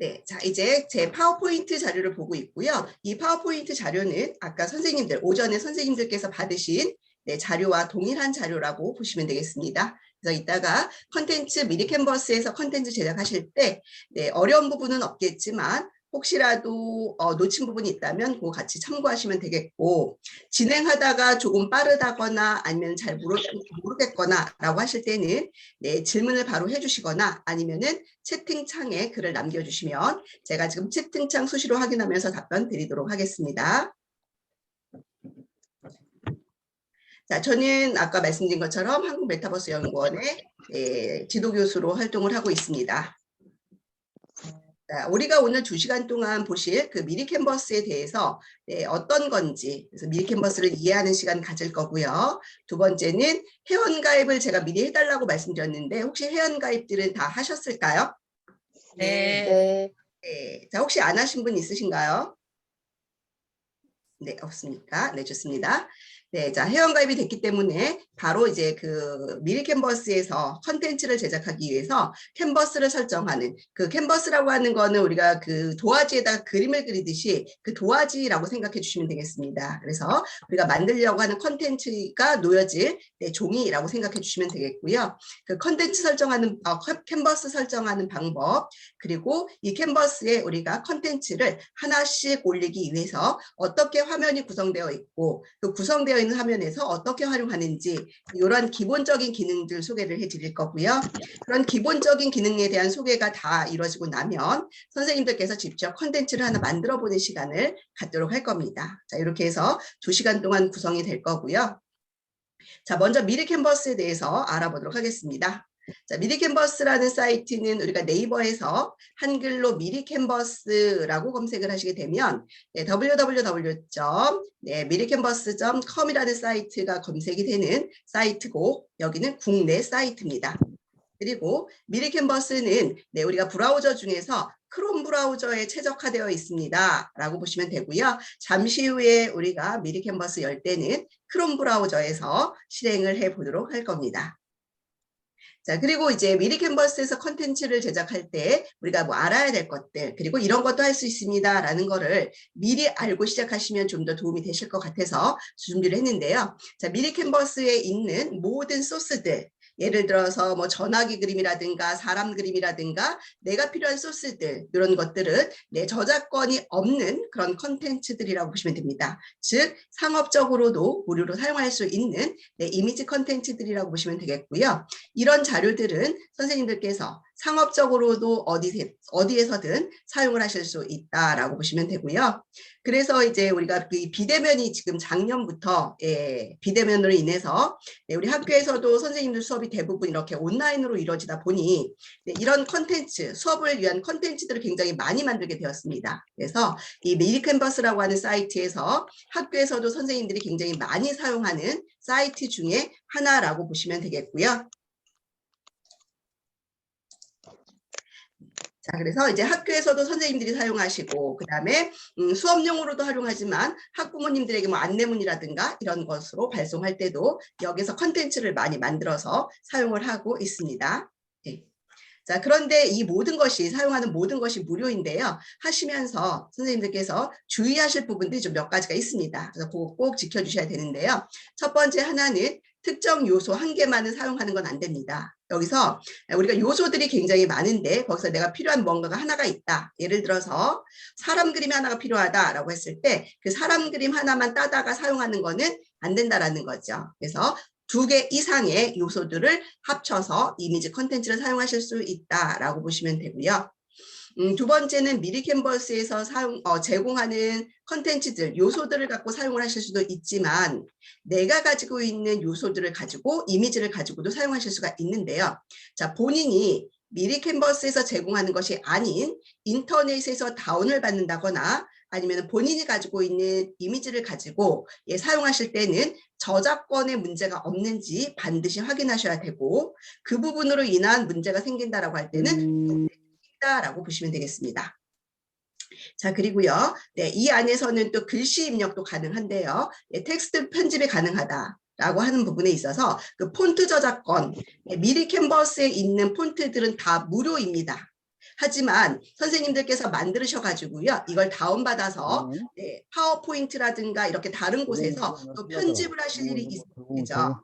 네, 자 이제 제 파워포인트 자료를 보고 있고요. 이 파워포인트 자료는 아까 선생님들 오전에 선생님들께서 받으신 자료와 동일한 자료라고 보시면 되겠습니다. 그래서 이따가 컨텐츠 미리 캔버스에서 컨텐츠 제작하실 때 어려운 부분은 없겠지만 혹시라도 놓친 부분이 있다면 그거 같이 참고하시면 되겠고, 진행하다가 조금 빠르다거나 아니면 잘 모르겠거나 라고 하실 때는 질문을 바로 해주시거나 아니면은 채팅창에 글을 남겨주시면 제가 지금 채팅창 수시로 확인하면서 답변 드리도록 하겠습니다. 자, 저는 아까 말씀드린 것처럼 한국메타버스연구원의 지도교수로 활동을 하고 있습니다. 자, 우리가 오늘 2시간 동안 보실 그 미리 캔버스에 대해서 어떤 건지, 그래서 미리 캔버스를 이해하는 시간 가질 거고요. 두 번째는 회원가입을 제가 미리 해달라고 말씀드렸는데 혹시 회원가입들은 다 하셨을까요? 네. 네. 자, 혹시 안 하신 분 있으신가요? 네, 없습니까? 네, 좋습니다. 네, 자, 회원가입이 됐기 때문에 바로 이제 그 미리 캔버스에서 컨텐츠를 제작하기 위해서 캔버스를 설정하는, 그 캔버스라고 하는 거는 우리가 그 도화지에다가 그림을 그리듯이 그 도화지라고 생각해 주시면 되겠습니다. 그래서 우리가 만들려고 하는 컨텐츠가 놓여질 종이라고 생각해 주시면 되겠고요. 그 컨텐츠 설정하는, 캔버스 설정하는 방법, 그리고 이 캔버스에 우리가 컨텐츠를 하나씩 올리기 위해서 어떻게 화면이 구성되어 있고 그 구성되어 있는 화면에서 어떻게 활용하는지 이런 기본적인 기능들 소개를 해드릴 거고요. 그런 기본적인 기능에 대한 소개가 다 이루어지고 나면 선생님들께서 직접 컨텐츠를 하나 만들어 보는 시간을 갖도록 할 겁니다. 자, 이렇게 해서 2시간 동안 구성이 될 거고요. 자, 먼저 미리 캔버스에 대해서 알아보도록 하겠습니다. 자, 미리 캔버스라는 사이트는 우리가 네이버에서 한글로 미리 캔버스라고 검색을 하시게 되면 www.미리캔버스.com이라는 사이트가 검색이 되는 사이트고 여기는 국내 사이트입니다. 그리고 미리 캔버스는 우리가 브라우저 중에서 크롬 브라우저에 최적화되어 있습니다 라고 보시면 되고요. 잠시 후에 우리가 미리 캔버스 열 때는 크롬 브라우저에서 실행을 해 보도록 할 겁니다. 자, 그리고 이제 미리 캔버스에서 컨텐츠를 제작할 때 우리가 뭐 알아야 될 것들, 그리고 이런 것도 할 수 있습니다 라는 거를 미리 알고 시작하시면 좀 더 도움이 되실 것 같아서 준비를 했는데요. 자, 미리 캔버스에 있는 모든 소스들, 예를 들어서 뭐 전화기 그림이라든가 사람 그림이라든가 내가 필요한 소스들, 이런 것들은 저작권이 없는 그런 컨텐츠들이라고 보시면 됩니다. 즉 상업적으로도 무료로 사용할 수 있는 이미지 컨텐츠들이라고 보시면 되겠고요. 이런 자료들은 선생님들께서 상업적으로도 어디에서든 사용을 하실 수 있다라고 보시면 되고요. 그래서 이제 우리가 그 비대면이 지금 작년부터 비대면으로 인해서 우리 학교에서도 선생님들 수업이 대부분 이렇게 온라인으로 이루어지다 보니 이런 컨텐츠, 수업을 위한 컨텐츠들을 굉장히 많이 만들게 되었습니다. 그래서 이 미리 캔버스라고 하는 사이트에서 학교에서도 선생님들이 굉장히 많이 사용하는 사이트 중에 하나라고 보시면 되겠고요. 자, 그래서 이제 학교에서도 선생님들이 사용하시고, 그 다음에 수업용으로도 활용하지만 학부모님들에게 뭐 안내문이라든가 이런 것으로 발송할 때도 여기서 컨텐츠를 많이 만들어서 사용을 하고 있습니다. 네. 자, 그런데 이 모든 것이, 사용하는 모든 것이 무료인데요. 하시면서 선생님들께서 주의하실 부분들이 좀 몇 가지가 있습니다. 그래서 그거 꼭 지켜주셔야 되는데요. 첫 번째 하나는 특정 요소 한 개만은 사용하는 건 안 됩니다. 여기서 우리가 요소들이 굉장히 많은데 거기서 내가 필요한 뭔가가 하나가 있다. 예를 들어서 사람 그림이 하나가 필요하다라고 했을 때 그 사람 그림 하나만 따다가 사용하는 거는 안 된다라는 거죠. 그래서 2개 이상의 요소들을 합쳐서 이미지 컨텐츠를 사용하실 수 있다라고 보시면 되고요. 두 번째는 미리 캔버스에서 제공하는 컨텐츠들, 요소들을 갖고 사용을 하실 수도 있지만 내가 가지고 있는 요소들을 가지고 이미지를 가지고도 사용하실 수가 있는데요. 자, 본인이 미리 캔버스에서 제공하는 것이 아닌 인터넷에서 다운을 받는다거나 아니면 본인이 가지고 있는 이미지를 가지고 사용하실 때는 저작권의 문제가 없는지 반드시 확인하셔야 되고 그 부분으로 인한 문제가 생긴다라고 할 때는 라고 보시면 되겠습니다. 자, 그리고요. 이 안에서는 또 글씨 입력도 가능한데요. 텍스트 편집이 가능하다. 라고 하는 부분에 있어서 그 폰트 저작권, 미리 캔버스에 있는 폰트들은 다 무료입니다. 하지만 선생님들께서 만드셔가지고요. 이걸 다운받아서 네, 파워포인트라든가 이렇게 다른 곳에서 또 편집을 하실 일이 있죠.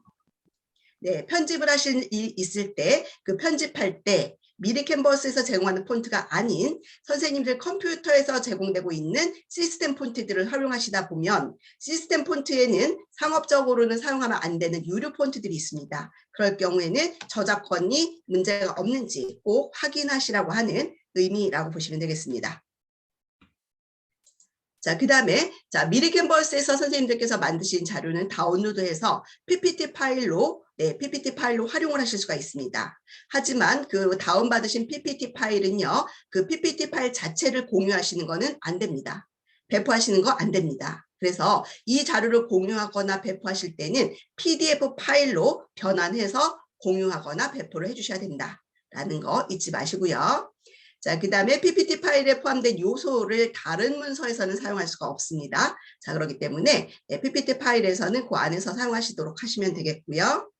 네, 편집을 하실 일이 있을 때 그 편집할 때 미리 캔버스에서 제공하는 폰트가 아닌 선생님들 컴퓨터에서 제공되고 있는 시스템 폰트들을 활용하시다 보면 시스템 폰트에는 상업적으로는 사용하면 안 되는 유료 폰트들이 있습니다. 그럴 경우에는 저작권이 문제가 없는지 꼭 확인하시라고 하는 의미라고 보시면 되겠습니다. 자, 그 다음에 미리 캔버스에서 선생님들께서 만드신 자료는 다운로드해서 PPT 파일로 활용을 하실 수가 있습니다. 하지만 그 다운받으신 PPT 파일은요, 그 PPT 파일 자체를 공유하시는 거는 안 됩니다. 배포하시는 거 안 됩니다. 그래서 이 자료를 공유하거나 배포하실 때는 PDF 파일로 변환해서 공유하거나 배포를 해주셔야 된다라는 거 잊지 마시고요. 자, 그 다음에 PPT 파일에 포함된 요소를 다른 문서에서는 사용할 수가 없습니다. 자, 그렇기 때문에 PPT 파일에서는 그 안에서 사용하시도록 하시면 되겠고요.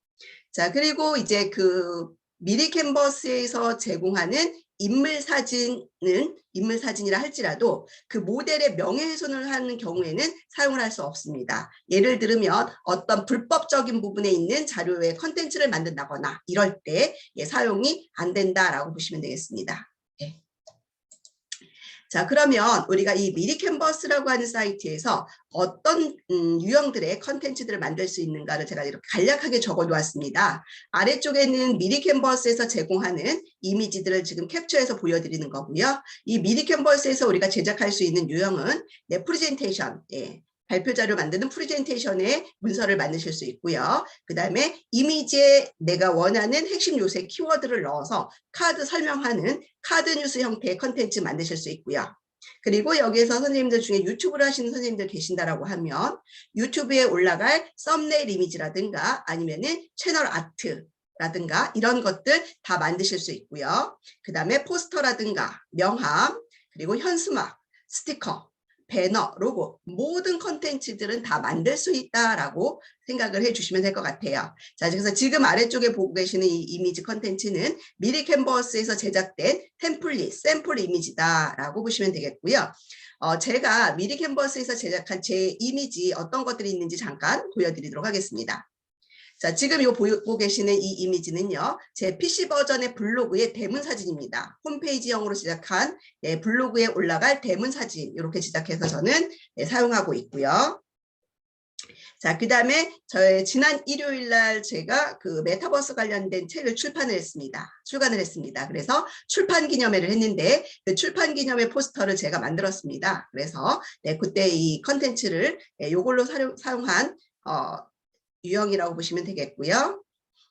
자, 그리고 이제 그 미리 캔버스에서 제공하는 인물 사진이라 할지라도 그 모델의 명예훼손을 하는 경우에는 사용을 할 수 없습니다. 예를 들면 어떤 불법적인 부분에 있는 자료의 컨텐츠를 만든다거나 이럴 때 사용이 안 된다라고 보시면 되겠습니다. 네. 자, 그러면 우리가 이 미리 캔버스라고 하는 사이트에서 어떤 유형들의 컨텐츠들을 만들 수 있는가를 제가 이렇게 간략하게 적어 놓았습니다. 아래쪽에는 미리 캔버스에서 제공하는 이미지들을 지금 캡처해서 보여드리는 거고요. 이 미리 캔버스에서 우리가 제작할 수 있는 유형은 프레젠테이션, 발표 자료 만드는 프레젠테이션의 문서를 만드실 수 있고요. 그 다음에 이미지에 내가 원하는 핵심 요새 키워드를 넣어서 카드 설명하는 카드 뉴스 형태의 컨텐츠 만드실 수 있고요. 그리고 여기에서 선생님들 중에 유튜브를 하시는 선생님들 계신다라고 하면 유튜브에 올라갈 썸네일 이미지라든가 아니면은 채널 아트라든가 이런 것들 다 만드실 수 있고요. 그 다음에 포스터라든가 명함, 그리고 현수막, 스티커, 배너, 로고 모든 컨텐츠들은 다 만들 수 있다라고 생각을 해주시면 될 것 같아요. 자, 그래서 지금 아래쪽에 보고 계시는 이 이미지 컨텐츠는 미리 캔버스에서 제작된 템플릿, 샘플 이미지다라고 보시면 되겠고요. 제가 미리 캔버스에서 제작한 제 이미지 어떤 것들이 있는지 잠깐 보여드리도록 하겠습니다. 자, 지금 이거 보고 계시는 이 이미지는요, 제 PC 버전의 블로그의 대문 사진입니다. 홈페이지형으로 제작한 블로그에 올라갈 대문 사진, 이렇게 제작해서 저는 사용하고 있고요. 자, 그 다음에 저의 지난 일요일 날 제가 그 메타버스 관련된 책을 출간을 했습니다. 그래서 출판 기념회를 했는데 그 출판 기념회 포스터를 제가 만들었습니다. 그래서 그때 이 컨텐츠를 요걸로 사용한 유형이라고 보시면 되겠고요.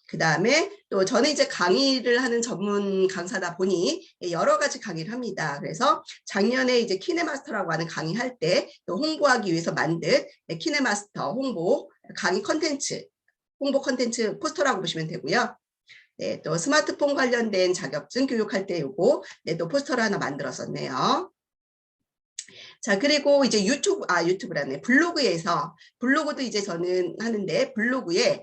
그 다음에 또 저는 이제 강의를 하는 전문 강사다 보니 여러 가지 강의를 합니다. 그래서 작년에 이제 키네마스터라고 하는 강의할 때 또 홍보하기 위해서 만든 키네마스터 홍보 강의 컨텐츠, 홍보 컨텐츠 포스터라고 보시면 되고요. 네, 또 스마트폰 관련된 자격증 교육할 때 요거 또 포스터를 하나 만들었었네요. 자, 그리고 이제 유튜브라네. 블로그도 이제 저는 하는데, 블로그에,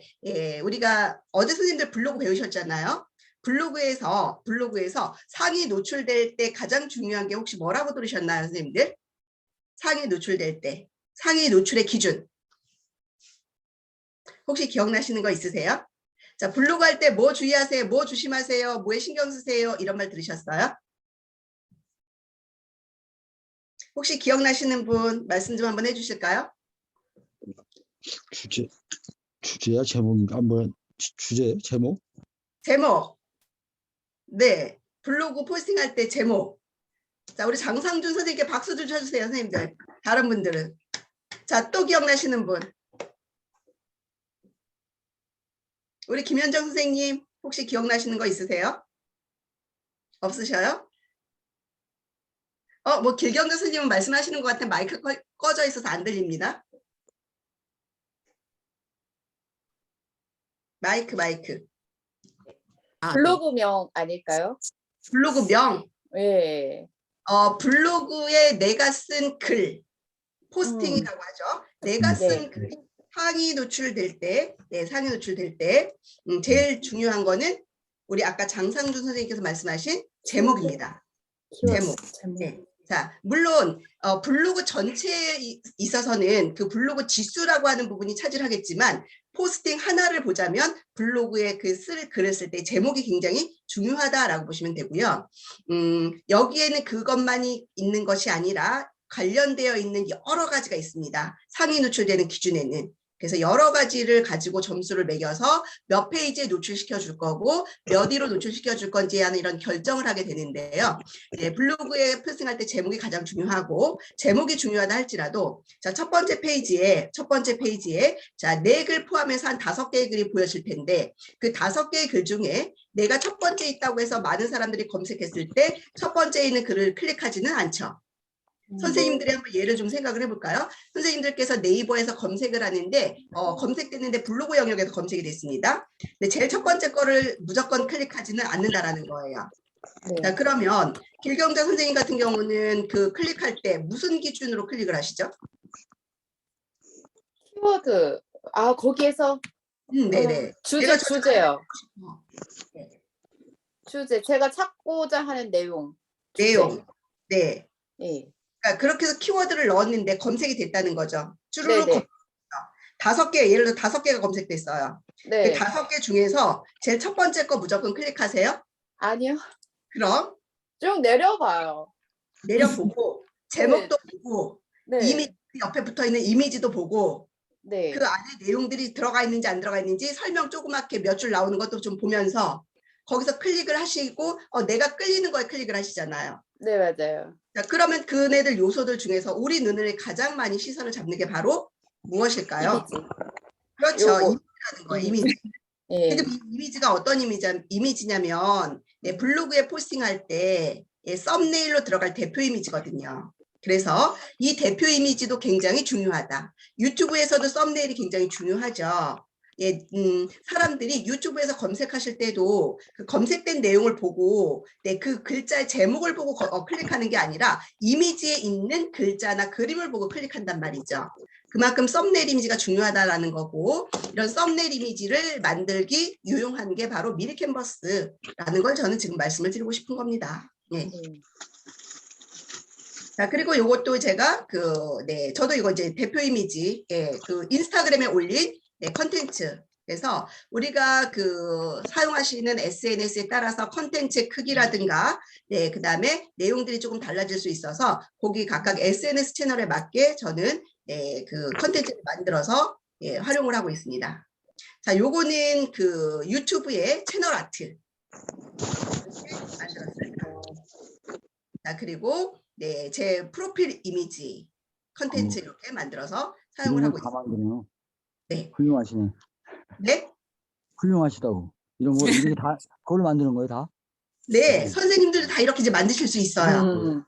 우리가 어제 선생님들 블로그 배우셨잖아요. 블로그에서 상위 노출될 때 가장 중요한 게 혹시 뭐라고 들으셨나요, 선생님들? 상위 노출될 때. 상위 노출의 기준. 혹시 기억나시는 거 있으세요? 자, 블로그 할 때 뭐 주의하세요? 뭐 조심하세요? 뭐에 신경 쓰세요? 이런 말 들으셨어요? 혹시 기억나시는 분 말씀 좀 한번 해주실까요? 주제야 제목인가? 한번 주제 제목? 제목. 네. 블로그 포스팅할 때 제목. 자, 우리 장상준 선생님께 박수 좀 쳐주세요, 선생님들. 다른 분들은. 자, 또 기억나시는 분. 우리 김현정 선생님 혹시 기억나시는 거 있으세요? 없으셔요? 뭐 길경정 선생님은 말씀하시는 것 같아. 마이크 꺼져 있어서 안 들립니다. 마이크. 블로그명 아닐까요? 블로그명. 네. 블로그에 내가 쓴 글. 포스팅이라고 하죠. 내가 쓴 글. 상위 노출될 때, 상위 노출될 때 제일 중요한 거는 우리 아까 장상준 선생님께서 말씀하신 제목입니다. 제목. 네. 자, 물론 블로그 전체에 있어서는 그 블로그 지수라고 하는 부분이 차지하겠지만 포스팅 하나를 보자면 블로그에 글을 쓸 때 제목이 굉장히 중요하다라고 보시면 되고요. 여기에는 그것만이 있는 것이 아니라 관련되어 있는 여러 가지가 있습니다. 상위 노출되는 기준에는. 그래서 여러 가지를 가지고 점수를 매겨서 몇 페이지에 노출시켜 줄 거고 몇 위로 노출시켜 줄 건지 하는 이런 결정을 하게 되는데요. 네, 블로그에 포스팅할 때 제목이 가장 중요하고 제목이 중요하다 할지라도 자, 첫 번째 페이지에 자, 4글 포함해서 한 5개의 글이 보여질 텐데 그 5개의 글 중에 내가 첫 번째 있다고 해서 많은 사람들이 검색했을 때 첫 번째에 있는 글을 클릭하지는 않죠. 선생님들이 한번 예를 좀 생각을 해볼까요? 선생님들께서 네이버에서 검색을 하는데 검색됐는데 블로그 영역에서 검색이 됐습니다. 근데 제일 첫 번째 거를 무조건 클릭하지는 않는다라는 거예요. 네. 자, 그러면 길경자 선생님 같은 경우는 그 클릭할 때 무슨 기준으로 클릭을 하시죠? 키워드. 거기에서 네네. 주제요. 네. 주제. 제가 찾고자 하는 내용. 내용. 네. 예. 그러니까 그렇게 해서 키워드를 넣었는데 검색이 됐다는 거죠. 쭈루루 네네. 5개, 예를 들어 5개가 검색됐어요. 네. 그 5개 중에서 제일 첫 번째 거 무조건 클릭하세요? 아니요. 그럼 쭉 내려가요. 내려보고 제목도 보고 네. 이미지 옆에 붙어있는 이미지도 보고 네. 그 안에 내용들이 들어가 있는지 안 들어가 있는지 설명 조그맣게 몇 줄 나오는 것도 좀 보면서 거기서 클릭을 하시고 내가 끌리는 거에 클릭을 하시잖아요. 네, 맞아요. 자, 그러면 그네들 요소들 중에서 우리 눈을 가장 많이 시선을 잡는 게 바로 무엇일까요? 이미지. 그렇죠. 요거. 이미지라는 거예요. 이미지. 예. 지금 이 이미지가 어떤 이미지냐면 블로그에 포스팅할 때 썸네일로 들어갈 대표 이미지거든요. 그래서 이 대표 이미지도 굉장히 중요하다. 유튜브에서도 썸네일이 굉장히 중요하죠. 사람들이 유튜브에서 검색하실 때도 그 검색된 내용을 보고 그 글자의 제목을 보고 클릭하는 게 아니라 이미지에 있는 글자나 그림을 보고 클릭한단 말이죠. 그만큼 썸네일 이미지가 중요하다라는 거고 이런 썸네일 이미지를 만들기 유용한 게 바로 미리 캔버스라는 걸 저는 지금 말씀을 드리고 싶은 겁니다. 네. 자, 그리고 이것도 제가 저도 이거 이제 대표 이미지, 그 인스타그램에 올린 컨텐츠. 그래서 우리가 사용하시는 SNS에 따라서 컨텐츠의 크기라든가, 그 다음에 내용들이 조금 달라질 수 있어서 거기 각각 SNS 채널에 맞게 저는 그 컨텐츠를 만들어서 활용을 하고 있습니다. 자, 요거는 그 유튜브의 채널 아트 만들었습니다. 자, 그리고 제 프로필 이미지 컨텐츠 이렇게 만들어서 사용을 하고 있습니다. 만드네요. 네. 훌륭하시네. 네? 훌륭하시다고. 이런 거 이렇게 다 그걸 만드는 거예요, 다? 네, 선생님들도 다 이렇게 이제 만드실 수 있어요. 음.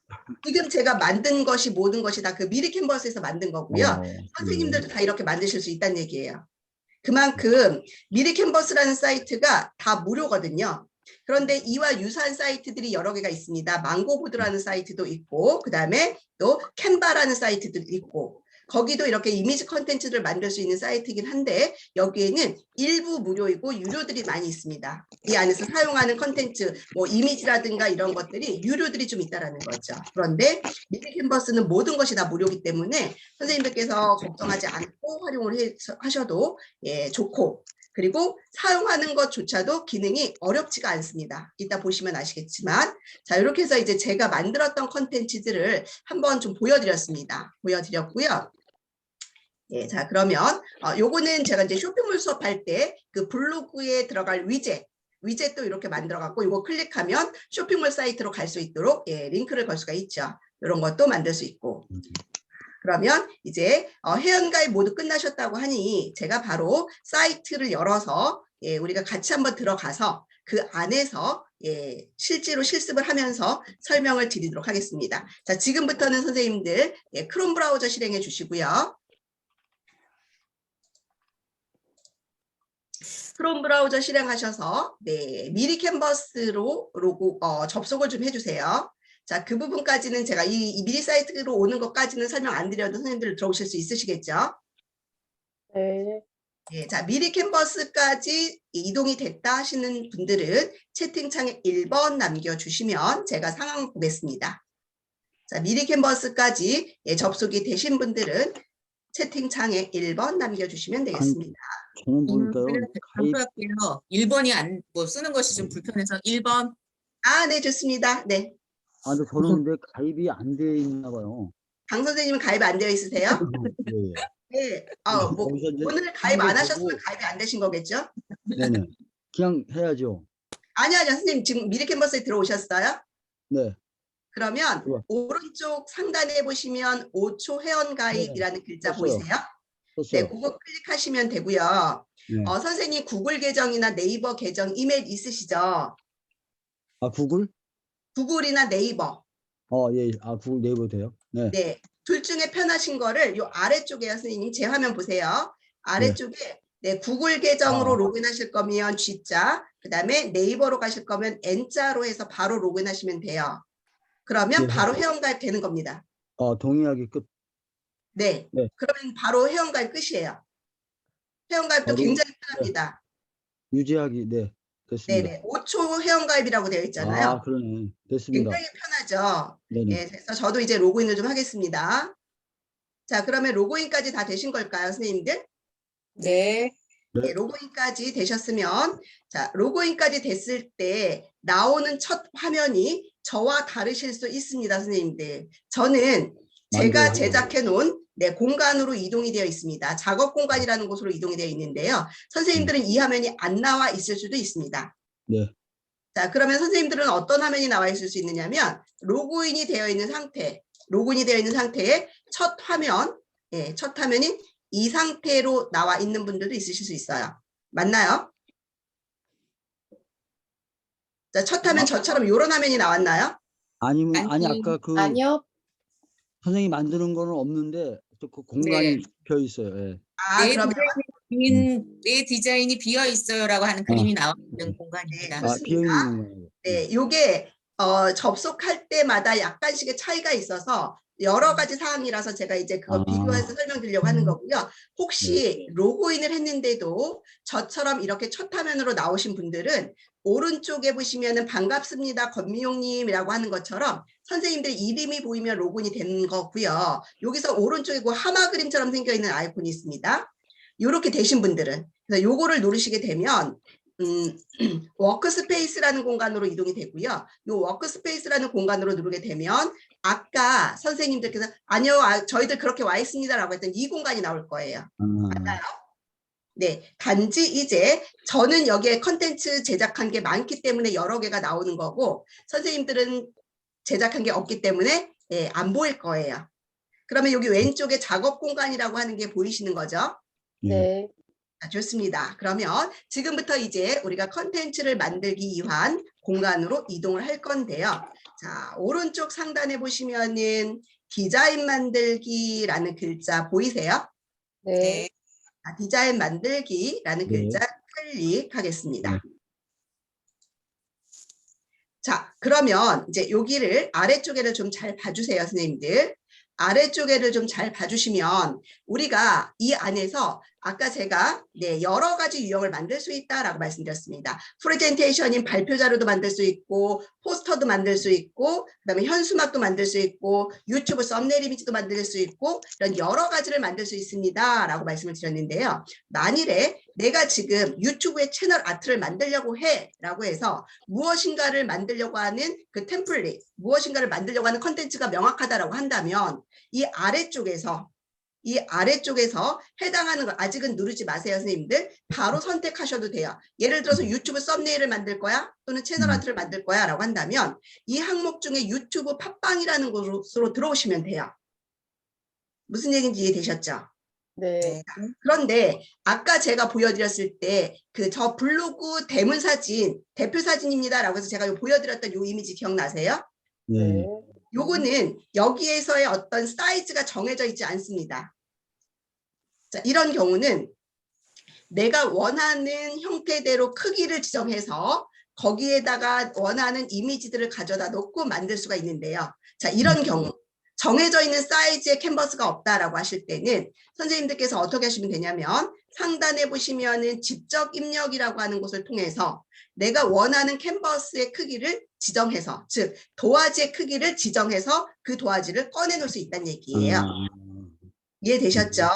지금 제가 만든 것이 모든 것이 다 그 미리 캔버스에서 만든 거고요. 선생님들도 다 이렇게 만드실 수 있다는 얘기예요. 그만큼 미리 캔버스라는 사이트가 다 무료거든요. 그런데 이와 유사한 사이트들이 여러 개가 있습니다. 망고보드라는 사이트도 있고 그 다음에 또 캔바라는 사이트도 있고 거기도 이렇게 이미지 컨텐츠를 만들 수 있는 사이트이긴 한데 여기에는 일부 무료이고 유료들이 많이 있습니다. 이 안에서 사용하는 컨텐츠 뭐 이미지라든가 이런 것들이 유료들이 좀 있다라는 거죠. 그런데 미리 캔버스는 모든 것이 다 무료이기 때문에 선생님들께서 걱정하지 않고 활용을 하셔도 좋고 그리고 사용하는 것조차도 기능이 어렵지가 않습니다. 이따 보시면 아시겠지만 자 이렇게 해서 이제 제가 만들었던 컨텐츠들을 한번 좀 보여드렸습니다. 보여드렸고요. 자 그러면 요거는 제가 이제 쇼핑몰 수업할 때 그 블로그에 들어갈 위젯도 이렇게 만들어 갖고 이거 클릭하면 쇼핑몰 사이트로 갈 수 있도록 링크를 걸 수가 있죠. 이런 것도 만들 수 있고. 그러면 이제 회원가입 모두 끝나셨다고 하니 제가 바로 사이트를 열어서 우리가 같이 한번 들어가서 그 안에서 실제로 실습을 하면서 설명을 드리도록 하겠습니다. 자, 지금부터는 선생님들 크롬 브라우저 실행해 주시고요. 크롬 브라우저 실행하셔서 미리 캔버스로 접속을 좀 해주세요. 자, 그 부분까지는 제가 이 미리 사이트로 오는 것까지는 설명 안 드려도 선생님들 들어오실 수 있으시겠죠? 네. 예, 자, 미리 캔버스까지 이동이 됐다 하시는 분들은 채팅창에 1번 남겨주시면 제가 상황 보겠습니다. 자, 미리 캔버스까지 접속이 되신 분들은 채팅창에 1번 남겨주시면 되겠습니다. 저는 보니까요. 가입 할게요. 1번이 뭐 쓰는 것이 좀 불편해서 1번. 아, 네, 좋습니다. 네. 근데 저는 근데 가입이 안 돼 있나 봐요. 강 선생님은 가입 안 되어 있으세요? 예. 네. 뭐 거기서 이제 오늘 가입 안 보고- 하셨으면 가입이 안 되신 거겠죠? 네네. 그냥 해야죠. 아니요, 선생님 지금 미리 캔버스에 들어오셨어요? 네. 그러면 우와. 오른쪽 상단에 보시면 5초 회원 가입이라는 글자 떴어요. 보이세요? 썼어요. 네, 그거 클릭하시면 되고요. 네. 선생님 구글 계정이나 네이버 계정 이메일 있으시죠? 구글? 구글이나 네이버. 예. 구글 네이버 돼요? 네. 네, 둘 중에 편하신 거를 요 아래쪽에 선생님 제 화면 보세요. 아래쪽에 네, 구글 계정으로 로그인하실 거면 G자, 그다음에 네이버로 가실 거면 N자로 해서 바로 로그인하시면 돼요. 그러면 네. 바로 회원가입 되는 겁니다. 동의하기 끝. 네, 네. 그러면 바로 회원가입 끝이에요. 회원가입도 바로? 굉장히 편합니다. 유지하기. 네. 됐습니다. 네네, 5초 회원가입이라고 되어 있잖아요. 그러네. 됐습니다. 굉장히 편하죠. 네네. 예, 그래서 저도 이제 로그인을 좀 하겠습니다. 자, 그러면 로그인까지 다 되신 걸까요, 선생님들? 네. 네, 로그인까지 되셨으면, 자, 로그인까지 됐을 때 나오는 첫 화면이 저와 다르실 수 있습니다, 선생님들. 저는 제가 맞아요. 제작해 놓은 공간으로 이동이 되어 있습니다. 작업 공간이라는 곳으로 이동이 되어 있는데요. 선생님들은 이 화면이 안 나와 있을 수도 있습니다. 네. 자, 그러면 선생님들은 어떤 화면이 나와 있을 수 있느냐면 로그인이 되어 있는 상태에 첫 화면, 첫 화면인 이 상태로 나와 있는 분들도 있으실 수 있어요. 맞나요? 자, 첫 화면 저처럼 이런 화면이 나왔나요? 아니, 아니, 아까 아니요. 선생님이 만드는 거는 없는데 또 그 공간이 네. 비어 있어요. 예. 그러면 내 디자인이 비어 있어요라고 하는 그림이 나와 있는 공간입니다. 좋습니다. 비어 있는 공간이에요. 네, 요게 접속할 때마다 약간씩의 차이가 있어서 여러 가지 사항이라서 제가 이제 그거 비교해서 설명드리려고 하는 거고요. 혹시 로그인을 했는데도 저처럼 이렇게 첫 화면으로 나오신 분들은 오른쪽에 보시면은 반갑습니다, 권미용님이라고 하는 것처럼 선생님들 이름이 보이면 로그인이 되는 거고요. 여기서 오른쪽에 그 하마 그림처럼 생겨 있는 아이콘이 있습니다. 이렇게 되신 분들은 그래서 요거를 누르시게 되면 워크스페이스라는 공간으로 이동이 되고요. 이 워크스페이스라는 공간으로 누르게 되면 아까 선생님들께서 아니요, 저희들 그렇게 와 있습니다라고 했던 이 공간이 나올 거예요. 맞나요? 네, 단지 이제 저는 여기에 컨텐츠 제작한 게 많기 때문에 여러 개가 나오는 거고 선생님들은 제작한 게 없기 때문에 안 보일 거예요. 그러면 여기 왼쪽에 작업 공간이라고 하는 게 보이시는 거죠? 네. 좋습니다. 그러면 지금부터 이제 우리가 컨텐츠를 만들기 위한 공간으로 이동을 할 건데요. 자, 오른쪽 상단에 보시면은 디자인 만들기라는 글자 보이세요? 네. 디자인 만들기라는 네. 글자 클릭하겠습니다. 네. 자, 그러면 이제 여기를 아래쪽에를 좀 잘 봐주세요, 선생님들. 아래쪽에를 좀 잘 봐주시면 우리가 이 안에서 아까 제가 여러 가지 유형을 만들 수 있다라고 말씀드렸습니다. 프레젠테이션인 발표 자료도 만들 수 있고 포스터도 만들 수 있고 그다음에 현수막도 만들 수 있고 유튜브 썸네일 이미지도 만들 수 있고 이런 여러 가지를 만들 수 있습니다라고 말씀을 드렸는데요. 만일에 내가 지금 유튜브에 채널 아트를 만들려고 해라고 해서 무엇인가를 만들려고 하는 그 템플릿, 무엇인가를 만들려고 하는 컨텐츠가 명확하다라고 한다면 이 아래쪽에서 해당하는 거 아직은 누르지 마세요, 선생님들. 바로 선택하셔도 돼요. 예를 들어서 유튜브 썸네일을 만들 거야 또는 채널 아트를 만들 거야 라고 한다면 이 항목 중에 유튜브 팟빵이라는 곳으로 들어오시면 돼요. 무슨 얘기인지 이해되셨죠? 네. 그런데 아까 제가 보여드렸을 때 그 저 블로그 대문 사진, 대표 사진입니다 라고 해서 제가 보여드렸던 요 이미지 기억나세요? 네. 요거는 여기에서의 어떤 사이즈가 정해져 있지 않습니다. 자, 이런 경우는 내가 원하는 형태대로 크기를 지정해서 거기에다가 원하는 이미지들을 가져다 놓고 만들 수가 있는데요. 자, 이런 경우 정해져 있는 사이즈의 캔버스가 없다라고 하실 때는 선생님들께서 어떻게 하시면 되냐면 상단에 보시면은 직접 입력이라고 하는 곳을 통해서 내가 원하는 캔버스의 크기를 지정해서, 즉 도화지의 크기를 지정해서 그 도화지를 꺼내 놓을 수 있다는 얘기예요. 이해되셨죠?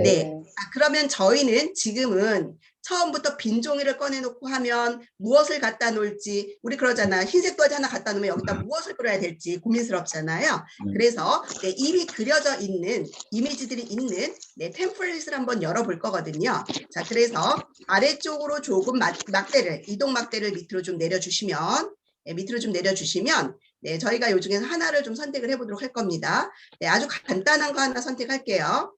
네. 그러면 저희는 지금은 처음부터 빈 종이를 꺼내놓고 하면 무엇을 갖다 놓을지, 우리 그러잖아. 흰색 도화지 하나 갖다 놓으면 여기다 무엇을 그려야 될지 고민스럽잖아요. 그래서 이미 그려져 있는 이미지들이 있는 템플릿을 한번 열어볼 거거든요. 자, 그래서 아래쪽으로 조금 막대를, 이동 막대를 밑으로 좀 내려주시면, 저희가 이 중에서 하나를 좀 선택을 해보도록 할 겁니다. 네, 아주 간단한 거 하나 선택할게요.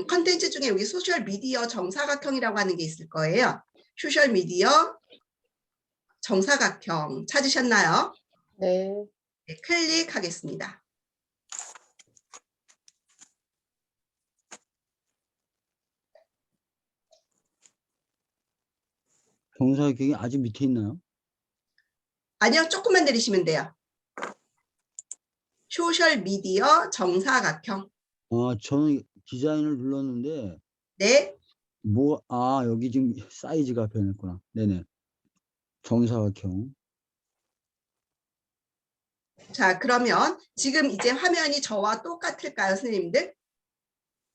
컨텐츠 중에 여기 소셜 미디어 정사각형이라고 하는 게 있을 거예요. 소셜 미디어 정사각형 찾으셨나요? 네. 네, 클릭하겠습니다. 정사각형이 아주 밑에 있나요? 아니요, 조금만 내리시면 돼요. 소셜 미디어 정사각형. 저는 디자인을 눌렀는데 네. 여기 지금 사이즈가 변했구나. 네네. 정사각형. 자, 그러면 지금 이제 화면이 저와 똑같을까요, 선생님들?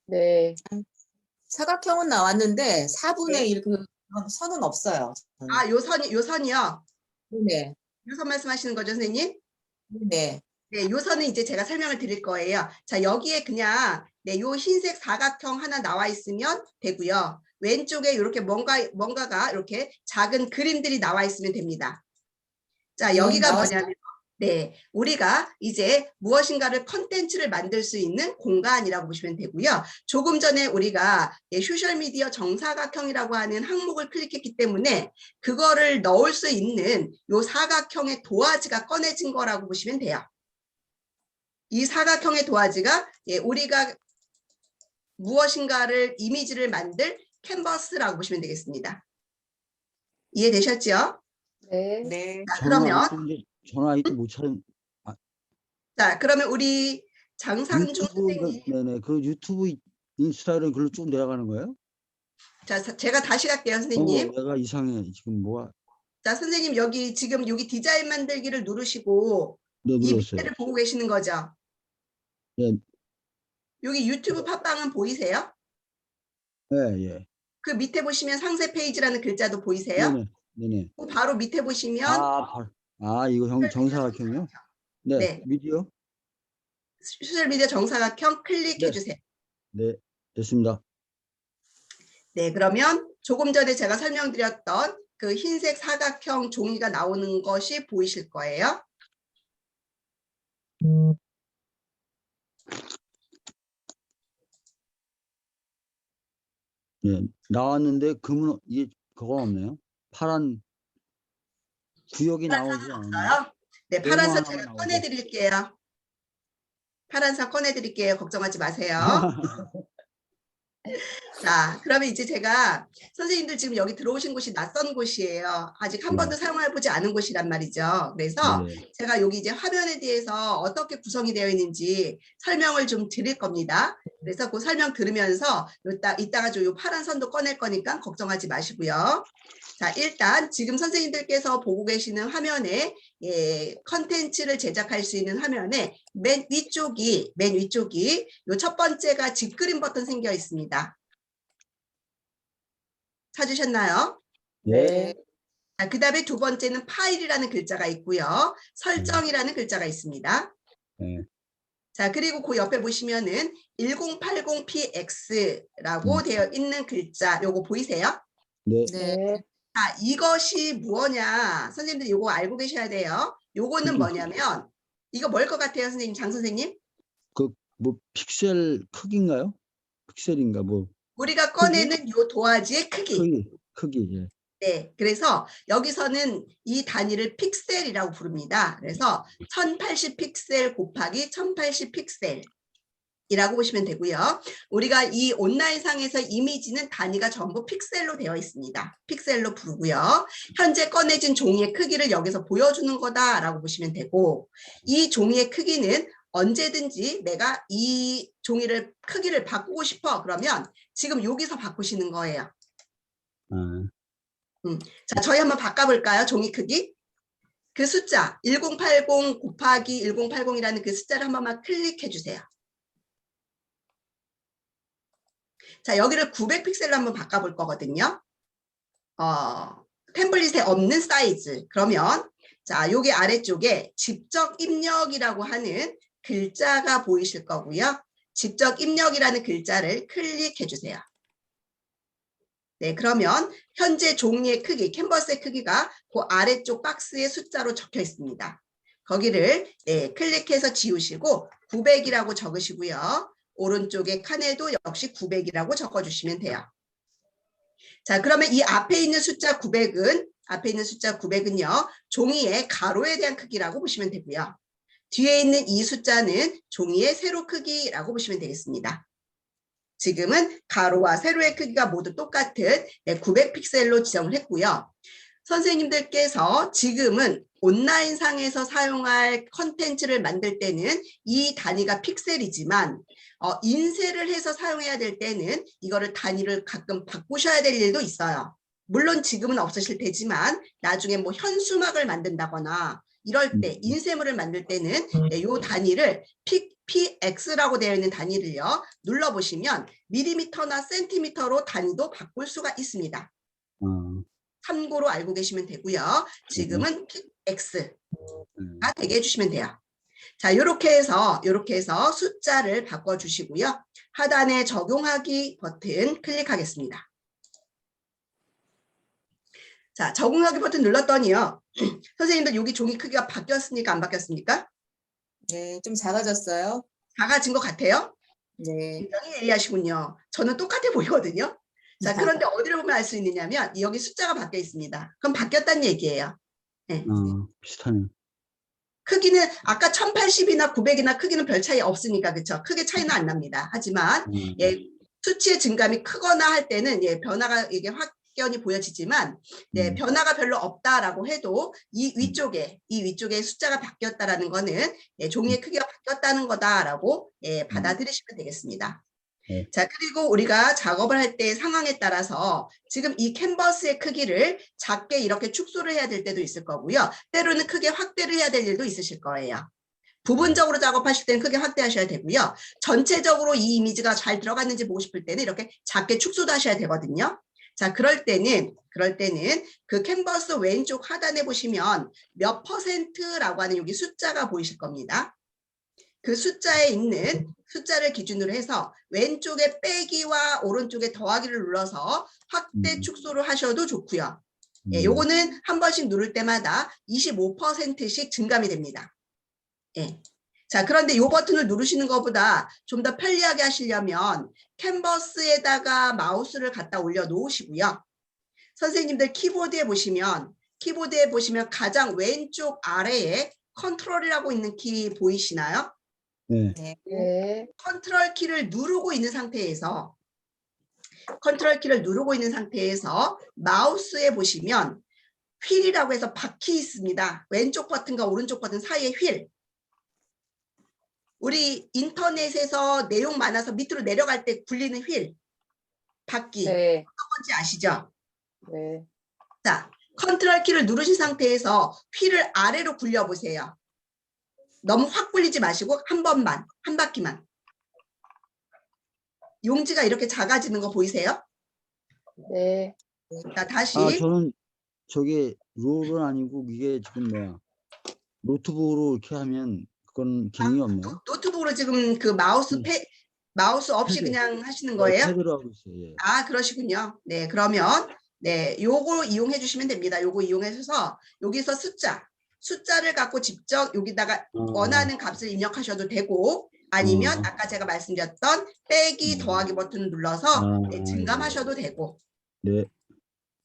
네. 사각형은 나왔는데 4분의 네. 1 그 선은 없어요. 아, 요 선이요? 네. 요 선 말씀하시는 거죠, 선생님? 네. 네, 요 선은 이제 제가 설명을 드릴 거예요. 자, 여기에 그냥 요 흰색 사각형 하나 나와 있으면 되고요. 왼쪽에 이렇게 뭔가가 이렇게 작은 그림들이 나와 있으면 됩니다. 자, 여기가 뭐냐면 우리가 이제 무엇인가를 컨텐츠를 만들 수 있는 공간이라고 보시면 되고요. 조금 전에 우리가 소셜미디어 정사각형이라고 하는 항목을 클릭했기 때문에 그거를 넣을 수 있는 요 사각형의 도화지가 꺼내진 거라고 보시면 돼요. 이 사각형의 도화지가 우리가 무엇인가를 이미지를 만들 캔버스라고 보시면 되겠습니다. 이해되셨죠? 네. 네. 자, 그러면 전화 아직도 못 찾은. 자, 그러면 우리 장상중 선생님. 네네. 그 유튜브 인스타그램 글로 쭉 내려가는 거예요? 자, 제가 다시 갈게요, 선생님. 내가 이상해. 지금 자, 선생님 여기 지금 여기 디자인 만들기를 누르시고 네, 이 눌렀어요. 밑에를 보고 계시는 거죠? 네. 여기 유튜브 팟빵은 보이세요? 네, 예. 그 밑에 보시면 상세 페이지라는 글자도 보이세요? 네네. 그 바로 밑에 보시면 이거 정사각형이요? 네. 네. 미디어? 소셜미디어 정사각형 클릭해 주세요. 네, 됐습니다. 네, 그러면 조금 전에 제가 설명드렸던 그 흰색 사각형 종이가 나오는 것이 보이실 거예요. 네, 나왔는데 금은 이게 그거 없네요. 파란 구역이 나오지 않아요. 네, 파란색 제가 나오고. 꺼내드릴게요. 파란색 꺼내드릴게요. 걱정하지 마세요. 자, 그러면 이제 제가 선생님들 지금 여기 들어오신 곳이 낯선 곳이에요. 아직 한 번도 사용해보지 않은 곳이란 말이죠. 그래서 제가 여기 이제 화면에 대해서 어떻게 구성이 되어 있는지 설명을 좀 드릴 겁니다. 그래서 그 설명 들으면서 이따가 좀 요 파란 선도 꺼낼 거니까 걱정하지 마시고요. 자, 일단 지금 선생님들께서 보고 계시는 화면에 컨텐츠를 제작할 수 있는 화면에 맨 위쪽이 요 첫 번째가 집그림 버튼 생겨 있습니다. 찾으셨나요? 네. 자, 그 다음에 두 번째는 파일이라는 글자가 있고요. 설정이라는 글자가 있습니다. 네. 자, 그리고 그 옆에 보시면은 1080px라고 되어 있는 글자, 요거 보이세요? 네. 네. 자, 이것이 뭐냐? 선생님들 요거 알고 계셔야 돼요. 요거는 뭐냐면, 이거 뭘 것 같아요, 선생님, 장 선생님? 픽셀 크기인가요? 픽셀인가 우리가 꺼내는 요 도화지의 크기. 크기, 예. 네, 그래서 여기서는 이 단위를 픽셀이라고 부릅니다. 그래서 1080 픽셀 곱하기 1080 픽셀. 이라고 보시면 되고요. 우리가 이 온라인상에서 이미지는 단위가 전부 픽셀로 되어 있습니다. 픽셀로 부르고요. 현재 꺼내진 종이의 크기를 여기서 보여주는 거다라고 보시면 되고, 이 종이의 크기는 언제든지 내가 이 종이를 크기를 바꾸고 싶어. 그러면 지금 여기서 바꾸시는 거예요. 자, 저희 한번 바꿔볼까요? 종이 크기. 그 숫자 1080 곱하기 1080이라는 그 숫자를 한 번만 클릭해 주세요. 자, 여기를 900픽셀로 한번 바꿔볼 거거든요. 템플릿에 없는 사이즈. 그러면 자, 여기 아래쪽에 직접 입력이라고 하는 글자가 보이실 거고요. 직접 입력이라는 글자를 클릭해 주세요. 네, 그러면 현재 종이의 크기, 캔버스의 크기가 그 아래쪽 박스의 숫자로 적혀 있습니다. 거기를 클릭해서 지우시고 900이라고 적으시고요. 오른쪽에 칸에도 역시 900이라고 적어주시면 돼요. 자, 그러면 이 앞에 있는 숫자 900은요, 종이의 가로에 대한 크기라고 보시면 되고요. 뒤에 있는 이 숫자는 종이의 세로 크기라고 보시면 되겠습니다. 지금은 가로와 세로의 크기가 모두 똑같은 900픽셀로 지정을 했고요. 선생님들께서 지금은 온라인상에서 사용할 컨텐츠를 만들 때는 이 단위가 픽셀이지만 인쇄를 해서 사용해야 될 때는 이거를 단위를 가끔 바꾸셔야 될 일도 있어요. 물론 지금은 없으실 테지만 나중에 뭐 현수막을 만든다거나 이럴 때 인쇄물을 만들 때는 이 단위를 px라고 되어 있는 단위를요 눌러보시면 밀리미터나 센티미터로 단위도 바꿀 수가 있습니다. 참고로 알고 계시면 되고요. 지금은 px가 되게 해주시면 돼요. 자, 이렇게 해서 숫자를 바꿔주시고요. 하단에 적용하기 버튼 클릭하겠습니다. 자, 적용하기 버튼 눌렀더니요. 선생님들 여기 종이 크기가 바뀌었습니까? 안 바뀌었습니까? 네, 좀 작아졌어요. 작아진 것 같아요? 네. 굉장히 예리하시군요. 저는 똑같아 보이거든요. 자, 그런데 어디를 보면 알 수 있느냐면 여기 숫자가 바뀌어 있습니다. 그럼 바뀌었다는 얘기예요. 네. 비슷하네. 크기는 아까 1080이나 900이나 크기는 별 차이 없으니까 그렇죠. 크게 차이는 안 납니다. 하지만 수치의 증감이 크거나 할 때는 변화가 이게 확연히 보여지지만 변화가 별로 없다라고 해도 이 위쪽에 숫자가 바뀌었다라는 거는 종이의 크기가 바뀌었다는 거다라고 받아들이시면 되겠습니다. 자, 그리고 우리가 작업을 할 때 상황에 따라서 지금 이 캔버스의 크기를 작게 이렇게 축소를 해야 될 때도 있을 거고요. 때로는 크게 확대를 해야 될 일도 있으실 거예요. 부분적으로 작업하실 때는 크게 확대하셔야 되고요. 전체적으로 이 이미지가 잘 들어갔는지 보고 싶을 때는 이렇게 작게 축소도 하셔야 되거든요. 자, 그럴 때는 그 캔버스 왼쪽 하단에 보시면 몇 %라고 하는 여기 숫자가 보이실 겁니다. 그 숫자에 있는 숫자를 기준으로 해서 왼쪽에 빼기와 오른쪽에 더하기를 눌러서 확대 축소를 하셔도 좋고요. 요거는 한 번씩 누를 때마다 25%씩 증감이 됩니다. 자, 그런데 이 버튼을 누르시는 것보다 좀 더 편리하게 하시려면 캔버스에다가 마우스를 갖다 올려 놓으시고요. 선생님들 키보드에 보시면 가장 왼쪽 아래에 컨트롤이라고 있는 키 보이시나요? 네. 네. 컨트롤 키를 누르고 있는 상태에서 마우스에 보시면 휠이라고 해서 바퀴 있습니다. 왼쪽 버튼과 오른쪽 버튼 사이에 휠. 우리 인터넷에서 내용 많아서 밑으로 내려갈 때 굴리는 휠. 바퀴. 네. 어떤 건지 아시죠? 네. 자, 컨트롤 키를 누르신 상태에서 휠을 아래로 굴려보세요. 너무 확 굴리지 마시고 한 번만, 한 바퀴만. 용지가 이렇게 작아지는 거 보이세요? 네. 자, 다시. 저는 저게 롤은 아니고 이게 지금 뭐야 노트북으로 이렇게 하면 그건 기능이 없네요. 노트북으로 지금 그 마우스 없이 패드. 그냥 하시는 거예요? 패드로 하고 있어요. 아, 그러시군요. 네, 그러면 요거 이용해 주시면 됩니다. 요거 이용해서 여기서 숫자를 갖고 직접 여기다가 원하는 값을 입력하셔도 되고 아니면 아까 제가 말씀드렸던 빼기 더하기 버튼을 눌러서 증감하셔도 되고. 네.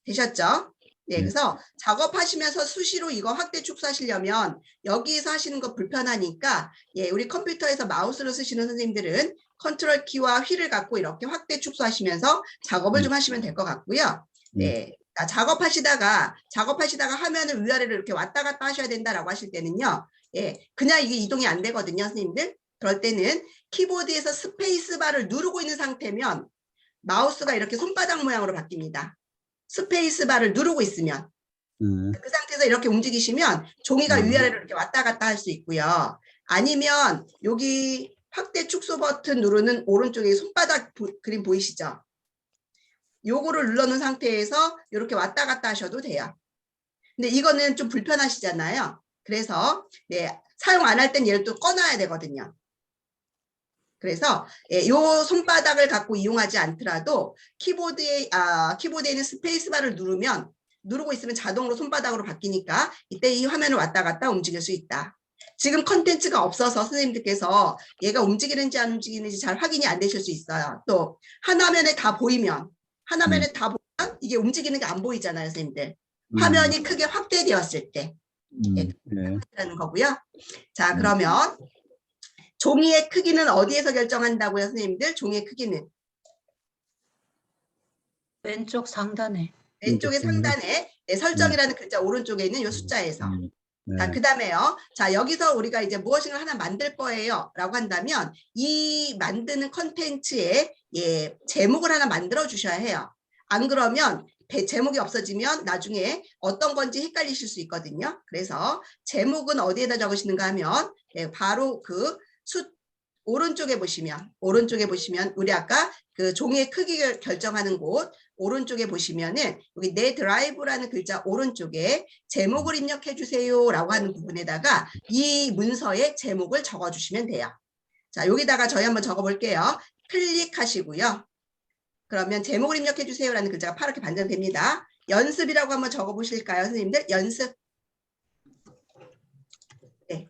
되셨죠? 네, 그래서 작업하시면서 수시로 이거 확대 축소하시려면 여기서 하시는 거 불편하니까 우리 컴퓨터에서 마우스를 쓰시는 선생님들은 컨트롤 키와 휠을 갖고 이렇게 확대 축소하시면서 작업을 좀 하시면 될 것 같고요. 네, 작업하시다가 화면을 위아래로 이렇게 왔다 갔다 하셔야 된다라고 하실 때는요. 예, 그냥 이게 이동이 안 되거든요, 선생님들. 그럴 때는 키보드에서 스페이스바를 누르고 있는 상태면 마우스가 이렇게 손바닥 모양으로 바뀝니다. 스페이스바를 누르고 있으면 그 상태에서 이렇게 움직이시면 종이가 위아래로 이렇게 왔다 갔다 할 수 있고요. 아니면 여기 확대 축소 버튼 누르는 오른쪽에 손바닥 그림 보이시죠? 요거를 눌러놓은 상태에서 이렇게 왔다 갔다 하셔도 돼요. 근데 이거는 좀 불편하시잖아요. 그래서 네, 사용 안 할 땐 얘를 또 꺼놔야 되거든요. 그래서 예, 요 손바닥을 갖고 이용하지 않더라도 키보드에 있는 스페이스바를 누르고 있으면 자동으로 손바닥으로 바뀌니까 이때 이 화면을 왔다 갔다 움직일 수 있다. 지금 컨텐츠가 없어서 선생님들께서 얘가 움직이는지 안 움직이는지 잘 확인이 안 되실 수 있어요. 또 화면에 다 보이면 이게 움직이는 게 안 보이잖아요, 선생님들. 화면이 크게 확대되었을 때 라는 거고요. 자, 그러면 종이의 크기는 어디에서 결정한다고요, 선생님들? 종이의 크기는 왼쪽 상단에. 왼쪽의 상단에 네, 설정이라는 글자 오른쪽에 있는 이 숫자에서. 자, 그 다음에요. 자, 여기서 우리가 이제 무엇인가 하나 만들 거예요 라고 한다면 이 만드는 컨텐츠에 예, 제목을 하나 만들어 주셔야 해요. 안 그러면 제목이 없어지면 나중에 어떤 건지 헷갈리실 수 있거든요. 그래서 제목은 어디에다 적으시는가 하면 예, 바로 그 오른쪽에 보시면 우리 아까 그 종이의 크기를 결정하는 곳 오른쪽에 보시면은 여기 내 드라이브라는 글자 오른쪽에 제목을 입력해 주세요라고 하는 부분에다가 이 문서의 제목을 적어 주시면 돼요. 자, 여기다가 저희 한번 적어 볼게요. 클릭하시고요. 그러면 제목을 입력해 주세요라는 글자가 파랗게 반전됩니다. 연습이라고 한번 적어 보실까요, 선생님들? 연습. 네.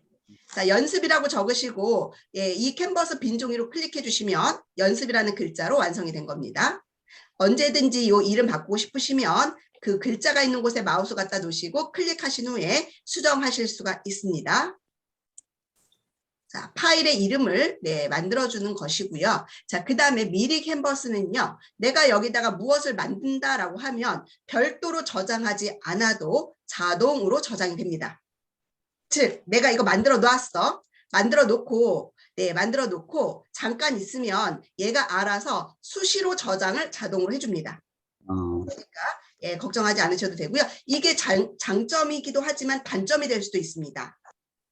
자, 연습이라고 적으시고 예, 이 캔버스 빈 종이로 클릭해 주시면 연습이라는 글자로 완성이 된 겁니다. 언제든지 이 이름 바꾸고 싶으시면 그 글자가 있는 곳에 마우스 갖다 놓으시고 클릭하신 후에 수정하실 수가 있습니다. 자, 파일의 이름을 네, 만들어주는 것이고요. 자, 그 다음에 미리 캔버스는요. 내가 여기다가 무엇을 만든다라고 하면 별도로 저장하지 않아도 자동으로 저장이 됩니다. 즉 내가 이거 만들어 놓았어. 만들어 놓고 잠깐 있으면 얘가 알아서 수시로 저장을 자동으로 해줍니다. 그러니까 예, 걱정하지 않으셔도 되고요. 이게 장점이기도 하지만 단점이 될 수도 있습니다.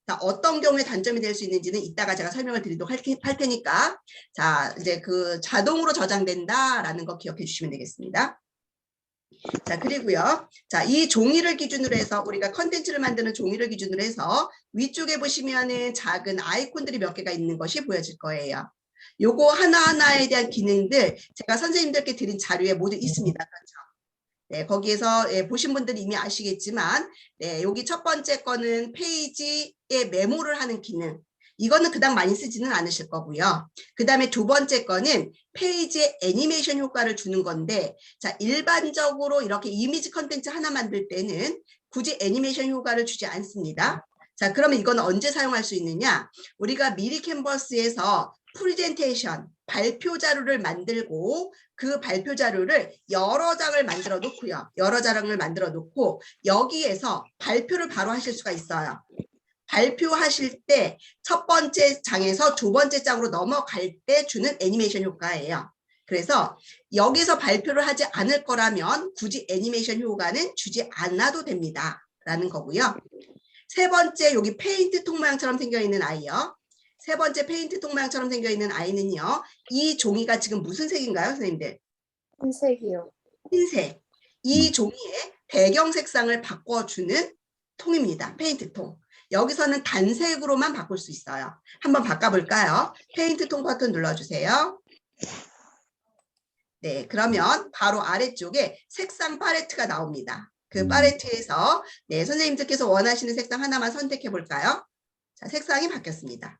자, 어떤 경우에 단점이 될 수 있는지는 이따가 제가 설명을 드리도록 할 테니까 자, 이제 그 자동으로 저장된다라는 거 기억해 주시면 되겠습니다. 자, 그리고요. 자, 이 종이를 기준으로 해서 우리가 컨텐츠를 만드는 종이를 기준으로 해서 위쪽에 보시면은 작은 아이콘들이 몇 개가 있는 것이 보여질 거예요. 요거 하나하나에 대한 기능들 제가 선생님들께 드린 자료에 모두 있습니다. 그렇죠? 네, 거기에서 예, 보신 분들이 이미 아시겠지만 네, 여기 첫 번째 거는 페이지에 메모를 하는 기능. 이거는 그닥 많이 쓰지는 않으실 거고요. 그 다음에 두 번째 거는 페이지에 애니메이션 효과를 주는 건데 자, 일반적으로 이렇게 이미지 컨텐츠 하나 만들 때는 굳이 애니메이션 효과를 주지 않습니다. 자, 그러면 이건 언제 사용할 수 있느냐? 우리가 미리 캔버스에서 프레젠테이션, 발표 자료를 만들고 그 발표 자료를 여러 장을 만들어 놓고요. 여러 장을 만들어 놓고 여기에서 발표를 바로 하실 수가 있어요. 발표하실 때 첫 번째 장에서 두 번째 장으로 넘어갈 때 주는 애니메이션 효과예요. 그래서 여기서 발표를 하지 않을 거라면 굳이 애니메이션 효과는 주지 않아도 됩니다. 라는 거고요. 세 번째 여기 페인트 통 모양처럼 생겨있는 아이요. 세 번째 페인트 통 모양처럼 생겨있는 아이는요. 이 종이가 지금 무슨 색인가요, 선생님들? 흰색이요. 흰색. 이 종이의 배경 색상을 바꿔주는 통입니다. 페인트 통. 여기서는 단색으로만 바꿀 수 있어요. 한번 바꿔볼까요? 페인트 통 버튼 눌러주세요. 네, 그러면 바로 아래쪽에 색상 팔레트가 나옵니다. 그 팔레트에서 네, 선생님들께서 원하시는 색상 하나만 선택해 볼까요? 자, 색상이 바뀌었습니다.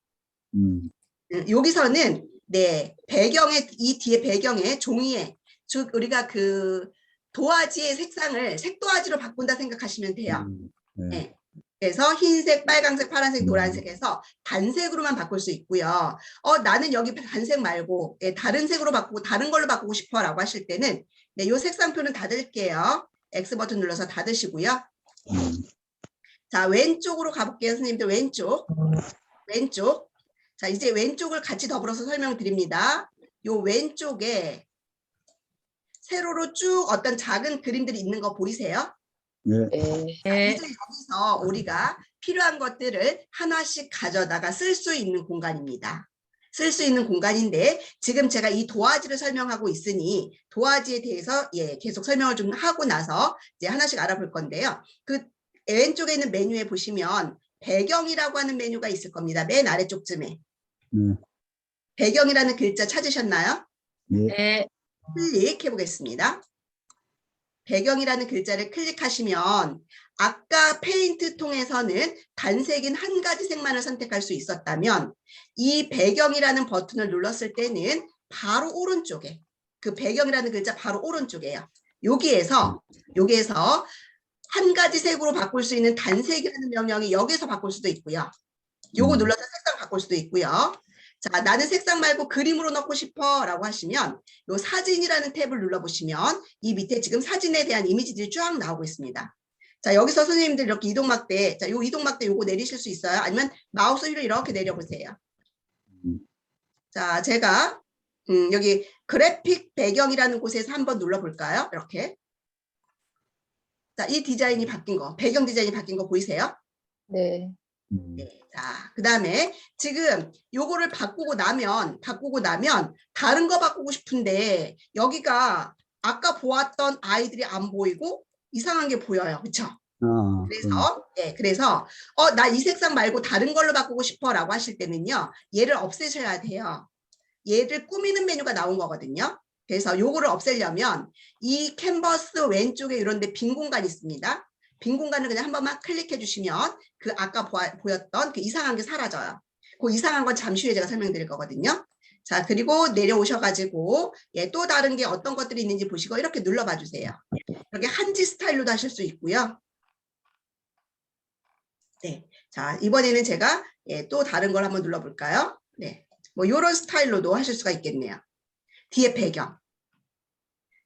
여기서는 네, 배경에 이 뒤에 배경에 종이에 즉 우리가 그 도화지의 색상을 색도화지로 바꾼다 생각하시면 돼요. 네. 그래서 흰색, 빨간색, 파란색, 노란색에서 단색으로만 바꿀 수 있고요. 나는 여기 단색 말고 예, 다른 색으로 바꾸고 다른 걸로 바꾸고 싶어 라고 하실 때는 네, 이 색상표는 닫을게요. X 버튼 눌러서 닫으시고요. 자, 왼쪽으로 가볼게요. 선생님들 왼쪽. 왼쪽. 자, 이제 왼쪽을 같이 더불어서 설명드립니다. 요 왼쪽에 세로로 쭉 어떤 작은 그림들이 있는 거 보이세요? 네. 네. 네. 이제 여기서 우리가 필요한 것들을 하나씩 가져다가 쓸 수 있는 공간입니다. 쓸 수 있는 공간인데 지금 제가 이 도화지를 설명하고 있으니 도화지에 대해서 계속 설명을 좀 하고 나서 이제 하나씩 알아볼 건데요. 그 왼쪽에 있는 메뉴에 보시면 배경이라고 하는 메뉴가 있을 겁니다. 맨 아래쪽쯤에. 네. 배경이라는 글자 찾으셨나요? 네. 네. 클릭해 보겠습니다. 배경이라는 글자를 클릭하시면 아까 페인트 통에서는 단색인 한 가지 색만을 선택할 수 있었다면 이 배경이라는 버튼을 눌렀을 때는 바로 오른쪽에 그 배경이라는 글자 바로 오른쪽에요. 여기에서 한 가지 색으로 바꿀 수 있는 단색이라는 명령이 여기서 바꿀 수도 있고요. 요거 눌러서 색상 바꿀 수도 있고요. 자, 나는 색상 말고 그림으로 넣고 싶어 라고 하시면 요 사진이라는 탭을 눌러보시면 이 밑에 지금 사진에 대한 이미지들이 쫙 나오고 있습니다. 자, 여기서 선생님들 이렇게 이동막대, 자, 요 이동막대 요거 내리실 수 있어요? 아니면 마우스 위로 이렇게 내려보세요. 자, 제가 여기 그래픽 배경이라는 곳에서 한번 눌러볼까요? 이렇게. 자, 이 디자인이 바뀐 거, 배경 디자인이 바뀐 거 보이세요? 네. 자, 그 다음에 지금 요거를 바꾸고 나면 다른 거 바꾸고 싶은데 여기가 아까 보았던 아이들이 안 보이고 이상한 게 보여요. 그렇죠? 아, 그래서 나 이 색상 말고 다른 걸로 바꾸고 싶어 라고 하실 때는요. 얘를 없애셔야 돼요. 얘를 꾸미는 메뉴가 나온 거거든요. 그래서 요거를 없애려면 이 캔버스 왼쪽에 이런 데 빈 공간이 있습니다. 빈 공간을 그냥 한 번만 클릭해 주시면 그 아까 보였던 그 이상한 게 사라져요. 그 이상한 건 잠시 후에 제가 설명드릴 거거든요. 자, 그리고 내려오셔가지고 또 다른 게 어떤 것들이 있는지 보시고 이렇게 눌러봐 주세요. 이렇게 한지 스타일로도 하실 수 있고요. 네, 자, 이번에는 제가 또 다른 걸 한번 눌러볼까요? 네, 뭐 이런 스타일로도 하실 수가 있겠네요. 뒤에 배경.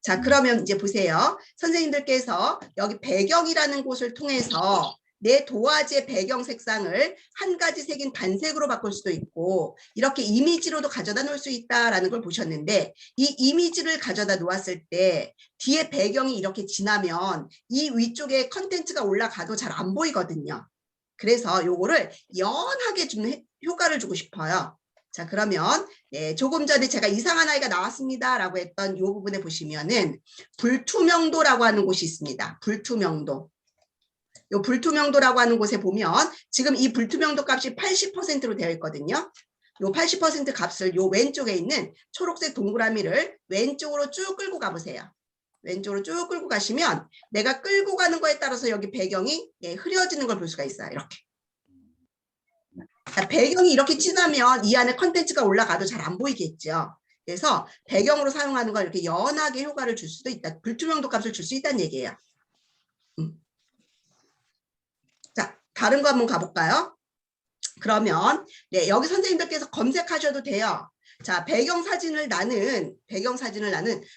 자, 그러면 이제 보세요. 선생님들께서 여기 배경이라는 곳을 통해서 내 도화지의 배경 색상을 한 가지 색인 단색으로 바꿀 수도 있고 이렇게 이미지로도 가져다 놓을 수 있다는 걸 보셨는데 이 이미지를 가져다 놓았을 때 뒤에 배경이 이렇게 지나면 이 위쪽에 컨텐츠가 올라가도 잘 안 보이거든요. 그래서 요거를 연하게 좀 효과를 주고 싶어요. 자, 그러면 조금 전에 제가 이상한 아이가 나왔습니다 라고 했던 이 부분에 보시면은 불투명도라고 하는 곳이 있습니다. 불투명도. 요 불투명도라고 하는 곳에 보면 지금 이 불투명도 값이 80%로 되어 있거든요. 요 80% 값을 요 왼쪽에 있는 초록색 동그라미를 왼쪽으로 쭉 끌고 가보세요. 왼쪽으로 쭉 끌고 가시면 내가 끌고 가는 거에 따라서 여기 배경이 흐려지는 걸 볼 수가 있어요. 이렇게. 자, 배경이 이렇게 진하면 이 안에 컨텐츠가 올라가도 잘 안 보이겠죠. 그래서 배경으로 사용하는 건 이렇게 연하게 효과를 줄 수도 있다. 불투명도 값을 줄 수 있다는 얘기예요. 자, 다른 거 한번 가볼까요? 그러면 여기 선생님들께서 검색하셔도 돼요. 자, 배경 사진을 나는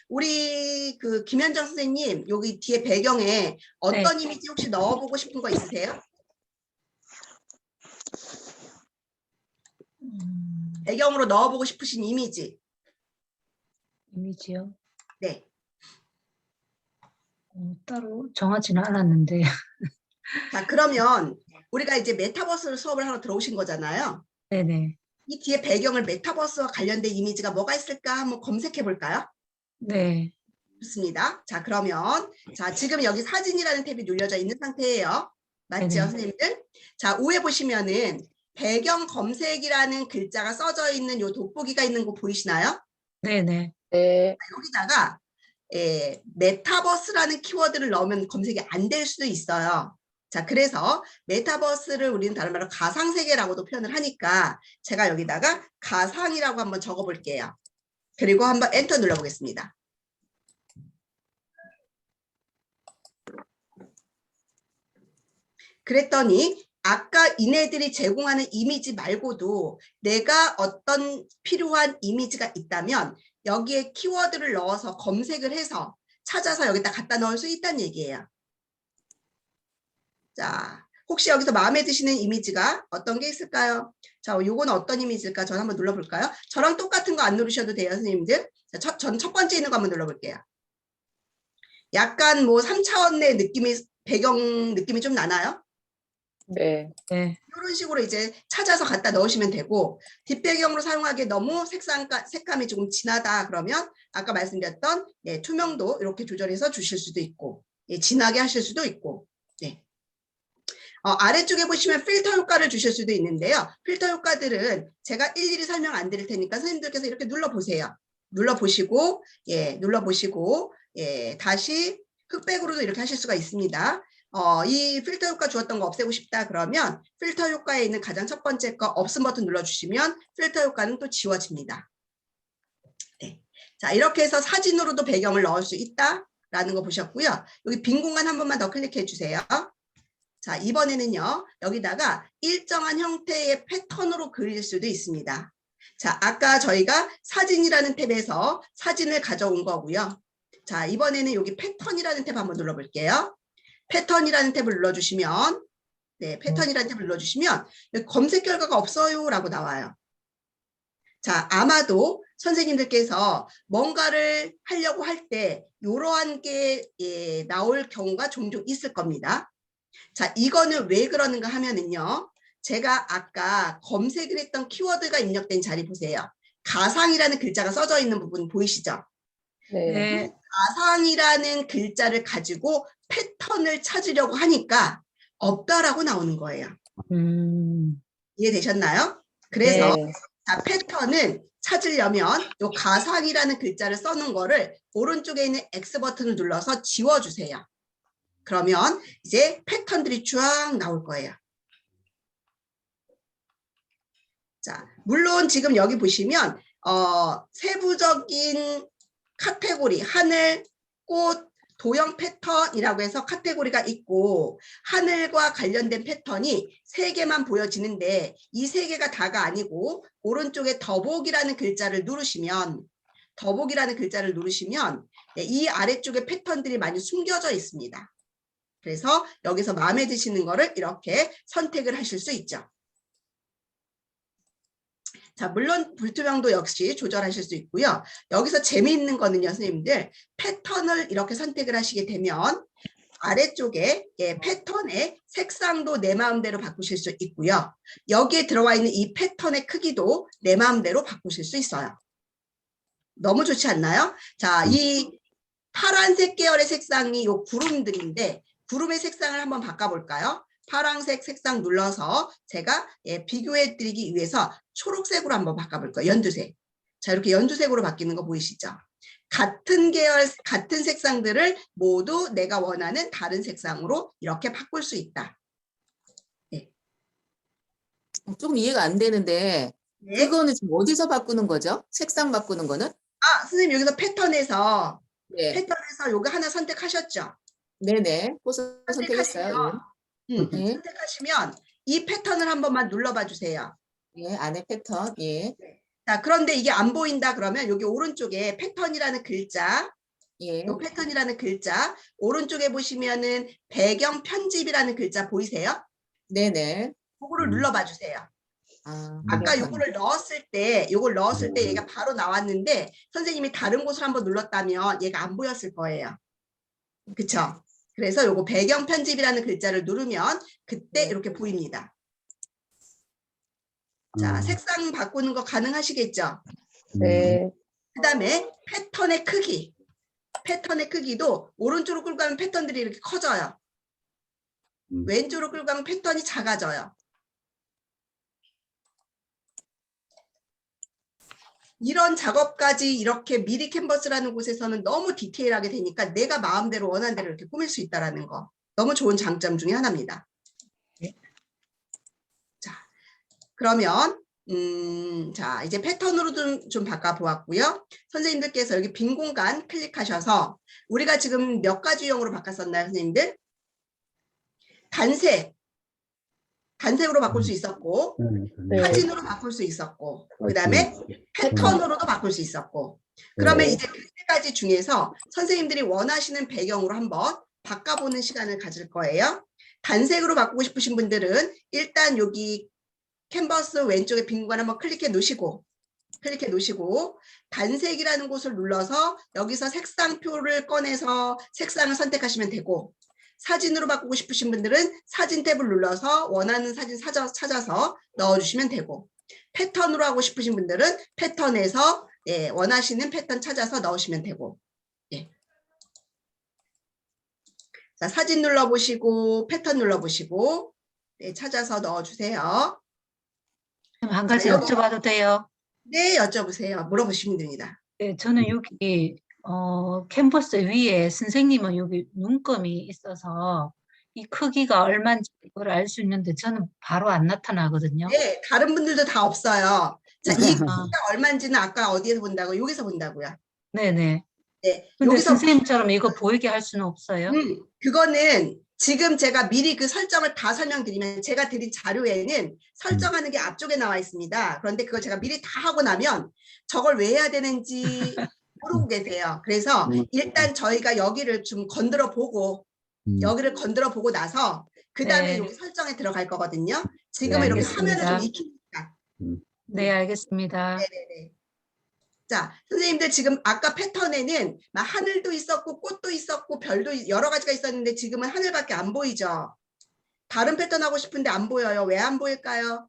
우리 그 김현정 선생님 여기 뒤에 배경에 어떤 이미지 혹시 넣어보고 싶은 거 있으세요? 배경으로 넣어보고 싶으신 이미지. 이미지요? 네. 따로 정하지는 않았는데. 자, 그러면 우리가 이제 메타버스 수업을 하러 들어오신 거잖아요. 네네. 이 뒤에 배경을 메타버스와 관련된 이미지가 뭐가 있을까 한번 검색해 볼까요? 네. 좋습니다. 자, 그러면 자, 지금 여기 사진이라는 탭이 눌려져 있는 상태예요. 맞죠, 네네. 선생님들? 자, 위에 보시면은 배경 검색이라는 글자가 써져 있는 요 돋보기가 있는 거 보이시나요? 네네. 네. 여기다가 메타버스라는 키워드를 넣으면 검색이 안 될 수도 있어요. 자, 그래서 메타버스를 우리는 다른 말로 가상세계라고도 표현을 하니까 제가 여기다가 가상이라고 한번 적어볼게요. 그리고 한번 엔터 눌러보겠습니다. 그랬더니 아까 이네들이 제공하는 이미지 말고도 내가 어떤 필요한 이미지가 있다면 여기에 키워드를 넣어서 검색을 해서 찾아서 여기다 갖다 넣을 수 있다는 얘기예요. 자, 혹시 여기서 마음에 드시는 이미지가 어떤 게 있을까요? 자, 요건 어떤 이미지일까? 전 한번 눌러볼까요? 저랑 똑같은 거 안 누르셔도 돼요, 선생님들. 전 첫 번째 있는 거 한번 눌러볼게요. 약간 뭐 3차원의 느낌이, 배경 느낌이 좀 나나요? 네. 네. 이런 식으로 이제 찾아서 갖다 넣으시면 되고, 뒷배경으로 사용하기에 너무 색감이 조금 진하다 그러면 아까 말씀드렸던 투명도 이렇게 조절해서 주실 수도 있고, 진하게 하실 수도 있고. 네. 아래쪽에 보시면 필터 효과를 주실 수도 있는데요. 필터 효과들은 제가 일일이 설명 안 드릴 테니까 선생님들께서 이렇게 눌러보세요. 눌러보시고, 다시 흑백으로도 이렇게 하실 수가 있습니다. 이 필터 효과 주었던 거 없애고 싶다 그러면 필터 효과에 있는 가장 첫 번째 거 없음 버튼 눌러주시면 필터 효과는 또 지워집니다. 네. 자, 이렇게 해서 사진으로도 배경을 넣을 수 있다라는 거 보셨고요. 여기 빈 공간 한 번만 더 클릭해 주세요. 자, 이번에는요, 여기다가 일정한 형태의 패턴으로 그릴 수도 있습니다. 자, 아까 저희가 사진이라는 탭에서 사진을 가져온 거고요. 자, 이번에는 여기 패턴이라는 탭 한번 눌러볼게요. 패턴이라는 탭을 눌러주시면, 패턴이라는 탭을 눌러주시면 여기 검색 결과가 없어요 라고 나와요. 자, 아마도 선생님들께서 뭔가를 하려고 할 때 이러한 게 나올 경우가 종종 있을 겁니다. 자, 이거는 왜 그러는가 하면은요, 제가 아까 검색을 했던 키워드가 입력된 자리 보세요. 가상이라는 글자가 써져 있는 부분 보이시죠? 네. 네. 가상이라는 글자를 가지고 패턴을 찾으려고 하니까 없다라고 나오는 거예요. 이해되셨나요? 그래서 네. 자, 패턴은 찾으려면 이 가상이라는 글자를 써놓은 거를 오른쪽에 있는 X 버튼을 눌러서 지워주세요. 그러면 이제 패턴들이 쫙 나올 거예요. 자, 물론 지금 여기 보시면 세부적인 카테고리, 하늘, 꽃, 도형 패턴이라고 해서 카테고리가 있고 하늘과 관련된 패턴이 3개만 보여지는데 이 3개가 다가 아니고 오른쪽에 더보기라는 글자를 누르시면 이 아래쪽에 패턴들이 많이 숨겨져 있습니다. 그래서 여기서 마음에 드시는 거를 이렇게 선택을 하실 수 있죠. 자, 물론 불투명도 역시 조절하실 수 있고요. 여기서 재미있는 거는요, 선생님들, 패턴을 이렇게 선택을 하시게 되면 아래쪽에 패턴의 색상도 내 마음대로 바꾸실 수 있고요. 여기에 들어와 있는 이 패턴의 크기도 내 마음대로 바꾸실 수 있어요. 너무 좋지 않나요? 자, 이 파란색 계열의 색상이 요 구름들인데 구름의 색상을 한번 바꿔볼까요? 파란색 색상 눌러서 제가 비교해 드리기 위해서 초록색으로 한번 바꿔볼 거예요. 연두색. 자, 이렇게 연두색으로 바뀌는 거 보이시죠? 같은 계열, 같은 색상들을 모두 내가 원하는 다른 색상으로 이렇게 바꿀 수 있다. 네. 조금 이해가 안 되는데 네. 그거는 지금 어디서 바꾸는 거죠? 색상 바꾸는 거는? 선생님 여기서 패턴에서 네. 요거 하나 선택하셨죠? 네네. 꽃을 선택했어요. 네. 선택하시면 이 패턴을 한 번만 눌러봐 주세요. 예, 안에 패턴. 예. 자, 그런데 이게 안 보인다 그러면 여기 오른쪽에 패턴이라는 글자, 예. 요 패턴이라는 글자, 오른쪽에 보시면은 배경 편집이라는 글자 보이세요? 네네. 그거를 눌러봐 주세요. 아까 배경 요거를 넣었을 때, 얘가 바로 나왔는데 선생님이 다른 곳을 한번 눌렀다면 얘가 안 보였을 거예요. 그쵸? 그래서 요거 배경 편집이라는 글자를 누르면 그때 이렇게 보입니다. 자, 색상 바꾸는 거 가능하시겠죠? 네. 그 다음에 패턴의 크기. 패턴의 크기도 오른쪽으로 끌고 가면 패턴들이 이렇게 커져요. 왼쪽으로 끌고 가면 패턴이 작아져요. 이런 작업까지 이렇게 미리 캔버스라는 곳에서는 너무 디테일하게 되니까 내가 마음대로 원하는 대로 이렇게 꾸밀 수 있다는 거. 너무 좋은 장점 중에 하나입니다. 자, 그러면 자, 이제 패턴으로 좀 바꿔보았고요. 선생님들께서 여기 빈 공간 클릭하셔서 우리가 지금 몇 가지 유형으로 바꿨었나요, 선생님들? 단색으로 바꿀 수 있었고, 네. 사진으로 바꿀 수 있었고, 그 다음에 패턴으로도 바꿀 수 있었고, 그러면 이제 그 3가지 중에서 선생님들이 원하시는 배경으로 한번 바꿔보는 시간을 가질 거예요. 단색으로 바꾸고 싶으신 분들은 일단 여기 캔버스 왼쪽에 빈 공간 한번 클릭해 놓으시고 단색이라는 곳을 눌러서 여기서 색상표를 꺼내서 색상을 선택하시면 되고, 사진으로 바꾸고 싶으신 분들은 사진 탭을 눌러서 원하는 사진 찾아서 넣어주시면 되고, 패턴으로 하고 싶으신 분들은 패턴에서 원하시는 패턴 찾아서 넣으시면 되고. 예. 자, 사진 눌러보시고 패턴 눌러보시고 찾아서 넣어주세요. 한 가지 자, 여기- 여쭤봐도 돼요? 네, 여쭤보세요. 물어보시면 됩니다. 네, 저는 여기 캔버스 위에 선생님은 여기 눈금이 있어서 이 크기가 얼마인지 그걸 알 수 있는데 저는 바로 안 나타나거든요. 네, 다른 분들도 다 없어요. 자, 이 아, 크기가 얼마인지는 아까 어디에서 본다고? 여기서 본다고요. 네네. 네, 근데 여기서 선생님처럼 이거 보이게 할 수는 없어요? 그거는 지금 제가 미리 그 설정을 다 설명드리면, 제가 드린 자료에는 설정하는 게 앞쪽에 나와 있습니다. 그런데 그걸 제가 미리 다 하고 나면 저걸 왜 해야 되는지 모르고 계세요. 그래서 일단 저희가 여기를 좀 건드려 보고 나서 그 다음에 네. 여기 설정에 들어갈 거거든요. 네, 지금은 이렇게 알겠습니다. 화면을 좀 익히니까. 네, 알겠습니다. 네네네. 자, 선생님들 지금 아까 패턴에는 막 하늘도 있었고 꽃도 있었고 별도 여러 가지가 있었는데 지금은 하늘밖에 안 보이죠. 다른 패턴 하고 싶은데 안 보여요. 왜 안 보일까요?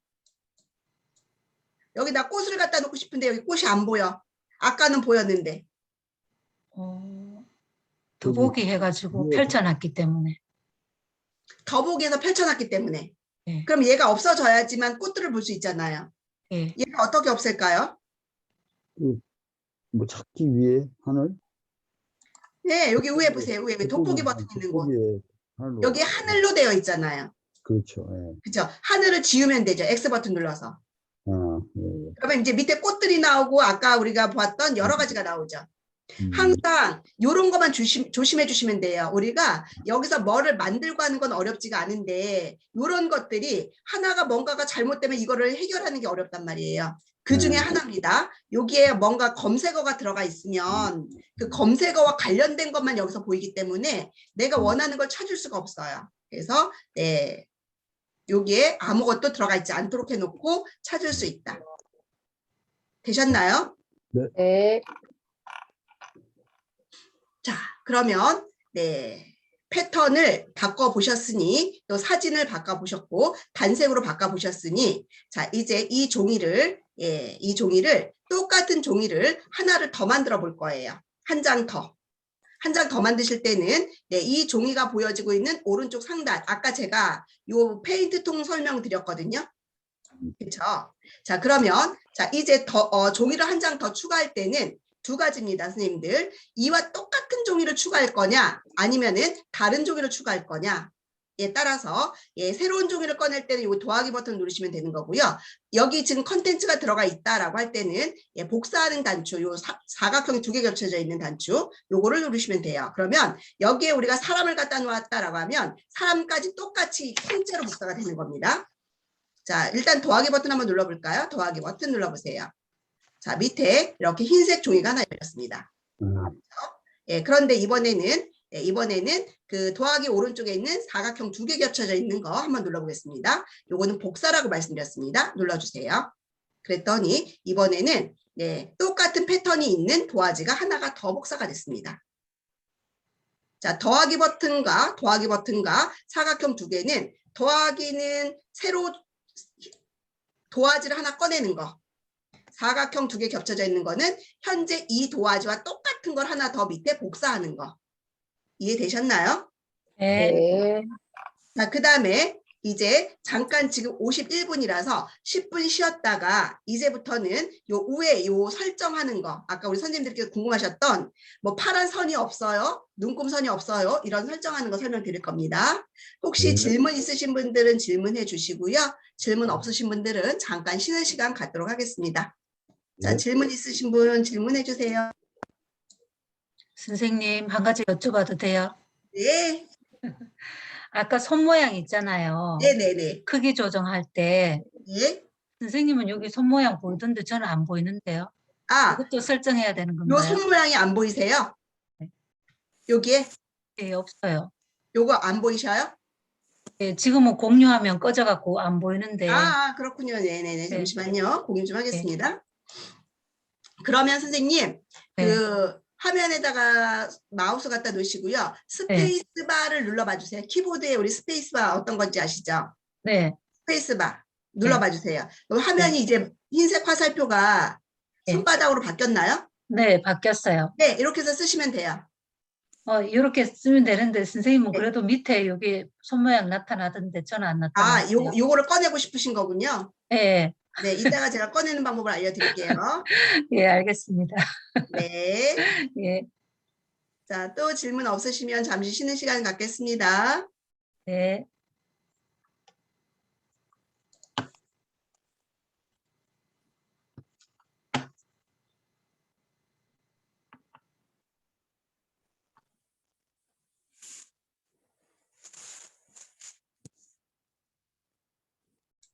여기다 꽃을 갖다 놓고 싶은데 여기 꽃이 안 보여. 아까는 보였는데. 더보기 해가지고 네. 펼쳐놨기 때문에. 더보기에서 펼쳐놨기 때문에. 네. 그럼 얘가 없어져야지만 꽃들을 볼 수 있잖아요. 예. 얘가 어떻게 없을까요? 뭐 찾기 위해 하늘? 네, 여기 위에 보세요. 위에 돋보기 버튼 있는 곳. 돋보기에 하늘로. 여기 하늘로 되어 있잖아요. 그렇죠. 예. 그죠? 하늘을 지우면 되죠. X 버튼 눌러서. 예. 그러면 이제 밑에 꽃들이 나오고 아까 우리가 보았던 여러 가지가 나오죠. 항상 이런 것만 조심해 주시면 돼요. 우리가 여기서 뭐를 만들고 하는 건 어렵지가 않은데 이런 것들이 하나가 뭔가가 잘못되면 이거를 해결하는 게 어렵단 말이에요. 그 중에 하나입니다. 여기에 뭔가 검색어가 들어가 있으면 그 검색어와 관련된 것만 여기서 보이기 때문에 내가 원하는 걸 찾을 수가 없어요. 그래서 여기에 아무것도 들어가 있지 않도록 해놓고 찾을 수 있다. 되셨나요? 네. 자, 그러면 패턴을 바꿔보셨으니, 또 사진을 바꿔보셨고 단색으로 바꿔보셨으니, 자, 이제 이 종이를 똑같은 종이를 하나를 더 만들어 볼 거예요. 한 장 더. 한 장 더 만드실 때는 이 종이가 보여지고 있는 오른쪽 상단, 아까 제가 요 페인트통 설명 드렸거든요. 그렇죠? 자, 그러면 자, 이제 종이를 한 장 더 추가할 때는 두 가지입니다, 선생님들. 이와 똑같은 종이를 추가할 거냐, 아니면은 다른 종이를 추가할 거냐에 따라서 새로운 종이를 꺼낼 때는 이 더하기 버튼 누르시면 되는 거고요. 여기 지금 컨텐츠가 들어가 있다라고 할 때는 복사하는 단추, 요 사각형이 두 개 겹쳐져 있는 단추, 요거를 누르시면 돼요. 그러면 여기에 우리가 사람을 갖다 놓았다라고 하면 사람까지 똑같이 통째로 복사가 되는 겁니다. 자, 일단 더하기 버튼 한번 눌러볼까요? 더하기 버튼 눌러보세요. 자, 밑에 이렇게 흰색 종이가 하나 열렸습니다. 그런데 이번에는 그 더하기 오른쪽에 있는 사각형 두 개 겹쳐져 있는 거 한번 눌러보겠습니다. 요거는 복사라고 말씀드렸습니다. 눌러주세요. 그랬더니 이번에는 똑같은 패턴이 있는 도화지가 하나가 더 복사가 됐습니다. 자, 더하기 버튼과 사각형 두 개는, 더하기는 새로 도화지를 하나 꺼내는 거, 사각형 두 개 겹쳐져 있는 거는 현재 이 도화지와 똑같은 걸 하나 더 밑에 복사하는 거. 이해되셨나요? 네. 네. 자, 그 다음에 이제 잠깐 지금 51분이라서 10분 쉬었다가 이제부터는 요 위에 요 설정하는 거, 아까 우리 선생님들께서 궁금하셨던 뭐 파란 선이 없어요, 눈금선이 없어요, 이런 설정하는 거 설명드릴 겁니다. 혹시 질문 있으신 분들은 질문해 주시고요. 질문 없으신 분들은 잠깐 쉬는 시간 갖도록 하겠습니다. 자, 질문 있으신 분 질문해 주세요. 선생님, 한 가지 여쭤봐도 돼요? 네. 아까 손 모양 있잖아요. 네네네. 크기 조정할 때 네. 선생님은 여기 손 모양 보이던데 저는 안 보이는데요. 아, 그것도 설정해야 되는 요 건가요? 손 모양이 안 보이세요? 네. 여기에 예, 없어요. 요거 안 보이셔요? 예, 지금은 공유하면 꺼져갖고 안 보이는데, 그렇군요. 네네네. 네. 잠시만요. 공유 좀 하겠습니다. 그러면 선생님, 네. 그 화면에다가 마우스 갖다 놓으시고요. 스페이스바를 눌러봐 주세요. 키보드에 우리 스페이스바 어떤 건지 아시죠? 네, 스페이스바 눌러봐 주세요. 그럼 화면이 이제 흰색 화살표가 네. 손바닥으로 바뀌었나요? 네, 바뀌었어요. 네, 이렇게 해서 쓰시면 돼요. 이렇게 쓰면 되는데, 선생님은 네. 그래도 밑에 여기 손 모양 나타나던데, 저는 안 나타났어요. 요거를 꺼내고 싶으신 거군요. 예, 네, 이따가 제가 꺼내는 방법을 알려드릴게요. 예, 알겠습니다. 네. 예, 자, 또 질문 없으시면 잠시 쉬는 시간 갖겠습니다. 네.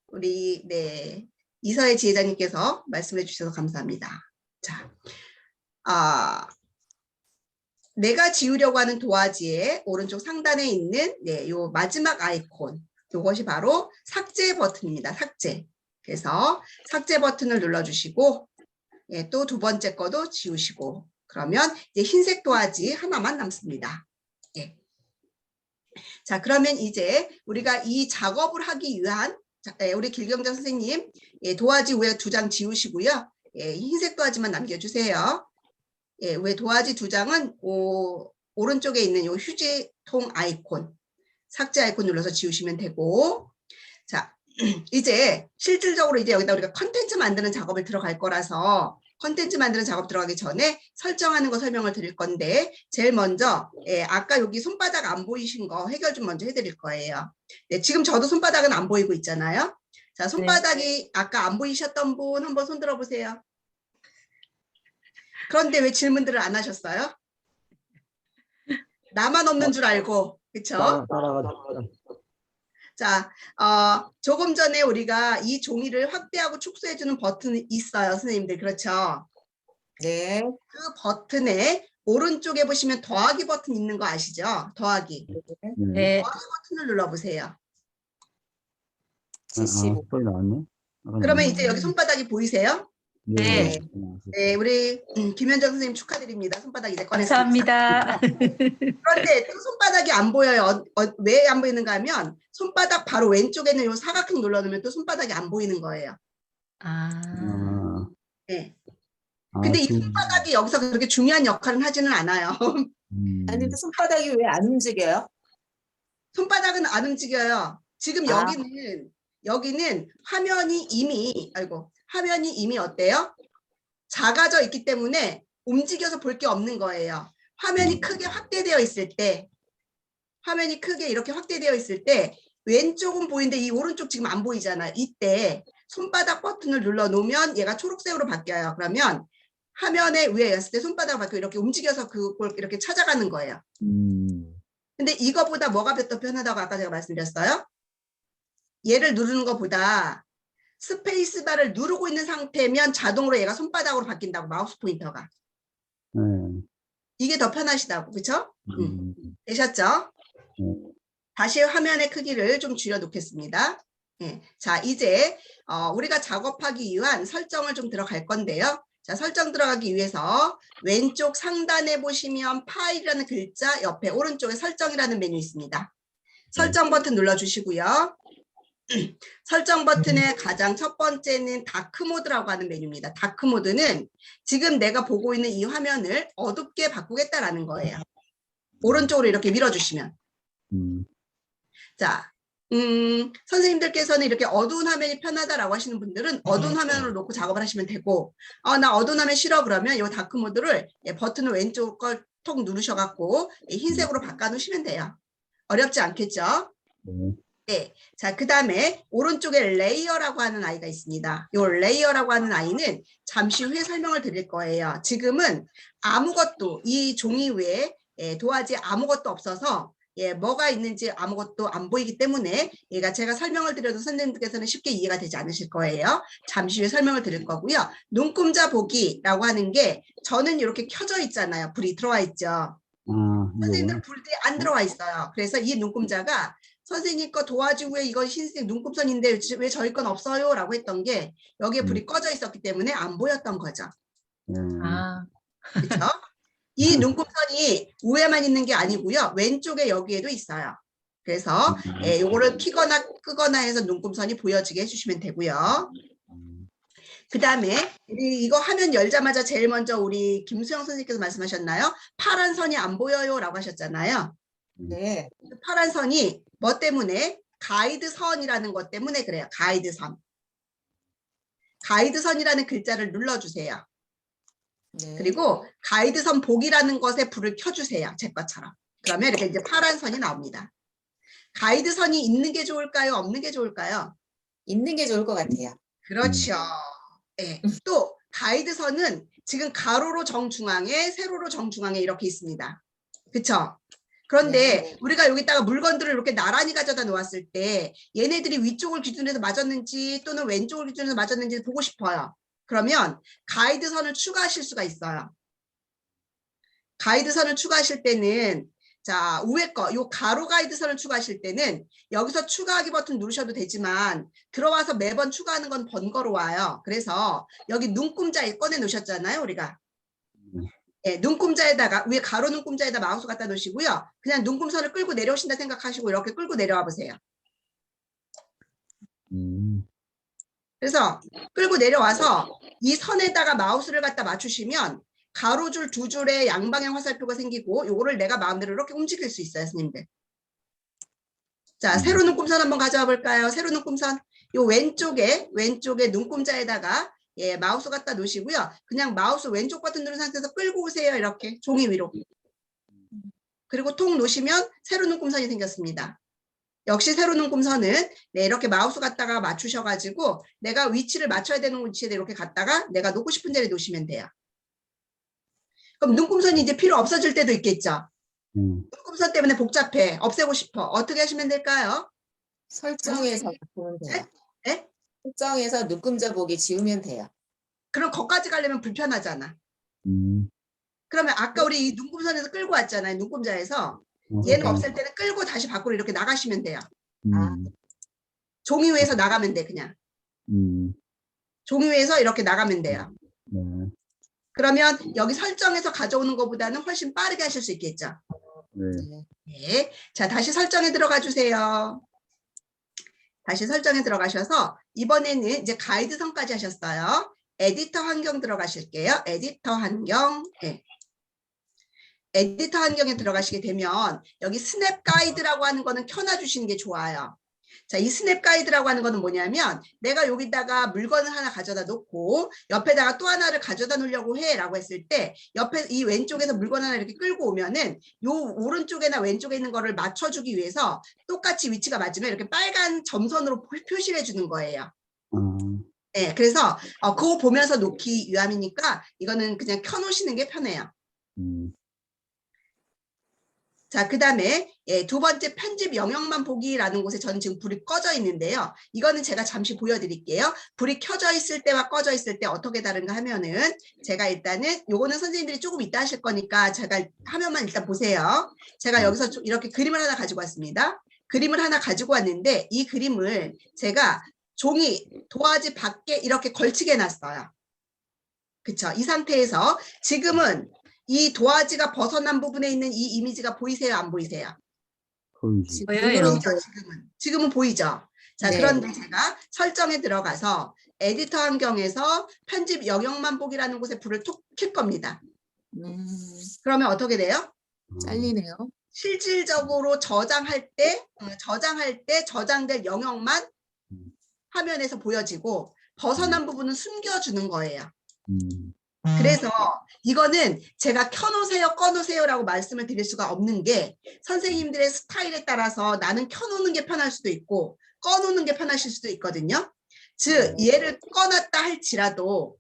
우리 이서혜 지혜자님께서 말씀해 주셔서 감사합니다. 자, 내가 지우려고 하는 도화지의 오른쪽 상단에 있는 요 마지막 아이콘, 이것이 바로 삭제 버튼입니다. 삭제. 그래서 삭제 버튼을 눌러주시고 또 두 번째 거도 지우시고 그러면 이제 흰색 도화지 하나만 남습니다. 자, 그러면 이제 우리가 이 작업을 하기 위한 우리 길경자 선생님 도화지 위에 2장 지우시고요. 흰색 도화지만 남겨주세요. 왜 도화지 2장은 오른쪽에 있는 요 휴지통 아이콘, 삭제 아이콘 눌러서 지우시면 되고, 자, 이제 실질적으로 이제 여기다 우리가 컨텐츠 만드는 작업을 들어갈 거라서 컨텐츠 만드는 작업 들어가기 전에 설정하는 거 설명을 드릴 건데, 제일 먼저 아까 여기 손바닥 안 보이신 거 해결 좀 먼저 해드릴 거예요. 지금 저도 손바닥은 안 보이고 있잖아요. 자, 손바닥이 아까 안 보이셨던 분 한번 손 들어보세요. 그런데 왜 질문들을 안 하셨어요? 나만 없는 줄 알고, 그렇죠? 자, 조금 전에 우리가 이 종이를 확대하고 축소해주는 버튼이 있어요, 선생님들. 그렇죠? 네. 그 버튼에 오른쪽에 보시면 더하기 버튼 있는 거 아시죠? 더하기. 네. 더하기 버튼을 눌러보세요. 75. 소리 나왔네. 그러면 이제 여기 손바닥이 보이세요? 네. 네, 우리 김현정 선생님 축하드립니다. 손바닥 이제 꺼냈습니다. 감사합니다. 그런데 또 손바닥이 안 보여요. 왜 안 보이는가 하면 손바닥 바로 왼쪽에는 요 사각형 눌러놓으면 또 손바닥이 안 보이는 거예요. 네. 근데 이 손바닥이 여기서 그렇게 중요한 역할은 하지는 않아요. 아니, 근데 손바닥이 왜 안 움직여요? 손바닥은 안 움직여요. 지금 여기는 화면이 이미 어때요? 작아져 있기 때문에 움직여서 볼 게 없는 거예요. 화면이 크게 확대되어 있을 때, 화면이 크게 이렇게 확대되어 있을 때 왼쪽은 보이는데 이 오른쪽 지금 안 보이잖아요. 이때 손바닥 버튼을 눌러 놓으면 얘가 초록색으로 바뀌어요. 그러면 화면에 위에 있을 때 손바닥 바뀌고 이렇게 움직여서 그걸 이렇게 찾아가는 거예요. 근데 이거보다 뭐가 더 편하다고 아까 제가 말씀드렸어요? 얘를 누르는 것보다 스페이스바를 누르고 있는 상태면 자동으로 얘가 손바닥으로 바뀐다고, 마우스 포인터가. 이게 더 편하시다고, 그렇죠? 되셨죠? 다시 화면의 크기를 좀 줄여 놓겠습니다. 자, 이제 우리가 작업하기 위한 설정을 좀 들어갈 건데요. 자, 설정 들어가기 위해서 왼쪽 상단에 보시면 파일이라는 글자 옆에 오른쪽에 설정이라는 메뉴 있습니다. 설정 버튼 눌러주시고요. 설정 버튼의 가장 첫 번째는 다크 모드라고 하는 메뉴입니다. 다크 모드는 지금 내가 보고 있는 이 화면을 어둡게 바꾸겠다라는 거예요. 오른쪽으로 이렇게 밀어주시면. 자, 선생님들께서는 이렇게 어두운 화면이 편하다라고 하시는 분들은 어두운 화면으로 놓고 작업을 하시면 되고, 나 어두운 화면 싫어 그러면 이 다크 모드를 버튼을 왼쪽 걸 톡 누르셔갖고 흰색으로 바꿔놓으시면 돼요. 어렵지 않겠죠? 네. 자, 그 다음에 오른쪽에 레이어라고 하는 아이가 있습니다. 이 레이어라고 하는 아이는 잠시 후에 설명을 드릴 거예요. 지금은 아무것도 이 종이 위에 도화지 아무것도 없어서 뭐가 있는지 아무것도 안 보이기 때문에 얘가 제가 설명을 드려도 선생님들께서는 쉽게 이해가 되지 않으실 거예요. 잠시 후에 설명을 드릴 거고요. 눈금자 보기라고 하는 게 저는 이렇게 켜져 있잖아요. 불이 들어와 있죠. 선생님들 불이 안 들어와 있어요. 그래서 이 눈금자가 선생님 거 도화지 후에 이건 흰색 눈곱선인데 왜 저희 건 없어요? 라고 했던 게 여기에 불이 꺼져 있었기 때문에 안 보였던 거죠. 아, 그렇죠? 이 눈곱선이 우에만 있는 게 아니고요. 왼쪽에 여기에도 있어요. 그래서 요거를 키거나 끄거나 해서 눈곱선이 보여지게 해주시면 되고요. 그 다음에 이거 화면 열자마자 제일 먼저 우리 김수영 선생님께서 말씀하셨나요? 파란 선이 안 보여요 라고 하셨잖아요. 네. 파란 선이 뭐 때문에? 가이드선이라는 것 때문에 그래요. 가이드선. 가이드선이라는 글자를 눌러주세요. 네. 그리고 가이드선 보기라는 것에 불을 켜주세요. 제 것처럼. 그러면 이렇게 이제 파란 선이 나옵니다. 가이드선이 있는 게 좋을까요? 없는 게 좋을까요? 있는 게 좋을 것 같아요. 그렇죠. 네. 또 가이드선은 지금 가로로 정중앙에 세로로 정중앙에 이렇게 있습니다. 그렇죠? 그런데 네. 우리가 여기다가 물건들을 이렇게 나란히 가져다 놓았을 때 얘네들이 위쪽을 기준으로 맞았는지 또는 왼쪽을 기준으로 맞았는지 보고 싶어요. 그러면 가이드선을 추가하실 수가 있어요. 가이드선을 추가하실 때는 자 위에 거 요 가로 가이드선을 추가하실 때는 여기서 추가하기 버튼 누르셔도 되지만 들어와서 매번 추가하는 건 번거로워요. 그래서 여기 눈금자 꺼내 놓으셨잖아요 우리가. 네, 눈금자에다가 위에 가로 눈금자에다 마우스 갖다 놓으시고요. 그냥 눈금선을 끌고 내려오신다 생각하시고 이렇게 끌고 내려와 보세요. 그래서 끌고 내려와서 이 선에다가 마우스를 갖다 맞추시면 가로줄 두 줄에 양방향 화살표가 생기고 요거를 내가 마음대로 이렇게 움직일 수 있어요, 선생님들. 자, 세로 눈금선 한번 가져와 볼까요? 세로 눈금선. 요 왼쪽에 눈금자에다가 예, 마우스 갖다 놓으시고요. 그냥 마우스 왼쪽 버튼 누른 상태에서 끌고 오세요. 이렇게 종이 위로. 그리고 통 놓으시면 세로 눈금선이 생겼습니다. 역시 세로 눈금선은 네, 이렇게 마우스 갖다가 맞추셔가지고 내가 위치를 맞춰야 되는 위치에 이렇게 갖다가 내가 놓고 싶은 자리에 놓으시면 돼요. 그럼 눈금선이 이제 필요 없어질 때도 있겠죠. 눈금선 때문에 복잡해. 없애고 싶어. 어떻게 하시면 될까요? 설정에서 보면 돼요. 네? 설정에서 눈금자 보기 지우면 돼요. 그럼 거기까지 가려면 불편하잖아. 그러면 아까 우리 이 눈금선에서 끌고 왔잖아요. 눈금자에서. 얘는 없앨 때는 끌고 다시 밖으로 이렇게 나가시면 돼요. 종이 위에서 나가면 돼 그냥. 종이 위에서 이렇게 나가면 돼요. 그러면 여기 설정에서 가져오는 것보다는 훨씬 빠르게 하실 수 있겠죠. 네. 자, 다시 설정에 들어가 주세요. 다시 설정에 들어가셔서 이번에는 이제 가이드선까지 하셨어요. 에디터 환경 들어가실게요. 에디터 환경. 네. 에디터 환경에 들어가시게 되면 여기 스냅 가이드라고 하는 거는 켜놔주시는 게 좋아요. 자, 이 스냅 가이드라고 하는 거는 뭐냐면 내가 여기다가 물건을 하나 가져다 놓고 옆에다가 또 하나를 가져다 놓으려고 해 라고 했을 때 옆에 이 왼쪽에서 물건 하나 이렇게 끌고 오면은 요 오른쪽이나 왼쪽에 있는 거를 맞춰주기 위해서 똑같이 위치가 맞으면 이렇게 빨간 점선으로 표시를 해주는 거예요. 네, 그래서 그거 보면서 놓기 위함이니까 이거는 그냥 켜놓으시는 게 편해요. 자, 그 다음에 예, 두 번째 편집 영역만 보기라는 곳에 저는 지금 불이 꺼져 있는데요. 이거는 제가 잠시 보여드릴게요. 불이 켜져 있을 때와 꺼져 있을 때 어떻게 다른가 하면은 제가 일단은 요거는 선생님들이 조금 이따 하실 거니까 제가 화면만 일단 보세요. 제가 여기서 이렇게 그림을 하나 가지고 왔습니다. 그림을 하나 가지고 왔는데 이 그림을 제가 종이 도화지 밖에 이렇게 걸치게 해놨어요. 그쵸? 이 상태에서 지금은 이 도화지가 벗어난 부분에 있는 이 이미지가 보이세요? 안 보이세요? 보여요. 보이죠? 지금은 보이죠? 자, 네. 그런데 제가 설정에 들어가서 에디터 환경에서 편집 영역만 보기라는 곳에 불을 톡 켤 겁니다. 그러면 어떻게 돼요? 잘리네요. 실질적으로 저장할 때 저장될 영역만 화면에서 보여지고 벗어난 부분은 숨겨주는 거예요. 그래서 이거는 제가 켜놓으세요, 꺼놓으세요라고 말씀을 드릴 수가 없는 게 선생님들의 스타일에 따라서 나는 켜놓는 게 편할 수도 있고 꺼놓는 게 편하실 수도 있거든요. 즉 얘를 꺼놨다 할지라도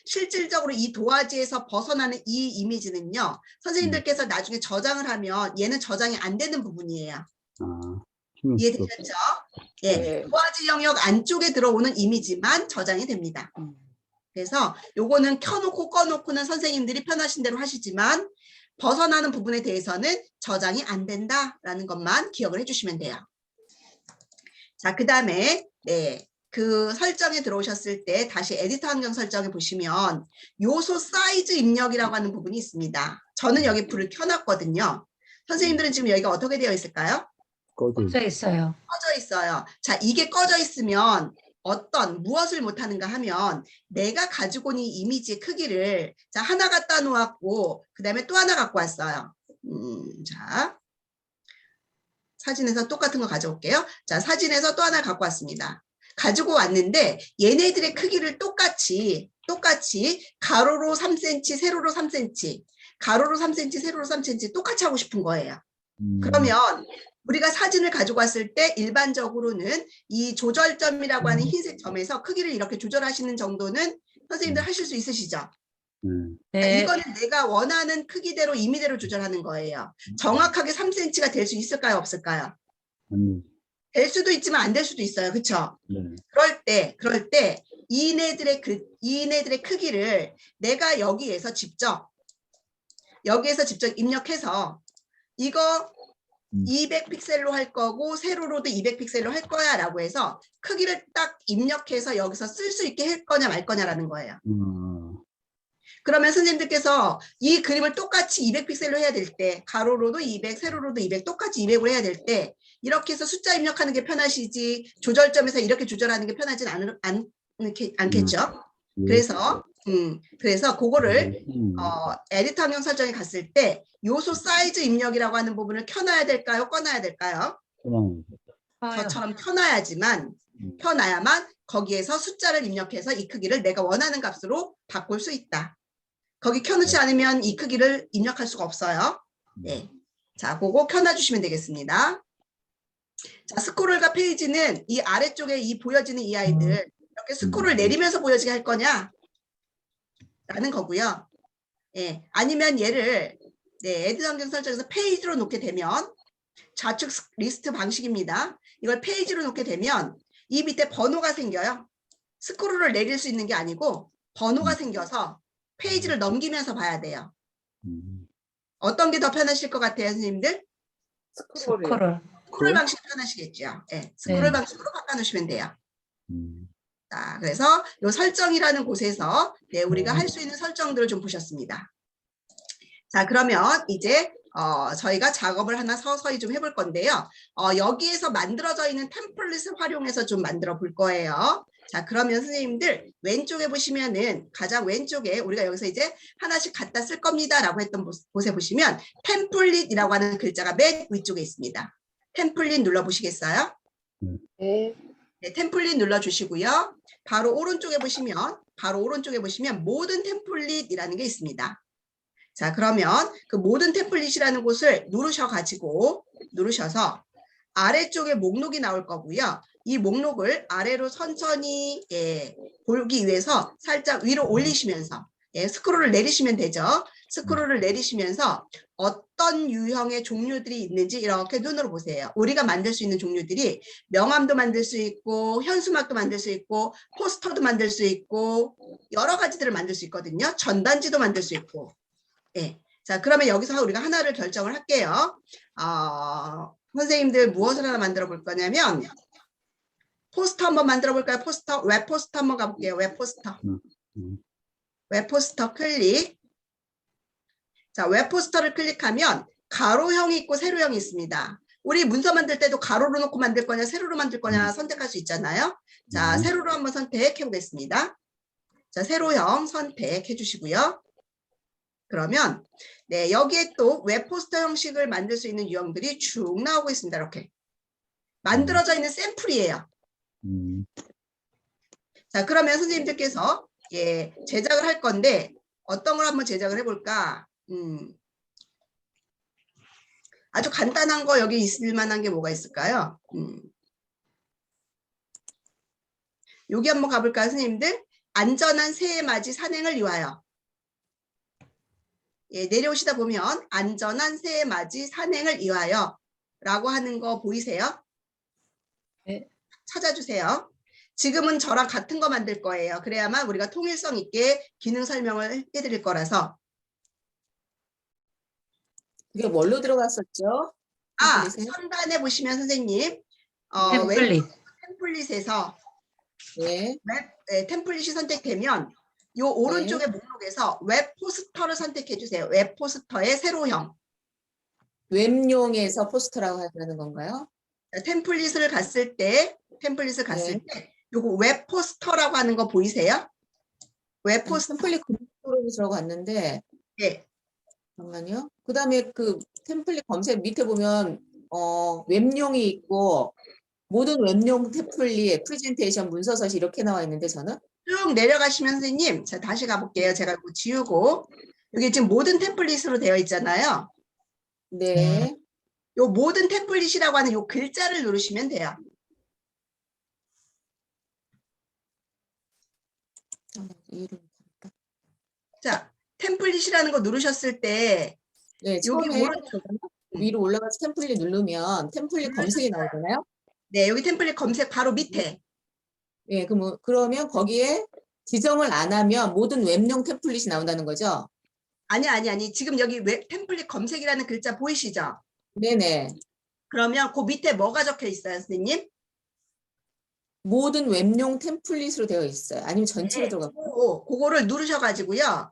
실질적으로 이 도화지에서 벗어나는 이 이미지는요. 선생님들께서 나중에 저장을 하면 얘는 저장이 안 되는 부분이에요. 이해되셨죠? 예, 네. 도화지 영역 안쪽에 들어오는 이미지만 저장이 됩니다. 그래서 요거는 켜놓고 꺼놓고는 선생님들이 편하신 대로 하시지만 벗어나는 부분에 대해서는 저장이 안 된다라는 것만 기억을 해주시면 돼요. 자, 그 다음에 네, 그 설정에 들어오셨을 때 다시 에디터 환경 설정에 보시면 요소 사이즈 입력이라고 하는 부분이 있습니다. 저는 여기 불을 켜놨거든요. 선생님들은 지금 여기가 어떻게 되어 있을까요? 꽂혀 있어요. 꺼져 있어요. 자, 이게 꺼져 있으면 무엇을 못하는가 하면 내가 가지고 있는 이미지의 크기를 자, 하나 갖다 놓았고 그 다음에 또 하나 갖고 왔어요. 자, 사진에서 똑같은 거 가져올게요. 자, 사진에서 또 하나 갖고 왔습니다. 가지고 왔는데 얘네들의 크기를 똑같이 가로로 3cm, 세로로 3cm, 가로로 3cm, 세로로 3cm 똑같이 하고 싶은 거예요. 그러면 우리가 사진을 가지고 왔을 때 일반적으로는 이 조절점이라고 하는 흰색 점에서 크기를 이렇게 조절하시는 정도는 선생님들 하실 수 있으시죠? 네. 이거는 내가 원하는 크기대로 임의대로 조절하는 거예요. 정확하게 3cm가 될 수 있을까요? 없을까요? 될 수도 있지만 안 될 수도 있어요. 그렇죠? 그럴 때 이네들의 크기를 내가 여기에서 직접 입력해서 이거 200픽셀로 할 거고 세로로도 200픽셀로 할 거야 라고 해서 크기를 딱 입력해서 여기서 쓸 수 있게 할 거냐 말 거냐라는 거예요. 그러면 선생님들께서 이 그림을 똑같이 200픽셀로 해야 될 때 가로로도 200, 세로로도 200 똑같이 200으로 해야 될 때 이렇게 해서 숫자 입력하는 게 편하시지 조절점에서 이렇게 조절하는 게 편하진 않겠죠. 그래서 그거를 에디터 환경 설정에 갔을 때 요소 사이즈 입력이라고 하는 부분을 켜놔야 될까요? 꺼놔야 될까요? 저처럼 켜놔야만 거기에서 숫자를 입력해서 이 크기를 내가 원하는 값으로 바꿀 수 있다. 거기 켜놓지 않으면 이 크기를 입력할 수가 없어요. 네. 자, 그거 켜놔주시면 되겠습니다. 자, 스크롤과 페이지는 이 아래쪽에 이 보여지는 이 아이들 이렇게 스크롤을 내리면서 보여지게 할 거냐? 라는 거고요. 예, 아니면 얘를 에디터 환경 설정에서 페이지로 놓게 되면 좌측 리스트 방식입니다. 이걸 페이지로 놓게 되면 이 밑에 번호가 생겨요. 스크롤을 내릴 수 있는 게 아니고 번호가 생겨서 페이지를 넘기면서 봐야 돼요. 어떤 게 더 편하실 것 같아요, 선생님들? 스크롤. 스크롤 방식이 편하시겠죠. 네, 스크롤 네. 방식으로 바꿔놓으시면 돼요. 자, 그래서 이 설정이라는 곳에서 우리가 할 수 있는 설정들을 좀 보셨습니다. 자, 그러면 이제 저희가 작업을 하나 서서히 좀 해볼 건데요. 여기에서 만들어져 있는 템플릿을 활용해서 좀 만들어 볼 거예요. 자, 그러면 선생님들 왼쪽에 보시면은 가장 왼쪽에 우리가 여기서 이제 하나씩 갖다 쓸 겁니다 라고 했던 곳에 보시면 템플릿이라고 하는 글자가 맨 위쪽에 있습니다. 템플릿 눌러보시겠어요? 네. 네, 템플릿 눌러주시고요. 바로 오른쪽에 보시면 모든 템플릿이라는 게 있습니다. 자, 그러면 그 모든 템플릿이라는 곳을 누르셔서 아래쪽에 목록이 나올 거고요. 이 목록을 아래로 천천히 보기 위해서 살짝 위로 올리시면서 스크롤을 내리시면 되죠. 스크롤을 내리시면서 어떤 유형의 종류들이 있는지 이렇게 눈으로 보세요. 우리가 만들 수 있는 종류들이 명함도 만들 수 있고 현수막도 만들 수 있고 포스터도 만들 수 있고 여러 가지들을 만들 수 있거든요. 전단지도 만들 수 있고. 예. 자, 그러면 여기서 우리가 하나를 결정을 할게요. 선생님들 무엇을 하나 만들어 볼 거냐면 포스터 한번 만들어 볼까요? 포스터, 웹 포스터 한번 가볼게요. 웹 포스터. 웹 포스터 클릭. 자, 웹 포스터를 클릭하면 가로형이 있고 세로형이 있습니다. 우리 문서 만들 때도 가로로 놓고 만들 거냐 세로로 만들 거냐 선택할 수 있잖아요. 자, 세로로 한번 선택해 보겠습니다. 자, 세로형 선택해 주시고요. 그러면 여기에 또 웹 포스터 형식을 만들 수 있는 유형들이 쭉 나오고 있습니다. 이렇게 만들어져 있는 샘플이에요. 자, 그러면 선생님들께서 제작을 할 건데 어떤 걸 한번 제작을 해볼까? 아주 간단한 거 여기 있을 만한 게 뭐가 있을까요? 여기 한번 가볼까요, 선생님들? 안전한 새해 맞이 산행을 위하여. 내려오시다 보면 안전한 새해 맞이 산행을 위하여 라고 하는 거 보이세요? 네. 찾아주세요. 지금은 저랑 같은 거 만들 거예요. 그래야만 우리가 통일성 있게 기능 설명을 해드릴 거라서. 그게 뭘로 들어갔었죠? 아, 템플릿에? 선단에 보시면 선생님, 템플릿. 템플릿에서 네, 템플릿이 선택되면 요 오른쪽의 목록에서 웹 포스터를 선택해 주세요. 웹 포스터의 세로형. 웹용에서 포스터라고 하는 건가요? 템플릿을 갔을 때 네. 요거 웹 포스터라고 하는 거 보이세요? 웹 포스터. 템플릿 검색으로 들어갔는데 네. 잠깐만요. 그다음에 그 템플릿 검색 밑에 보면 웹용이 있고 모든 웹용 템플릿, 프레젠테이션, 문서서시 이렇게 나와 있는데 저는 쭉 내려가시면 선생님, 자 다시 가볼게요. 제가 이거 지우고 여기 지금 모든 템플릿으로 되어 있잖아요. 네. 요 모든 템플릿이라고 하는 요 글자를 누르시면 돼요. 이름. 자, 템플릿이라는 거 누르셨을 때 네, 여기 처음에 오른쪽 위로 올라가서 템플릿 누르면 템플릿 검색이 나오잖아요. 네, 여기 템플릿 검색 바로 밑에 예, 그러면 거기에 지정을 안 하면 모든 웹용 템플릿이 나온다는 거죠? 아니 지금 여기 웹 템플릿 검색이라는 글자 보이시죠? 네네. 그러면 그 밑에 뭐가 적혀 있어요, 선생님? 모든 웹용 템플릿으로 되어 있어요. 아니면 전체로 들어갈까요? 그거를 누르셔가지고요.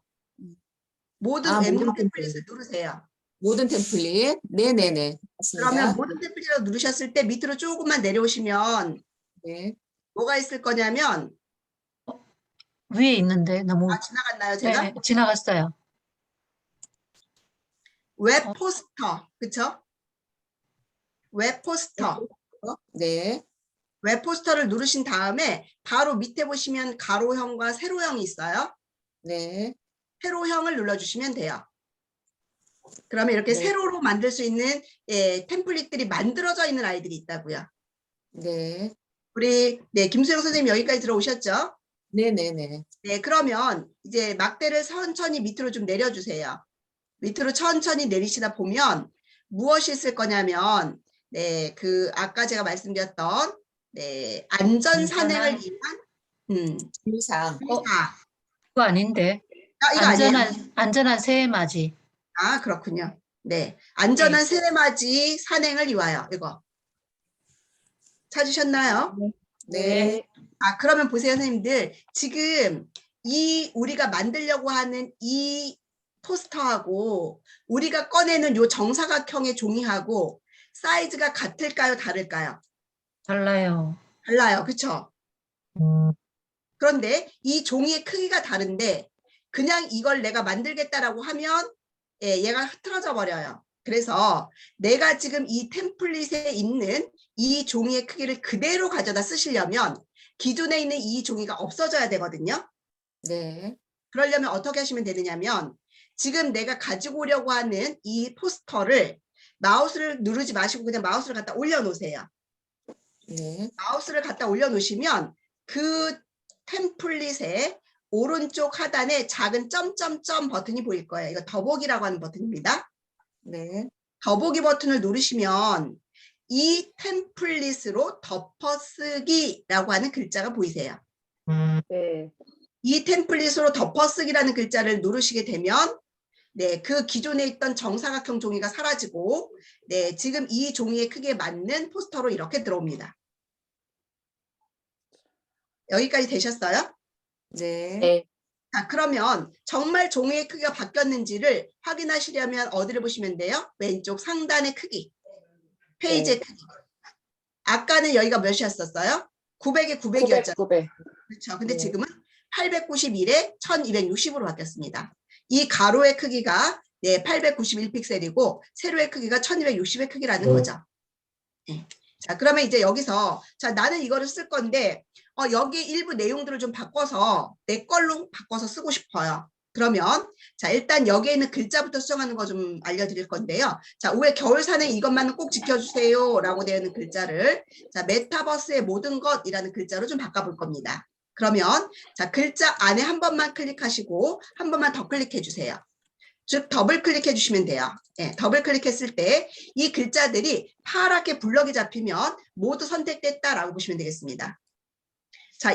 모든 모든 웹용 템플릿. 템플릿을 누르세요. 모든 템플릿. 네네네. 그러면 맞습니다. 모든 템플릿을 누르셨을 때 밑으로 조금만 내려오시면 네. 뭐가 있을 거냐면 위에 있는데 너무 지나갔나요, 제가? 네, 지나갔어요. 웹 포스터, 그쵸? 웹 포스터. 네. 웹 포스터를 누르신 다음에 바로 밑에 보시면 가로형과 세로형이 있어요. 네. 세로형을 눌러주시면 돼요. 그러면 이렇게 네. 세로로 만들 수 있는 템플릿들이 만들어져 있는 아이들이 있다고요. 네. 우리 김수영 선생님 여기까지 들어오셨죠? 네네네. 네, 그러면 이제 막대를 천천히 밑으로 좀 내려주세요. 밑으로 천천히 내리시다 보면 무엇이 있을 거냐면 아까 제가 말씀드렸던 안전 산행을 위한 주의사항. 그거 아닌데. 이거 아니에요? 안전한 새해맞이. 아, 그렇군요. 네, 안전한 새해맞이 산행을 위하여 이거 찾으셨나요? 네. 그러면 보세요, 선생님들. 지금 우리가 만들려고 하는 이 포스터하고 우리가 꺼내는 요 정사각형의 종이하고 사이즈가 같을까요? 다를까요? 달라요. 달라요. 그렇죠? 그런데 이 종이의 크기가 다른데 그냥 이걸 내가 만들겠다라고 하면 얘가 흐트러져 버려요. 그래서 내가 지금 이 템플릿에 있는 이 종이의 크기를 그대로 가져다 쓰시려면 기존에 있는 이 종이가 없어져야 되거든요. 네. 그러려면 어떻게 하시면 되느냐면 지금 내가 가지고 오려고 하는 이 포스터를 마우스를 누르지 마시고 그냥 마우스를 갖다 올려놓으세요. 네. 마우스를 갖다 올려놓으시면 그 템플릿의 오른쪽 하단에 작은 점점점 버튼이 보일 거예요. 이거 더보기라고 하는 버튼입니다. 네. 더보기 버튼을 누르시면 이 템플릿으로 덮어쓰기라고 하는 글자가 보이세요. 네. 이 템플릿으로 덮어쓰기라는 글자를 누르시게 되면 그 기존에 있던 정사각형 종이가 사라지고 지금 이 종이의 크기에 맞는 포스터로 이렇게 들어옵니다. 여기까지 되셨어요? 네. 네. 자, 그러면 정말 종이의 크기가 바뀌었는지를 확인하시려면 어디를 보시면 돼요? 왼쪽 상단의 크기, 페이지의 크기. 아까는 여기가 몇이었었어요? 900에 900이었잖아요. 900. 그렇죠. 근데 네. 지금은 891에 1260으로 바뀌었습니다. 이 가로의 크기가 891픽셀이고 세로의 크기가 1260의 크기라는 거죠. 네. 자, 그러면 이제 여기서 나는 이거를 쓸 건데 여기 일부 내용들을 좀 바꿔서 내 걸로 바꿔서 쓰고 싶어요. 그러면 일단 여기에 있는 글자부터 수정하는 거 좀 알려드릴 건데요. 위에 겨울산행 이것만은 꼭 지켜주세요 라고 되어 있는 글자를 메타버스의 모든 것이라는 글자로 좀 바꿔볼 겁니다. 그러면 글자 안에 한 번만 클릭하시고 한 번만 더 클릭해 주세요. 즉 더블 클릭해 주시면 돼요. 더블 클릭했을 때 이 글자들이 파랗게 블럭이 잡히면 모두 선택됐다라고 보시면 되겠습니다.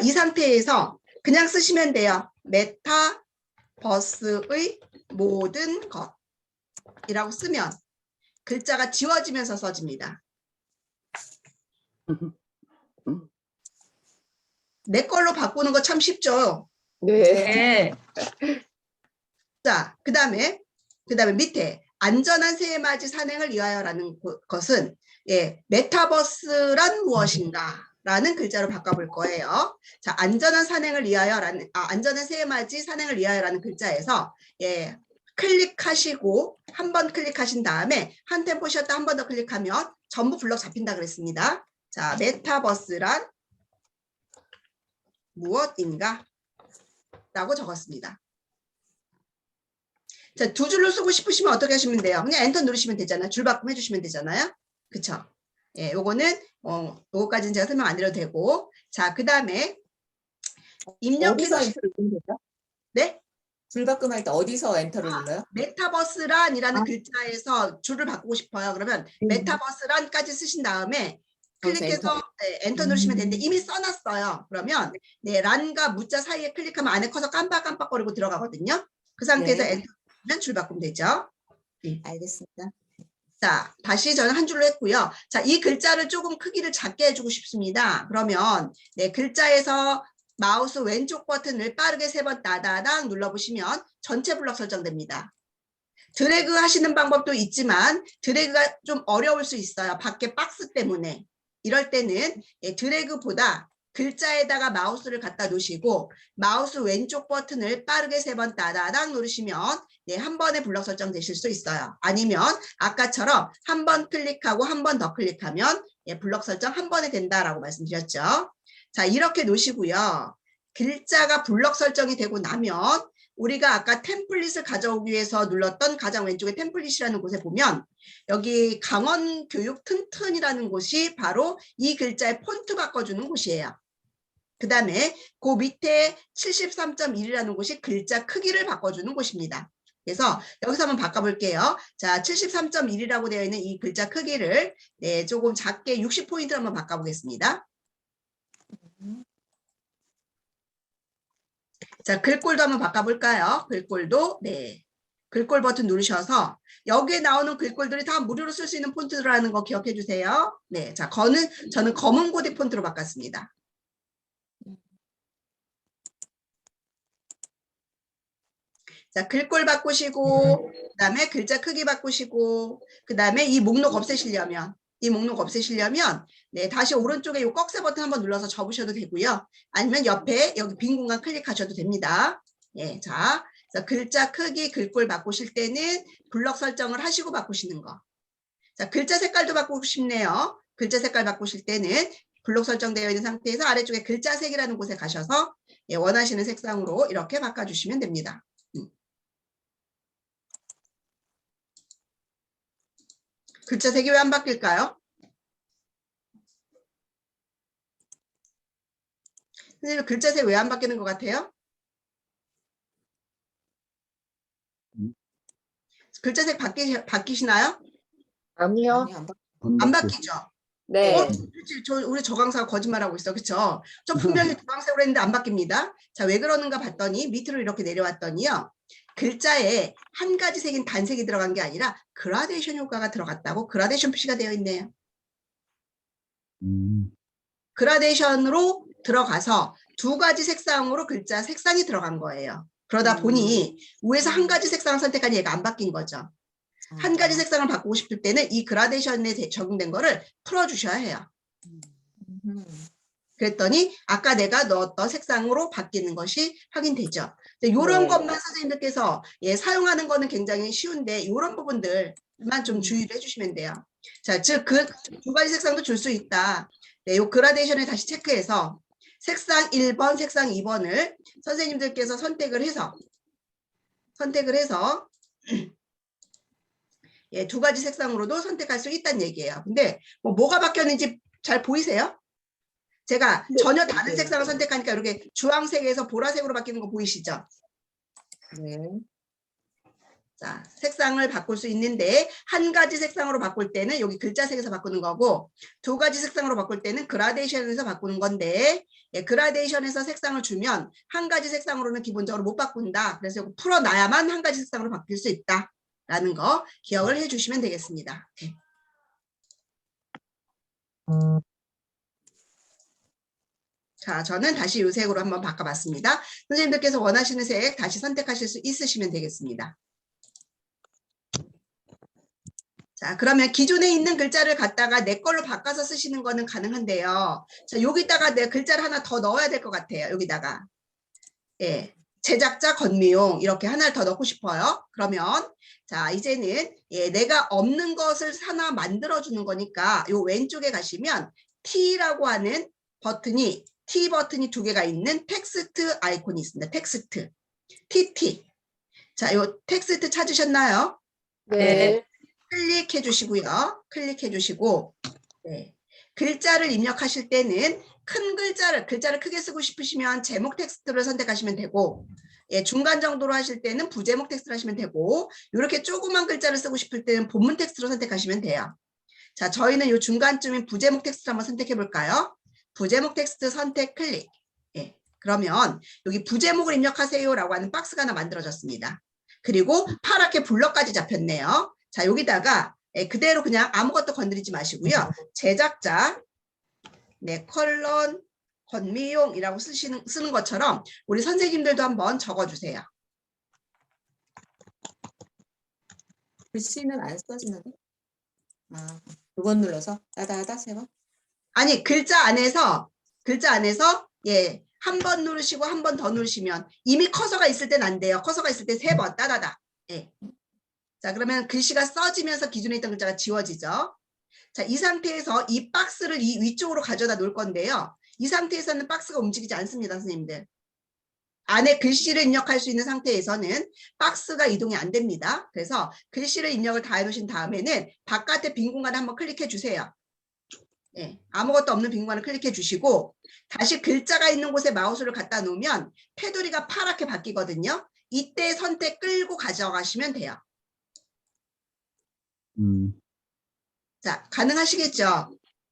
이 상태에서 그냥 쓰시면 돼요. 메타버스의 모든 것이라고 쓰면 글자가 지워지면서 써집니다. 내 걸로 바꾸는 거 참 쉽죠. 네. 네. 자, 그다음에 밑에 안전한 새해맞이 산행을 위하여라는 것은 메타버스란 무엇인가라는 글자로 바꿔볼 거예요. 자, 안전한 산행을 위하여라는 안전한 새해맞이 산행을 위하여라는 글자에서 클릭하시고 한 번 클릭하신 다음에 한 템포 쉬었다 한 번 더 클릭하면 전부 블럭 잡힌다 그랬습니다. 자, 메타버스란 무엇인가? 라고 적었습니다. 자, 두 줄로 쓰고 싶으시면 어떻게 하시면 돼요? 그냥 엔터 누르시면 되잖아요. 줄 바꿈 해주시면 되잖아요. 그쵸? 예, 요거는, 요거까지는 제가 설명 안 드려도 되고. 자, 그 다음에, 입력해서, 어디서 엔터를 누르면 되죠? 네? 줄바꿈할 때 어디서 엔터를 눌러요? 메타버스란이라는 글자에서 줄을 바꾸고 싶어요. 그러면 메타버스란까지 쓰신 다음에 거기서 클릭해서 엔터 누르시면 되는데 이미 써놨어요. 그러면 란과 무자 사이에 클릭하면 안에 커서 깜빡깜빡거리고 들어가거든요. 그 상태에서 네. 엔터 누르면 줄 바꾸면 되죠. 알겠습니다. 자, 다시 저는 한 줄로 했고요. 자, 이 글자를 조금 크기를 작게 해주고 싶습니다. 그러면 글자에서 마우스 왼쪽 버튼을 빠르게 3번 따다닥 눌러보시면 전체 블럭 설정됩니다. 드래그 하시는 방법도 있지만 드래그가 좀 어려울 수 있어요. 밖에 박스 때문에. 이럴 때는 드래그보다 글자에다가 마우스를 갖다 놓으시고 마우스 왼쪽 버튼을 빠르게 3번 따다닥 누르시면 한 번에 블럭 설정 되실 수 있어요. 아니면 아까처럼 한 번 클릭하고 한 번 더 클릭하면 블럭 설정 한 번에 된다라고 말씀드렸죠. 자, 이렇게 놓으시고요. 글자가 블럭 설정이 되고 나면 우리가 아까 템플릿을 가져오기 위해서 눌렀던 가장 왼쪽에 템플릿이라는 곳에 보면 여기 강원교육 튼튼이라는 곳이 바로 이 글자의 폰트 바꿔주는 곳이에요. 그 다음에 그 밑에 73.1이라는 곳이 글자 크기를 바꿔주는 곳입니다. 그래서 여기서 한번 바꿔볼게요. 자, 73.1이라고 되어 있는 이 글자 크기를 조금 작게 60포인트로 한번 바꿔보겠습니다. 자, 글꼴도 한번 바꿔볼까요? 글꼴도, 글꼴 버튼 누르셔서 여기에 나오는 글꼴들이 다 무료로 쓸 수 있는 폰트라는 거 기억해 주세요. 네, 자, 저는 검은 고딕 폰트로 바꿨습니다. 자, 글꼴 바꾸시고, 그 다음에 글자 크기 바꾸시고, 그 다음에 이 목록 없애시려면, 다시 오른쪽에 이 꺽쇠 버튼 한번 눌러서 접으셔도 되고요. 아니면 옆에 여기 빈 공간 클릭하셔도 됩니다. 예, 자, 글자 크기, 글꼴 바꾸실 때는 블럭 설정을 하시고 바꾸시는 거. 자, 글자 색깔도 바꾸고 싶네요. 글자 색깔 바꾸실 때는 블록 설정되어 있는 상태에서 아래쪽에 글자 색이라는 곳에 가셔서 원하시는 색상으로 이렇게 바꿔주시면 됩니다. 글자 색이 왜 안 바뀔까요? 선생님, 글자 색 왜 안 바뀌는 것 같아요? 글자 색 바뀌시나요? 아니요. 아니, 안 바뀌죠? 네. 우리 저 강사가 거짓말하고 있어. 그쵸? 저 분명히 주황색으로 했는데 안 바뀝니다. 자, 왜 그러는가 봤더니 밑으로 이렇게 내려왔더니요. 글자에 한 가지 색인 단색이 들어간 게 아니라 그라데이션 효과가 들어갔다고 그라데이션 표시가 되어 있네요. 그라데이션으로 들어가서 두 가지 색상으로 글자 색상이 들어간 거예요. 그러다 보니 위에서 한 가지 색상을 선택하니 얘가 안 바뀐 거죠. 한 가지 색상을 바꾸고 싶을 때는 이 그라데이션에 적용된 거를 풀어주셔야 해요. 그랬더니 아까 내가 넣었던 색상으로 바뀌는 것이 확인되죠. 이런 네. 것만 선생님들께서 사용하는 거는 굉장히 쉬운데 이런 부분들만 좀 주의를 해주시면 돼요. 자, 즉 그 두 가지 색상도 줄 수 있다. 네, 이 그라데이션을 다시 체크해서 색상 1번, 색상 2번을 선생님들께서 선택을 해서 두 가지 색상으로도 선택할 수 있다는 얘기예요. 근데 뭐가 바뀌었는지 잘 보이세요? 제가 전혀 다른 색상을 선택하니까 이렇게 주황색에서 보라색으로 바뀌는 거 보이시죠? 네. 자, 색상을 바꿀 수 있는데 한 가지 색상으로 바꿀 때는 여기 글자색에서 바꾸는 거고 두 가지 색상으로 바꿀 때는 그라데이션에서 바꾸는 건데 그라데이션에서 색상을 주면 한 가지 색상으로는 기본적으로 못 바꾼다. 그래서 이거 풀어놔야만 한 가지 색상으로 바뀔 수 있다. 라는 거 기억을 해주시면 되겠습니다. 네. 자, 저는 다시 이 색으로 한번 바꿔봤습니다. 선생님들께서 원하시는 색 다시 선택하실 수 있으시면 되겠습니다. 자, 그러면 기존에 있는 글자를 갖다가 내 걸로 바꿔서 쓰시는 거는 가능한데요. 자, 여기다가 내 글자를 하나 더 넣어야 될 것 같아요. 여기다가. 예. 제작자 권미용 이렇게 하나를 더 넣고 싶어요. 그러면 자, 이제는 예, 내가 없는 것을 하나 만들어 주는 거니까 요 왼쪽에 가시면 T라고 하는 버튼이 T 버튼이 두 개가 있는 텍스트 아이콘이 있습니다. 텍스트. TT. 자, 요 텍스트 찾으셨나요? 네. 클릭해 주시고요. 클릭해 주시고 네. 글자를 입력하실 때는 큰 글자를 크게 쓰고 싶으시면 제목 텍스트를 선택하시면 되고 예, 중간 정도로 하실 때는 부제목 텍스트를 하시면 되고 이렇게 조그만 글자를 쓰고 싶을 때는 본문 텍스트로 선택하시면 돼요. 자, 저희는 이 중간쯤인 부제목 텍스트를 한번 선택해 볼까요? 부제목 텍스트 선택 클릭. 예, 그러면 여기 부제목을 입력하세요라고 하는 박스가 하나 만들어졌습니다. 그리고 파랗게 블럭까지 잡혔네요. 자, 여기다가 예, 그대로 그냥 아무것도 건드리지 마시고요. 제작자, 네, 컬런, 권미용이라고 쓰는 것처럼 우리 선생님들도 한번 적어주세요. 글씨는 안 써지는데? 아, 두 번 눌러서 따다하다 세 번? 아니, 글자 안에서 예, 한 번 누르시고 한 번 더 누르시면 이미 커서가 있을 땐 안 돼요. 커서가 있을 때 세 번 따다다. 예. 자, 그러면 글씨가 써지면서 기존에 있던 글자가 지워지죠. 자, 이 상태에서 이 박스를 이 위쪽으로 가져다 놓을 건데요. 이 상태에서는 박스가 움직이지 않습니다, 선생님들. 안에 글씨를 입력할 수 있는 상태에서는 박스가 이동이 안 됩니다. 그래서 글씨를 입력을 다 해놓으신 다음에는 바깥에 빈 공간을 한번 클릭해 주세요. 네, 아무것도 없는 빈 공간을 클릭해 주시고 다시 글자가 있는 곳에 마우스를 갖다 놓으면 테두리가 파랗게 바뀌거든요. 이때 선택 끌고 가져가시면 돼요. 자, 가능하시겠죠?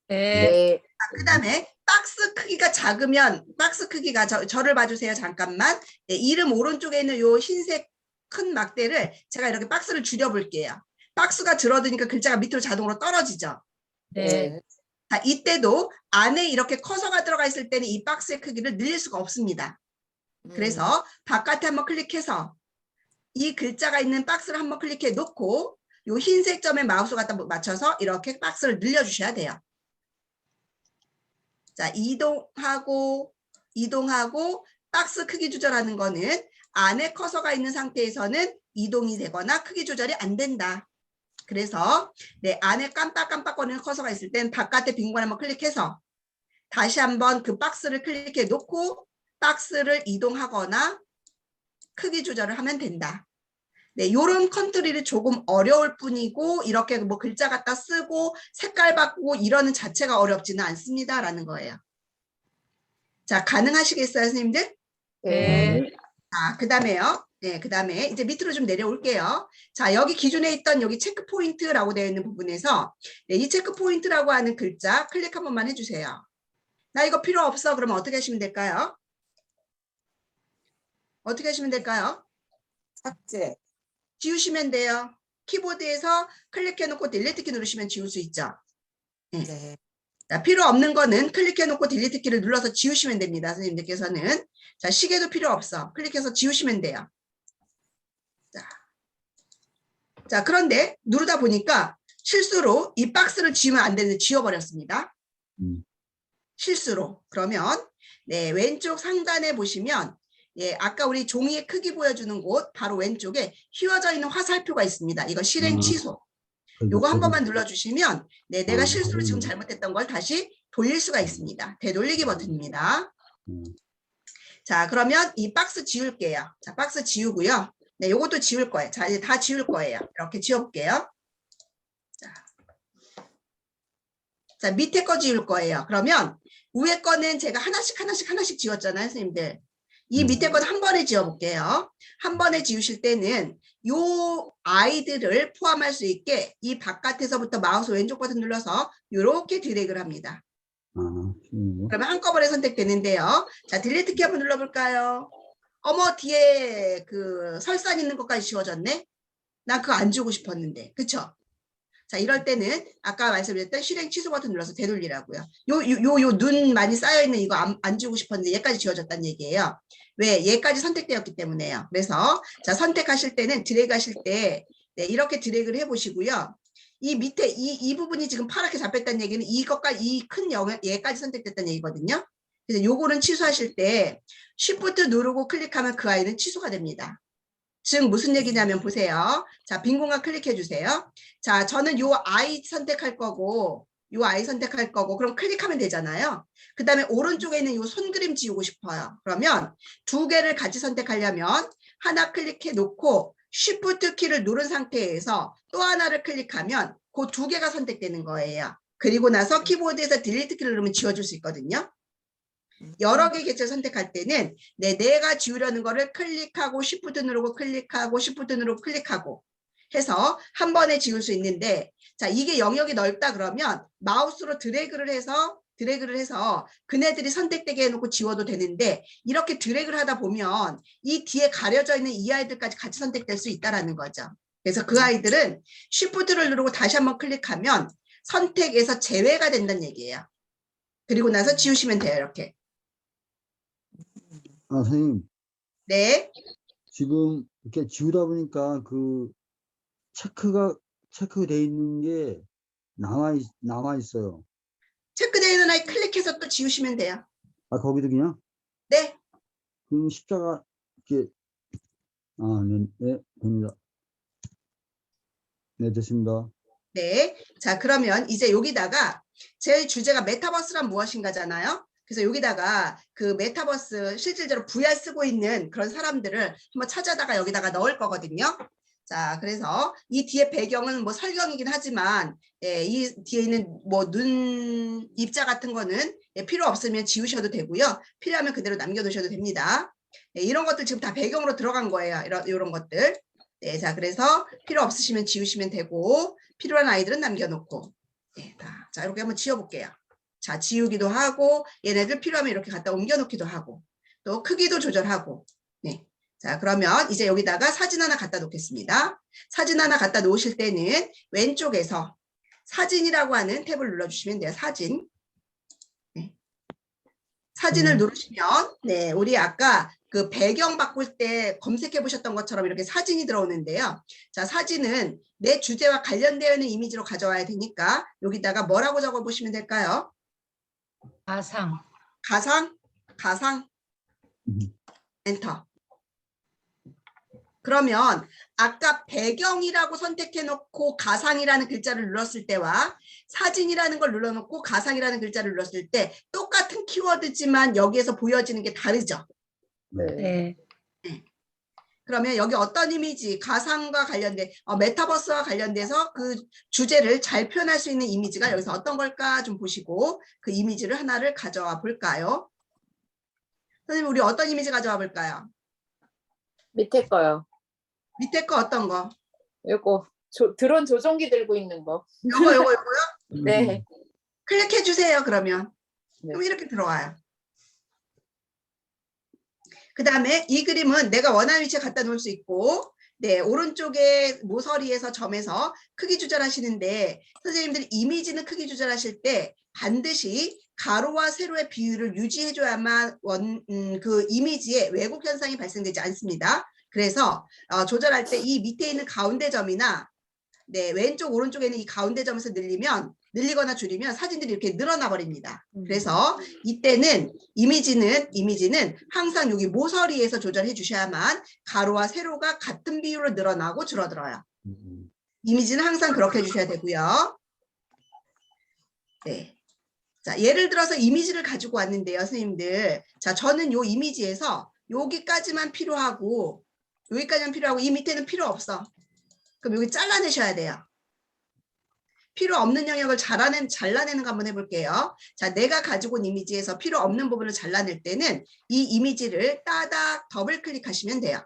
네. 그 다음에 박스 크기가 작으면 박스 크기가 저를 봐주세요. 잠깐만. 네, 이름 오른쪽에 있는 요 흰색 큰 막대를 제가 이렇게 박스를 줄여볼게요. 박스가 줄어드니까 글자가 밑으로 자동으로 떨어지죠. 네. 자, 이때도 안에 이렇게 커서가 들어가 있을 때는 이 박스의 크기를 늘릴 수가 없습니다. 그래서 바깥에 한번 클릭해서 이 글자가 있는 박스를 한번 클릭해 놓고 요 흰색 점에 마우스 갖다 맞춰서 이렇게 박스를 늘려주셔야 돼요. 자, 이동하고 박스 크기 조절하는 거는 안에 커서가 있는 상태에서는 이동이 되거나 크기 조절이 안 된다. 그래서 네, 안에 깜빡깜빡거리는 커서가 있을 땐 바깥에 빈 공간 한번 클릭해서 다시 한번 그 박스를 클릭해 놓고 박스를 이동하거나 크기 조절을 하면 된다. 네, 요런 컨트롤이 조금 어려울 뿐이고 이렇게 뭐 글자 갖다 쓰고 색깔 바꾸고 이러는 자체가 어렵지는 않습니다라는 거예요. 자, 가능하시겠어요, 선생님들? 네. 자, 그다음에요. 네, 그다음에 이제 밑으로 좀 내려올게요. 자, 여기 기존에 있던 여기 체크 포인트라고 되어 있는 부분에서 네, 이 체크 포인트라고 하는 글자 클릭 한 번만 해주세요. 나 이거 필요 없어. 그러면 어떻게 하시면 될까요? 어떻게 하시면 될까요? 삭제. 지우시면 돼요. 키보드에서 클릭해놓고 딜리트 키 누르시면 지울 수 있죠. 네. 네. 자, 필요 없는 거는 클릭해놓고 딜리트 키를 눌러서 지우시면 됩니다. 선생님들께서는. 자, 시계도 필요 없어. 클릭해서 지우시면 돼요. 자, 그런데 누르다 보니까 실수로 이 박스를 지우면 안 되는데 지워버렸습니다. 실수로. 그러면 네, 왼쪽 상단에 보시면 예, 아까 우리 종이의 크기 보여주는 곳 바로 왼쪽에 휘어져 있는 화살표가 있습니다. 이거 실행 취소. 요거 한 번만 눌러주시면 네, 내가 실수로 지금 잘못했던 걸 다시 돌릴 수가 있습니다. 되돌리기 버튼입니다. 자, 그러면 이 박스 지울게요. 자, 박스 지우고요. 네, 요것도 지울 거예요. 자, 이제 다 지울 거예요. 이렇게 지워볼게요. 자, 밑에 거 지울 거예요. 그러면 위에 거는 제가 하나씩 지웠잖아요, 선생님들. 이 밑에 건 한 번에 지워볼게요. 한 번에 지우실 때는 요 아이들을 포함할 수 있게 이 바깥에서부터 마우스 왼쪽 버튼 눌러서 이렇게 드래그를 합니다. 그러면 한꺼번에 선택되는데요. 자, 딜리트 키 한번 눌러볼까요? 어머, 뒤에 그 설산 있는 것까지 지워졌네. 나 그거 안 주고 싶었는데. 그쵸? 자, 이럴 때는 아까 말씀드렸던 실행 취소 버튼 눌러서 되돌리라고요. 요 눈 많이 쌓여있는 이거 안 주고 싶었는데 얘까지 지워졌다는 얘기예요. 왜? 얘까지 선택되었기 때문에요. 그래서 자, 선택하실 때는 드래그 하실 때 네, 이렇게 드래그를 해보시고요. 이 밑에 이 부분이 지금 파랗게 잡혔다는 얘기는 이것과 이 큰 얘까지 선택됐다는 얘기거든요. 그래서 요거는 취소하실 때 Shift 누르고 클릭하면 그 아이는 취소가 됩니다. 즉 무슨 얘기냐면 보세요. 자, 빈 공간 클릭해 주세요. 자, 저는 요 아이 선택할 거고 요 아이 선택할 거고 그럼 클릭하면 되잖아요. 그 다음에 오른쪽에 있는 요 손그림 지우고 싶어요. 그러면 두 개를 같이 선택하려면 하나 클릭해 놓고 Shift 키를 누른 상태에서 또 하나를 클릭하면 그 두 개가 선택되는 거예요. 그리고 나서 키보드에서 딜리트 키를 누르면 지워줄 수 있거든요. 여러 개 객체를 선택할 때는 내가 지우려는 거를 클릭하고 Shift 누르고 클릭하고 Shift 누르고 클릭하고 해서 한 번에 지울 수 있는데 자 이게 영역이 넓다 그러면 마우스로 드래그를 해서 그네들이 선택되게 해놓고 지워도 되는데 이렇게 드래그를 하다 보면 이 뒤에 가려져 있는 이 아이들까지 같이 선택될 수 있다라는 거죠. 그래서 그 아이들은 Shift를 누르고 다시 한번 클릭하면 선택에서 제외가 된다는 얘기예요. 그리고 나서 지우시면 돼요. 이렇게. 아, 선생님, 네. 지금 이렇게 지우다 보니까 그 체크돼 있는 게 남아 있어요. 체크되어 있는 아이 클릭해서 또 지우시면 돼요. 아, 거기도 그냥? 네. 그럼 십자가 이렇게 네, 됩니다. 네, 됐습니다. 네. 자, 그러면 이제 여기다가 제 주제가 메타버스란 무엇인가잖아요. 그래서 여기다가 그 메타버스 실질적으로 VR 쓰고 있는 그런 사람들을 한번 찾아다가 여기다가 넣을 거거든요. 자, 그래서 이 뒤에 배경은 뭐 설경이긴 하지만 예, 이 뒤에 있는 뭐 눈 입자 같은 거는 예, 필요 없으면 지우셔도 되고요. 필요하면 그대로 남겨두셔도 됩니다. 예, 이런 것들 지금 다 배경으로 들어간 거예요. 이런 것들. 네, 자, 그래서 필요 없으시면 지우시면 되고 필요한 아이들은 남겨놓고 네, 자, 이렇게 한번 지워볼게요. 자, 지우기도 하고 얘네들 필요하면 이렇게 갖다 옮겨놓기도 하고 또 크기도 조절하고 네. 자, 그러면 이제 여기다가 사진 하나 갖다 놓겠습니다. 사진 하나 갖다 놓으실 때는 왼쪽에서 사진이라고 하는 탭을 눌러주시면 돼요. 사진. 네. 사진을 누르시면 네, 우리 아까 그 배경 바꿀 때 검색해 보셨던 것처럼 이렇게 사진이 들어오는데요. 자, 사진은 내 주제와 관련되어 있는 이미지로 가져와야 되니까 여기다가 뭐라고 적어 보시면 될까요? 가상. 가상, 엔터. 그러면 아까 배경이라고 선택해 놓고 가상이라는 글자를 눌렀을 때와 사진이라는 걸 눌러놓고 가상이라는 글자를 눌렀을 때 똑같은 키워드지만 여기에서 보여지는 게 다르죠. 네. 그러면 여기 어떤 이미지, 가상과 관련된, 메타버스와 관련돼서 그 주제를 잘 표현할 수 있는 이미지가 여기서 어떤 걸까 좀 보시고 그 이미지를 하나를 가져와 볼까요? 선생님, 우리 어떤 이미지 가져와 볼까요? 밑에 거요. 밑에 거 어떤 거? 요거 드론 조종기 들고 있는 거. 요거요? 네. 클릭해 주세요, 그러면. 네. 그럼 이렇게 들어와요. 그 다음에 이 그림은 내가 원하는 위치에 갖다 놓을 수 있고 네, 오른쪽에 모서리에서 점에서 크기 조절하시는데 선생님들이 이미지는 크기 조절하실 때 반드시 가로와 세로의 비율을 유지해줘야만 그 이미지에 왜곡 현상이 발생되지 않습니다. 그래서 조절할 때 이 밑에 있는 가운데 점이나 네, 왼쪽 오른쪽에 있는 이 가운데 점에서 늘리거나 줄이면 사진들이 이렇게 늘어나 버립니다. 그래서 이때는 이미지는 항상 여기 모서리에서 조절해 주셔야만 가로와 세로가 같은 비율로 늘어나고 줄어들어요. 이미지는 항상 그렇게 해주셔야 되고요. 네. 자, 예를 들어서 이미지를 가지고 왔는데요, 선생님들. 자, 저는 요 이미지에서 여기까지만 필요하고 이 밑에는 필요 없어. 그럼 여기 잘라내셔야 돼요. 필요 없는 영역을 잘라내는 거 한번 해볼게요. 자, 내가 가지고 온 이미지에서 필요 없는 부분을 잘라낼 때는 이 이미지를 따닥 더블 클릭하시면 돼요.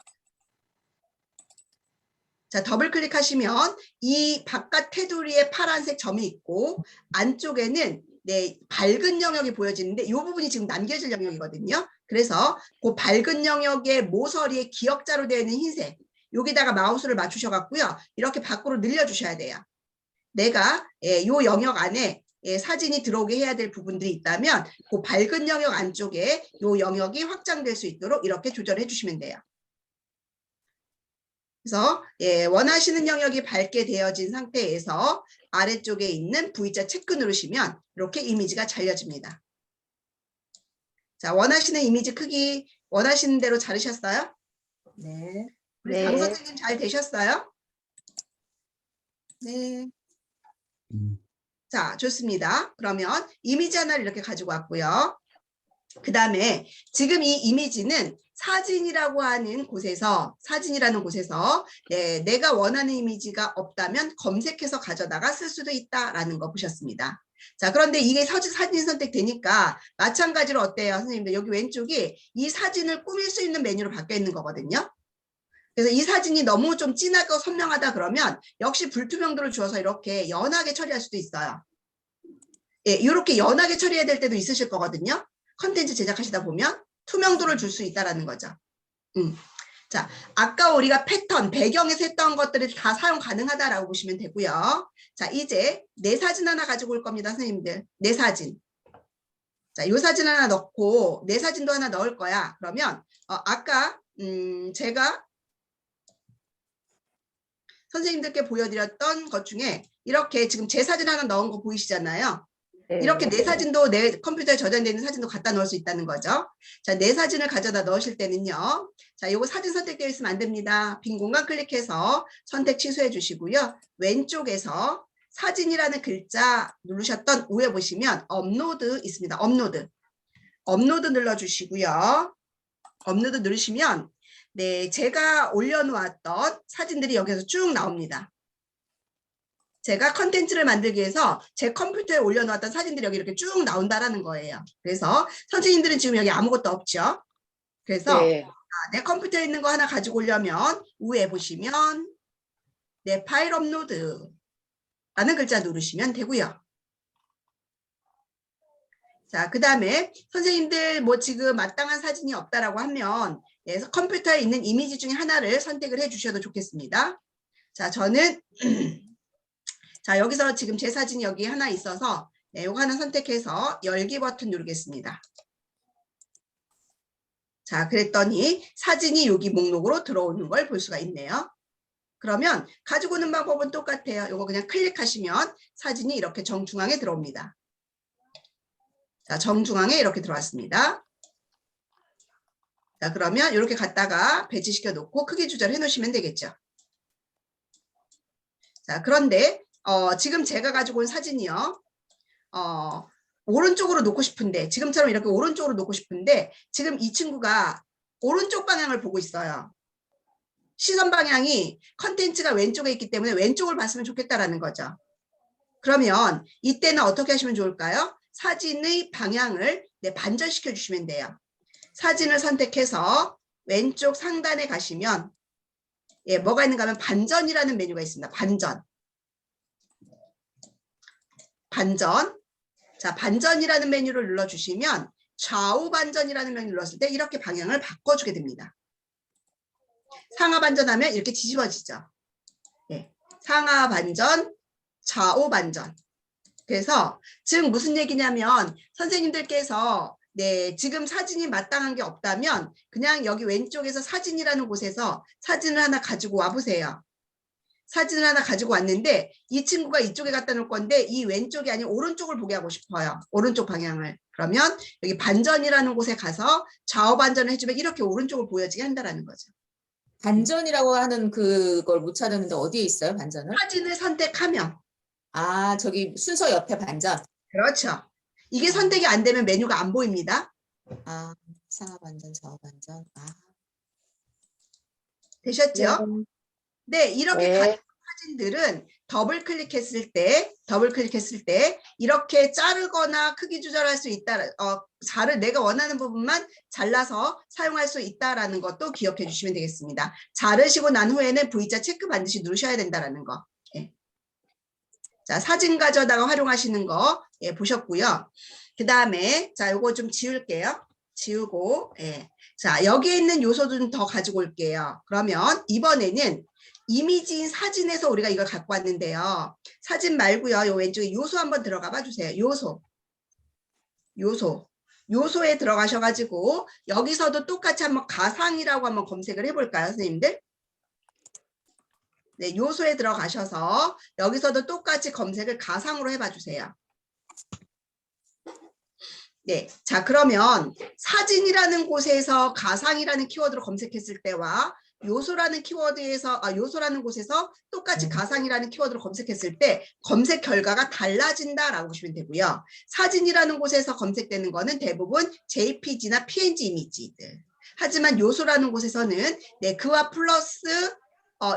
자, 더블 클릭하시면 이 바깥 테두리에 파란색 점이 있고 안쪽에는 네, 밝은 영역이 보여지는데 이 부분이 지금 남겨질 영역이거든요. 그래서 그 밝은 영역의 모서리에 기역자로 되어 있는 흰색 여기다가 마우스를 맞추셔갖고요. 이렇게 밖으로 늘려주셔야 돼요. 내가 요 영역 안에 사진이 들어오게 해야 될 부분들이 있다면 그 밝은 영역 안쪽에 요 영역이 확장될 수 있도록 이렇게 조절해 주시면 돼요. 그래서 원하시는 영역이 밝게 되어진 상태에서 아래쪽에 있는 V자 체크 누르시면 이렇게 이미지가 잘려집니다. 자, 원하시는 이미지 크기 원하시는 대로 자르셨어요? 네. 우리 네. 장 선생님 잘 되셨어요? 네. 자, 좋습니다. 그러면 이미지 하나를 이렇게 가지고 왔고요. 그 다음에 지금 이 이미지는 사진이라는 곳에서 내가 원하는 이미지가 없다면 검색해서 가져다가 쓸 수도 있다라는 거 보셨습니다. 자, 그런데 이게 사진 선택되니까 마찬가지로 어때요? 선생님들 여기 왼쪽이 이 사진을 꾸밀 수 있는 메뉴로 바뀌어 있는 거거든요. 그래서 이 사진이 너무 좀 진하고 선명하다 그러면 역시 불투명도를 주어서 이렇게 연하게 처리할 수도 있어요. 예, 이렇게 연하게 처리해야 될 때도 있으실 거거든요. 컨텐츠 제작하시다 보면 투명도를 줄 수 있다는 거죠. 자, 아까 우리가 패턴, 배경에서 했던 것들이 다 사용 가능하다라고 보시면 되고요. 자, 이제 내 사진 하나 가지고 올 겁니다, 선생님들. 내 사진. 자, 이 사진 하나 넣고 내 사진도 하나 넣을 거야. 그러면 아까 제가 선생님들께 보여드렸던 것 중에 이렇게 지금 제 사진 하나 넣은 거 보이시잖아요. 이렇게 내 사진도 내 컴퓨터에 저장되어 있는 사진도 갖다 넣을 수 있다는 거죠. 자, 내 사진을 가져다 넣으실 때는요. 자, 요거 사진 선택되어 있으면 안 됩니다. 빈 공간 클릭해서 선택 취소해 주시고요. 왼쪽에서 사진이라는 글자 누르셨던 위에 보시면 업로드 있습니다. 업로드 눌러주시고요. 업로드 누르시면 네, 제가 올려놓았던 사진들이 여기서 쭉 나옵니다. 제가 컨텐츠를 만들기 위해서 제 컴퓨터에 올려놓았던 사진들이 여기 이렇게 쭉 나온다라는 거예요. 그래서 선생님들은 지금 여기 아무것도 없죠. 그래서 네. 내 컴퓨터에 있는 거 하나 가지고 오려면 위에 보시면 내 파일 업로드 라는 글자 누르시면 되고요. 자, 그 다음에 선생님들 뭐 지금 마땅한 사진이 없다라고 하면 컴퓨터에 있는 이미지 중에 하나를 선택을 해 주셔도 좋겠습니다. 자, 저는 자, 여기서 지금 제 사진이 여기 하나 있어서 이거 하나 선택해서 열기 버튼 누르겠습니다. 자, 그랬더니 사진이 여기 목록으로 들어오는 걸 볼 수가 있네요. 그러면 가지고 오는 방법은 똑같아요. 이거 그냥 클릭하시면 사진이 이렇게 정중앙에 들어옵니다. 자, 정중앙에 이렇게 들어왔습니다. 자, 그러면 이렇게 갖다가 배치시켜 놓고 크기 조절해 놓으시면 되겠죠. 자, 그런데 지금 제가 가지고 온 사진이요. 오른쪽으로 놓고 싶은데 지금처럼 이렇게 오른쪽으로 놓고 싶은데 지금 이 친구가 오른쪽 방향을 보고 있어요. 시선 방향이 컨텐츠가 왼쪽에 있기 때문에 왼쪽을 봤으면 좋겠다라는 거죠. 그러면 이때는 어떻게 하시면 좋을까요? 사진의 방향을 반전시켜 주시면 돼요. 사진을 선택해서 왼쪽 상단에 가시면 뭐가 있는가 하면 반전이라는 메뉴가 있습니다. 반전. 자, 반전이라는 메뉴를 눌러주시면 좌우 반전이라는 메뉴를 눌렀을 때 이렇게 방향을 바꿔주게 됩니다. 상하 반전하면 이렇게 뒤집어지죠. 상하 반전, 좌우 반전. 그래서 지금 무슨 얘기냐면 선생님들께서 지금 사진이 마땅한 게 없다면 그냥 여기 왼쪽에서 사진이라는 곳에서 사진을 하나 가지고 와보세요. 사진을 하나 가지고 왔는데 이 친구가 이쪽에 갖다 놓을 건데 이 왼쪽이 아닌 오른쪽을 보게 하고 싶어요. 오른쪽 방향을. 그러면 여기 반전이라는 곳에 가서 좌우 반전을 해주면 이렇게 오른쪽을 보여지게 한다는 거죠. 반전이라고 하는 그걸 못 찾았는데 어디에 있어요, 반전은? 사진을 선택하면. 아, 저기 순서 옆에 반전. 그렇죠. 이게 선택이 안 되면 메뉴가 안 보입니다. 아, 상하 반전, 좌우 반전. 아. 되셨죠? 네, 이렇게 가진 사진들은 더블 클릭했을 때 이렇게 자르거나 크기 조절할 수 있다. 내가 원하는 부분만 잘라서 사용할 수 있다라는 것도 기억해 주시면 되겠습니다. 자르시고 난 후에는 V자 체크 반드시 누르셔야 된다라는 거. 자, 사진 가져다가 활용하시는 거 보셨고요. 그 다음에 자, 요거 좀 지울게요. 지우고, 예. 자, 여기에 있는 요소도 좀 더 가지고 올게요. 그러면 이번에는 이미지인 사진에서 우리가 이걸 갖고 왔는데요. 사진 말고요. 요 왼쪽에 요소 한번 들어가 봐 주세요. 요소에 들어가셔가지고 여기서도 똑같이 한번 가상이라고 한번 검색을 해볼까요, 선생님들? 네, 요소에 들어가셔서 여기서도 똑같이 검색을 가상으로 해봐 주세요. 네, 자 그러면 사진이라는 곳에서 가상이라는 키워드로 검색했을 때와 요소라는 키워드에서 요소라는 곳에서 똑같이 가상이라는 키워드로 검색했을 때 검색 결과가 달라진다라고 보시면 되고요. 사진이라는 곳에서 검색되는 거는 대부분 JPG나 PNG 이미지들. 하지만 요소라는 곳에서는 네, 그와 플러스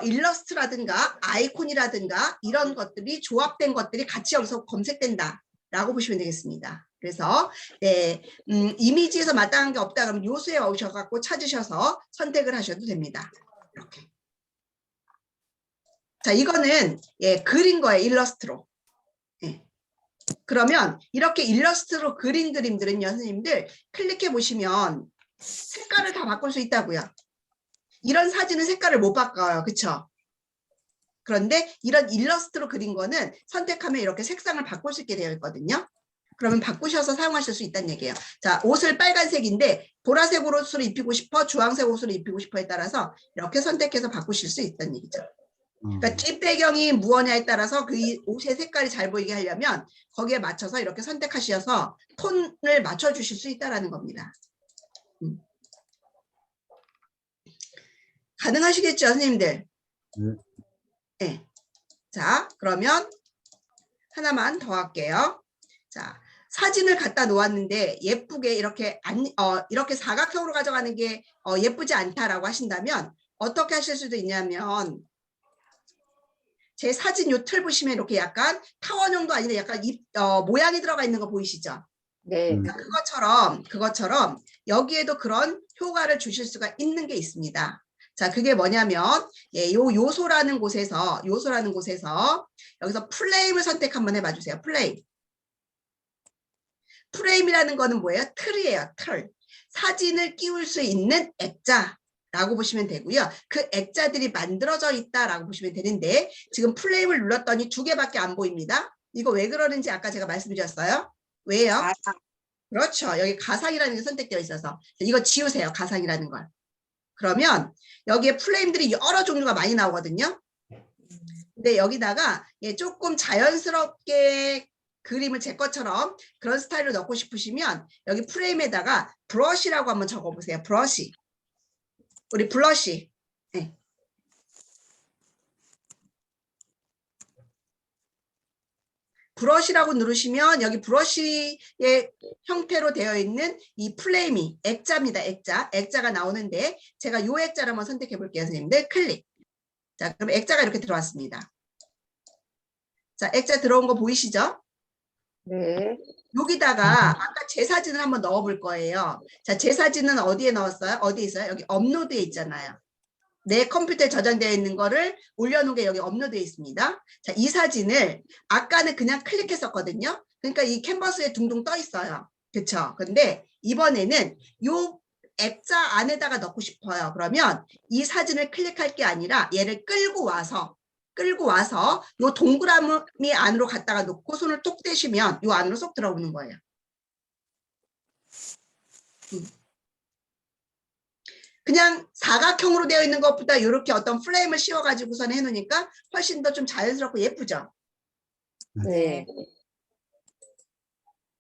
일러스트라든가 아이콘이라든가 이런 것들이 조합된 것들이 같이 여기서 검색된다라고 보시면 되겠습니다. 그래서 네, 이미지에서 마땅한 게 없다 그러면 요소에 오셔갖고 찾으셔서 선택을 하셔도 됩니다. 이렇게. 자, 이거는 예, 그린 거예요. 일러스트로. 예. 그러면 이렇게 일러스트로 그린 그림들은요, 선생님들 클릭해 보시면 색깔을 다 바꿀 수 있다고요. 이런 사진은 색깔을 못 바꿔요. 그렇죠? 그런데 이런 일러스트로 그린 거는 선택하면 이렇게 색상을 바꿀 수 있게 되어 있거든요. 그러면 바꾸셔서 사용하실 수 있다는 얘기예요. 자, 옷을 빨간색인데 보라색 옷으로 입히고 싶어, 주황색 옷으로 입히고 싶어에 따라서 이렇게 선택해서 바꾸실 수 있다는 얘기죠. 그러니까 뒷배경이 무엇냐에 따라서 그 옷의 색깔이 잘 보이게 하려면 거기에 맞춰서 이렇게 선택하셔서 톤을 맞춰주실 수 있다는 겁니다. 가능하시겠죠, 선생님들? 네. 자, 그러면 하나만 더 할게요. 자, 사진을 갖다 놓았는데 예쁘게 이렇게 이렇게 사각형으로 가져가는 게 예쁘지 않다라고 하신다면 어떻게 하실 수도 있냐면 제 사진 요 틀 보시면 이렇게 약간 타원형도 아닌데 약간 모양이 들어가 있는 거 보이시죠? 네. 그것처럼 여기에도 그런 효과를 주실 수가 있는 게 있습니다. 자, 그게 뭐냐면 예, 요 요소라는 곳에서 여기서 프레임을 선택 한번 해봐 주세요. 프레임이라는 거는 뭐예요? 틀이에요. 틀. 사진을 끼울 수 있는 액자라고 보시면 되고요. 그 액자들이 만들어져 있다라고 보시면 되는데 지금 프레임을 눌렀더니 2개밖에 안 보입니다. 이거 왜 그러는지 아까 제가 말씀드렸어요. 왜요? 그렇죠. 여기 가상이라는 게 선택되어 있어서 이거 지우세요. 가상이라는 걸. 그러면 여기에 프레임들이 여러 종류가 많이 나오거든요. 근데 여기다가 예, 조금 자연스럽게 그림을 제 것처럼 그런 스타일로 넣고 싶으시면 여기 프레임에다가 브러쉬라고 한번 적어보세요. 브러쉬. 우리 블러쉬. 네. 브러쉬라고 누르시면 여기 브러쉬의 형태로 되어 있는 이 프레임이 액자입니다. 액자가 나오는데 제가 요 액자를 한번 선택해 볼게요. 선생님들 클릭. 자, 그럼 액자가 이렇게 들어왔습니다. 자, 액자 들어온 거 보이시죠? 네. 여기다가 아까 제 사진을 한번 넣어 볼 거예요. 자, 제 사진은 어디에 넣었어요? 어디에 있어요? 여기 업로드에 있잖아요. 내 컴퓨터에 저장되어 있는 거를 올려놓은 게 여기 업로드에 있습니다. 자, 이 사진을 아까는 그냥 클릭했었거든요. 그러니까 이 캔버스에 둥둥 떠 있어요. 그렇죠? 근데 이번에는 요 액자 안에다가 넣고 싶어요. 그러면 이 사진을 클릭할 게 아니라 얘를 끌고 와서 요 동그라미 안으로 갖다가 놓고 손을 톡 대시면 요 안으로 쏙 들어오는 거예요. 그냥 사각형으로 되어 있는 것보다 이렇게 어떤 프레임을 씌워가지고선 해놓으니까 훨씬 더 좀 자연스럽고 예쁘죠. 네.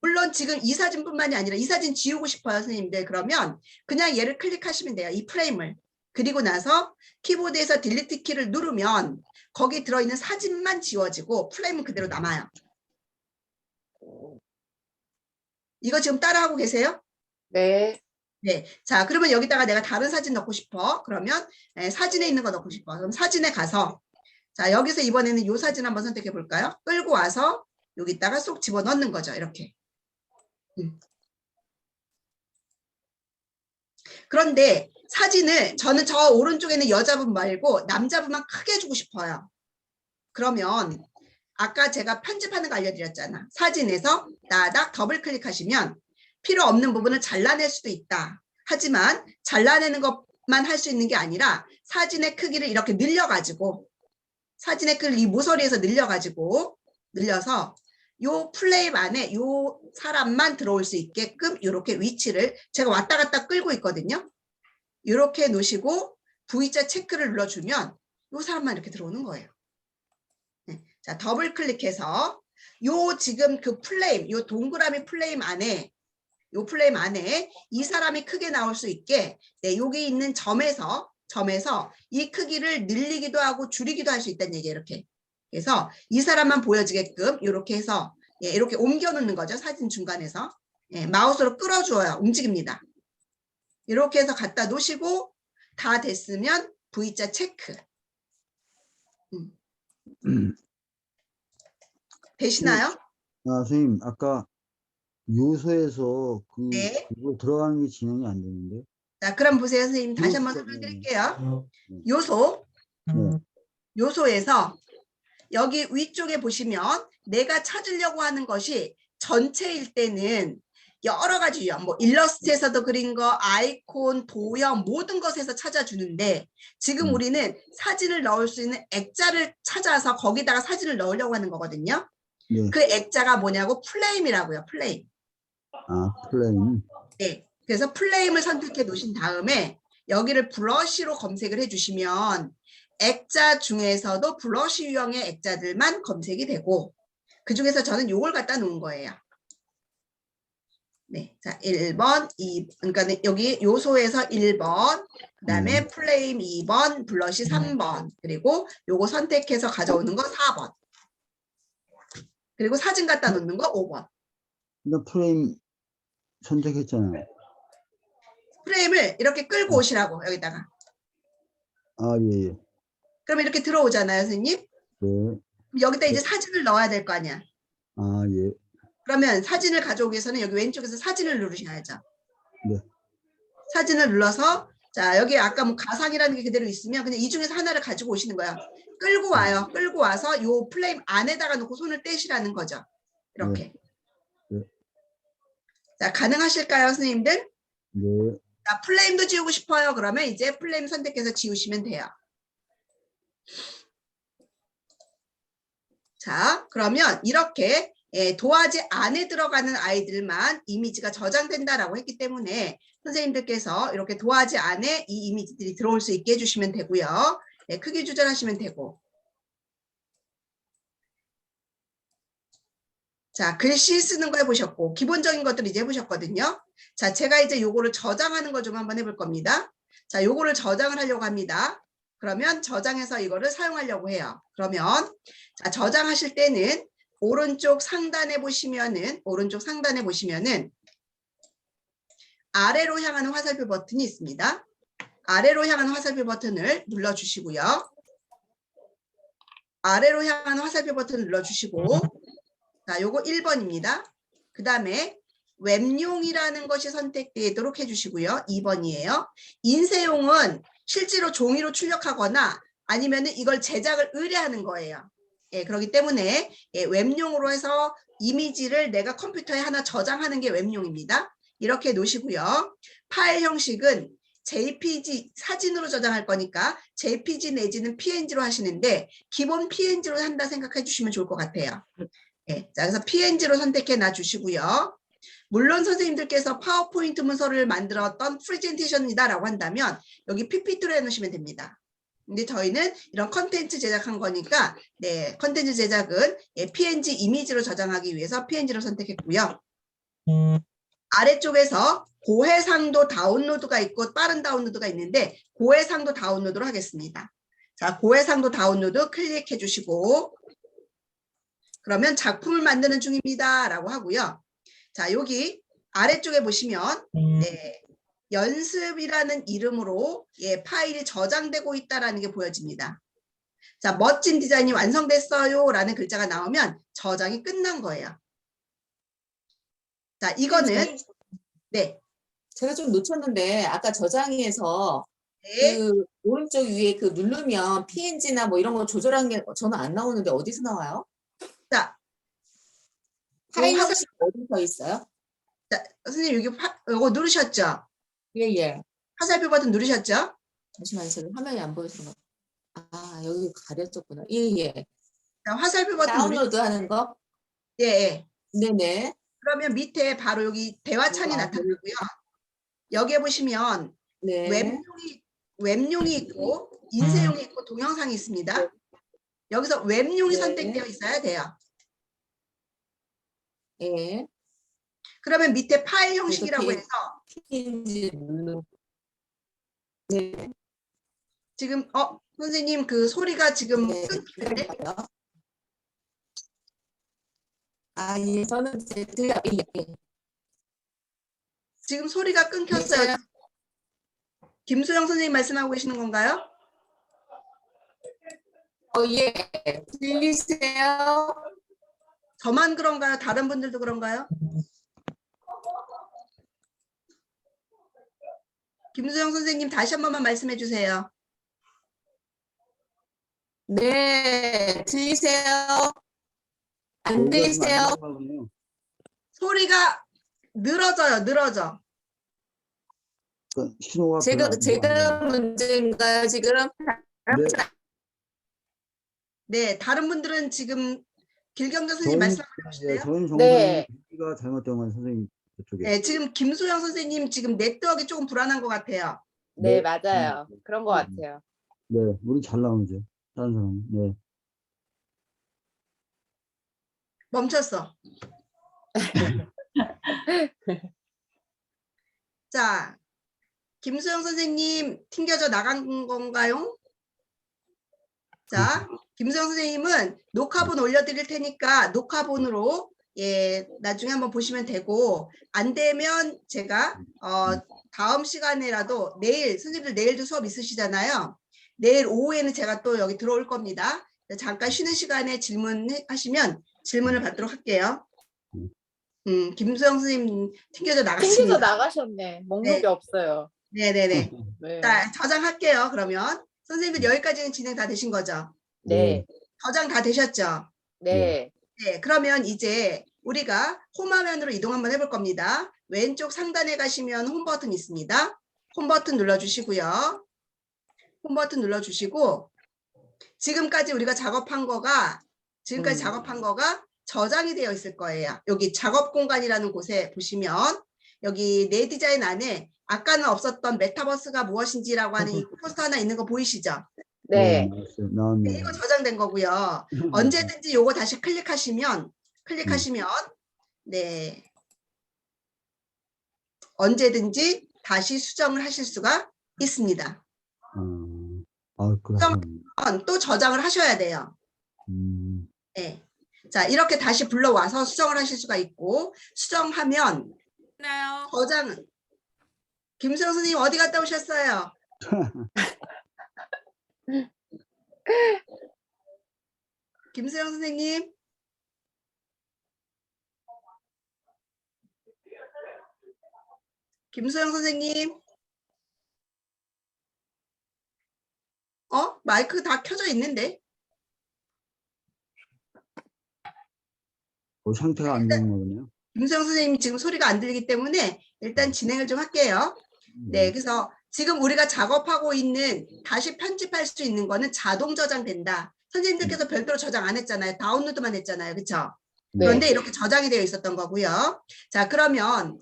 물론 지금 이 사진뿐만이 아니라 이 사진 지우고 싶어요, 선생님들. 그러면 그냥 얘를 클릭하시면 돼요. 이 프레임을. 그리고 나서 키보드에서 딜리트 키를 누르면 거기 들어있는 사진만 지워지고 프레임은 그대로 남아요. 이거 지금 따라하고 계세요? 네. 네. 자, 그러면 여기다가 내가 다른 사진 넣고 싶어. 그러면 사진에 있는 거 넣고 싶어. 그럼 사진에 가서 자, 여기서 이번에는 이 사진 한번 선택해 볼까요? 끌고 와서 여기다가 쏙 집어넣는 거죠. 이렇게. 그런데 사진을 저는 저 오른쪽에 있는 여자분 말고 남자분만 크게 주고 싶어요. 그러면 아까 제가 편집하는 거 알려드렸잖아. 사진에서 따닥 더블 클릭하시면 필요 없는 부분을 잘라낼 수도 있다. 하지만 잘라내는 것만 할 수 있는 게 아니라 사진의 크기를 이렇게 늘려가지고 사진의 크기를 이 모서리에서 늘려서 요 플레임 안에 요 사람만 들어올 수 있게끔 이렇게 위치를 제가 왔다 갔다 끌고 있거든요. 이렇게 놓으시고 V자 체크를 눌러주면 요 사람만 이렇게 들어오는 거예요. 네. 자, 더블 클릭해서 요 지금 그 플레임, 요 동그라미 플레임 안에 이 사람이 크게 나올 수 있게 네, 여기 있는 점에서 이 크기를 늘리기도 하고 줄이기도 할 수 있다는 얘기예요. 이렇게. 그래서 이 사람만 보여지게끔 이렇게 해서 예, 이렇게 옮겨 놓는 거죠. 사진 중간에서. 예, 마우스로 끌어주어요. 움직입니다. 이렇게 해서 갖다 놓으시고 다 됐으면 V자 체크. 되시나요? 아, 선생님, 아까 요소에서 네. 그거 들어가는 게 진행이 안 되는데. 자, 그럼 보세요, 선생님. 다시 한번 요소가- 설명드릴게요. 네. 요소에서 여기 위쪽에 보시면 내가 찾으려고 하는 것이 전체일 때는 여러 가지 유형, 뭐 일러스트에서도 그린 거, 아이콘, 도형 모든 것에서 찾아주는데 지금 우리는 사진을 넣을 수 있는 액자를 찾아서 거기다가 사진을 넣으려고 하는 거거든요. 네. 그 액자가 뭐냐고 플레임이라고요. 플레임. 아, 플레임. 네. 그래서 플레임을 선택해 놓으신 다음에 여기를 브러쉬로 검색을 해주시면 액자 중에서도 브러쉬 유형의 액자들만 검색이 되고 그 중에서 저는 요걸 갖다 놓은 거예요. 네, 자 1번, 2, 그러니까 여기 요소에서 1번, 그 다음에 플레임 2번, 블러쉬 3번, 그리고 요거 선택해서 가져오는 거 4번, 그리고 사진 갖다 놓는 거 5번. 나 프레임 선택했잖아요. 프레임을 이렇게 끌고 오시라고 여기다가. 아, 예, 예. 그럼 이렇게 들어오잖아요, 선생님. 네. 그럼 여기다 이제 사진을 넣어야 될 거 아니야. 아, 예. 그러면 사진을 가져오기 위해서는 여기 왼쪽에서 사진을 누르셔야죠. 네. 사진을 눌러서 자 여기 아까 뭐 가상이라는 게 그대로 있으면 그냥 이 중에서 하나를 가지고 오시는 거야. 끌고 와요. 끌고 와서 요 플레임 안에다가 놓고 손을 떼시라는 거죠. 이렇게. 네. 자 가능하실까요, 선생님들? 네. 자 플레임도 지우고 싶어요. 그러면 이제 플레임 선택해서 지우시면 돼요. 자 그러면 이렇게 도화지 안에 들어가는 아이들만 이미지가 저장된다라고 했기 때문에 선생님들께서 이렇게 도화지 안에 이 이미지들이 들어올 수 있게 해주시면 되고요. 네, 크기 조절하시면 되고. 자, 글씨 쓰는 거 해보셨고 기본적인 것들 이제 해보셨거든요. 자, 제가 이제 요거를 저장하는 거 좀 한번 해볼 겁니다. 자, 요거를 저장을 하려고 합니다. 그러면 저장해서 이거를 사용하려고 해요. 그러면 자, 저장하실 때는 오른쪽 상단에 보시면은 아래로 향하는 화살표 버튼이 있습니다. 아래로 향하는 화살표 버튼을 눌러주시고요. 아래로 향하는 화살표 버튼을 눌러주시고 자, 요거 1번입니다. 그 다음에 웹용이라는 것이 선택되도록 해주시고요. 2번이에요. 인쇄용은 실제로 종이로 출력하거나 아니면 이걸 제작을 의뢰하는 거예요. 예, 그렇기 때문에 예, 웹용으로 해서 이미지를 내가 컴퓨터에 하나 저장하는 게 웹용입니다. 이렇게 놓으시고요. 파일 형식은 JPG 사진으로 저장할 거니까 JPG 내지는 PNG로 하시는데 기본 PNG로 한다 생각해 주시면 좋을 것 같아요. 예, 자, 그래서 PNG로 선택해 놔주시고요. 물론 선생님들께서 파워포인트 문서를 만들었던 프레젠테이션이다라고 한다면 여기 PPT로 해놓으시면 됩니다. 근데 저희는 이런 컨텐츠 제작한 거니까 네, 컨텐츠 제작은 예, PNG 이미지로 저장하기 위해서 PNG로 선택했고요. 아래쪽에서 고해상도 다운로드가 있고 빠른 다운로드가 있는데 고해상도 다운로드로 하겠습니다. 자, 고해상도 다운로드 클릭해 주시고 그러면 작품을 만드는 중입니다 라고 하고요. 자, 여기 아래쪽에 보시면 네, 연습이라는 이름으로 예, 파일이 저장되고 있다는 게 보여집니다. 자, 멋진 디자인이 완성됐어요 라는 글자가 나오면 저장이 끝난 거예요. 자, 이거는 네. 제가 좀 놓쳤는데 아까 저장해서 네. 그 오른쪽 위에 그 누르면 PNG나 뭐 이런 거 조절한 게 저는 안 나오는데 어디서 나와요? 자, 파일 요 형식 어디서 있어요? 자, 선생님 여기 이거 누르셨죠? 예. 화살표 버튼 누르셨죠? 잠시만요. 제가 화면이 안 보여서 그런가. 아, 여기 가렸었구나. 예. 자, 화살표 버튼 다운로드 하는 거? 예, 예. 네네. 그러면 밑에 바로 여기 대화창이 나타나고요. 여기에 보시면 네. 웹용이 있고 인쇄용이 있고 동영상이 있습니다. 여기서 웹용이 네. 선택되어 있어야 돼요. 예. 그러면 밑에 파일 형식이라고 페이지. 해서 네. 지금 선생님 그 소리가 지금 네. 끊기는데 아, 예. 저는 이제 들려. 예. 지금 소리가 끊겼어요. 김수영 선생님 말씀하고 계시는 건가요? 예. 들리세요? 저만 그런가요? 다른 분들도 그런가요? 김수영 선생님 다시 한 번만 말씀해 주세요. 네. 들리세요? 안 여기가 좀 들리세요? 안 좋은가 보네요. 소리가 늘어져. 그러니까 신호가 별로 안 제가 좋아요. 문제인가요, 지금? 네. 네, 다른 분들은 지금 길경정 선생님 저희 말씀 한번 예, 해보실래요? 저희 정상이 네. 가 잘못된 건 선생님 그쪽에. 네, 지금 김수영 선생님 지금 네트워크가 조금 불안한 것 같아요. 네, 네. 맞아요. 그런 것 같아요. 네, 우리 잘 나오죠. 다른 사람은. 네. 멈췄어. 자, 김수영 선생님 튕겨져 나간 건가요? 자, 김수영 선생님은 녹화본 올려드릴 테니까 녹화본으로 나중에 한번 보시면 되고 안 되면 제가 다음 시간에라도 내일 선생님들 내일도 수업 있으시잖아요. 내일 오후에는 제가 또 여기 들어올 겁니다. 잠깐 쉬는 시간에 질문하시면 질문을 받도록 할게요. 김수영 선생님 튕겨져 튕겨서 나갔습니다. 나가셨네. 목록이 네. 없어요. 네네네. 네. 자, 저장할게요. 그러면 선생님들 여기까지는 진행 다 되신 거죠? 네. 저장 다 되셨죠? 네. 네, 그러면 이제 우리가 홈화면으로 이동 한번 해볼 겁니다. 왼쪽 상단에 가시면 홈 버튼 있습니다. 홈 버튼 눌러주시고요. 홈 버튼 눌러주시고 지금까지 우리가 작업한 거가 저장이 되어 있을 거예요. 여기 작업 공간이라는 곳에 보시면 여기 내 디자인 안에 아까는 없었던 메타버스가 무엇인지라고 하는 이 포스터 하나 있는 거 보이시죠? 네. 나왔어요. 나왔네요. 이거 저장된 거고요. 언제든지 요거 다시 클릭하시면 네, 언제든지 다시 수정을 하실 수가 있습니다. 그렇군요. 또 저장을 하셔야 돼요. 네. 자, 이렇게 다시 불러와서 수정을 하실 수가 있고 수정하면 저장은 김수영 선생님 어디 갔다 오셨어요? 김수영 선생님 김수영 선생님 마이크 다 켜져 있는데 상태가 안 좋은 거네요. 김수영 선생님 지금 소리가 안 들리기 때문에 일단 진행을 좀 할게요. 네, 그래서 지금 우리가 작업하고 있는 다시 편집할 수 있는 거는 자동 저장된다. 선생님들께서 별도로 저장 안 했잖아요. 다운로드만 했잖아요. 그렇죠? 네. 그런데 이렇게 저장이 되어 있었던 거고요. 자, 그러면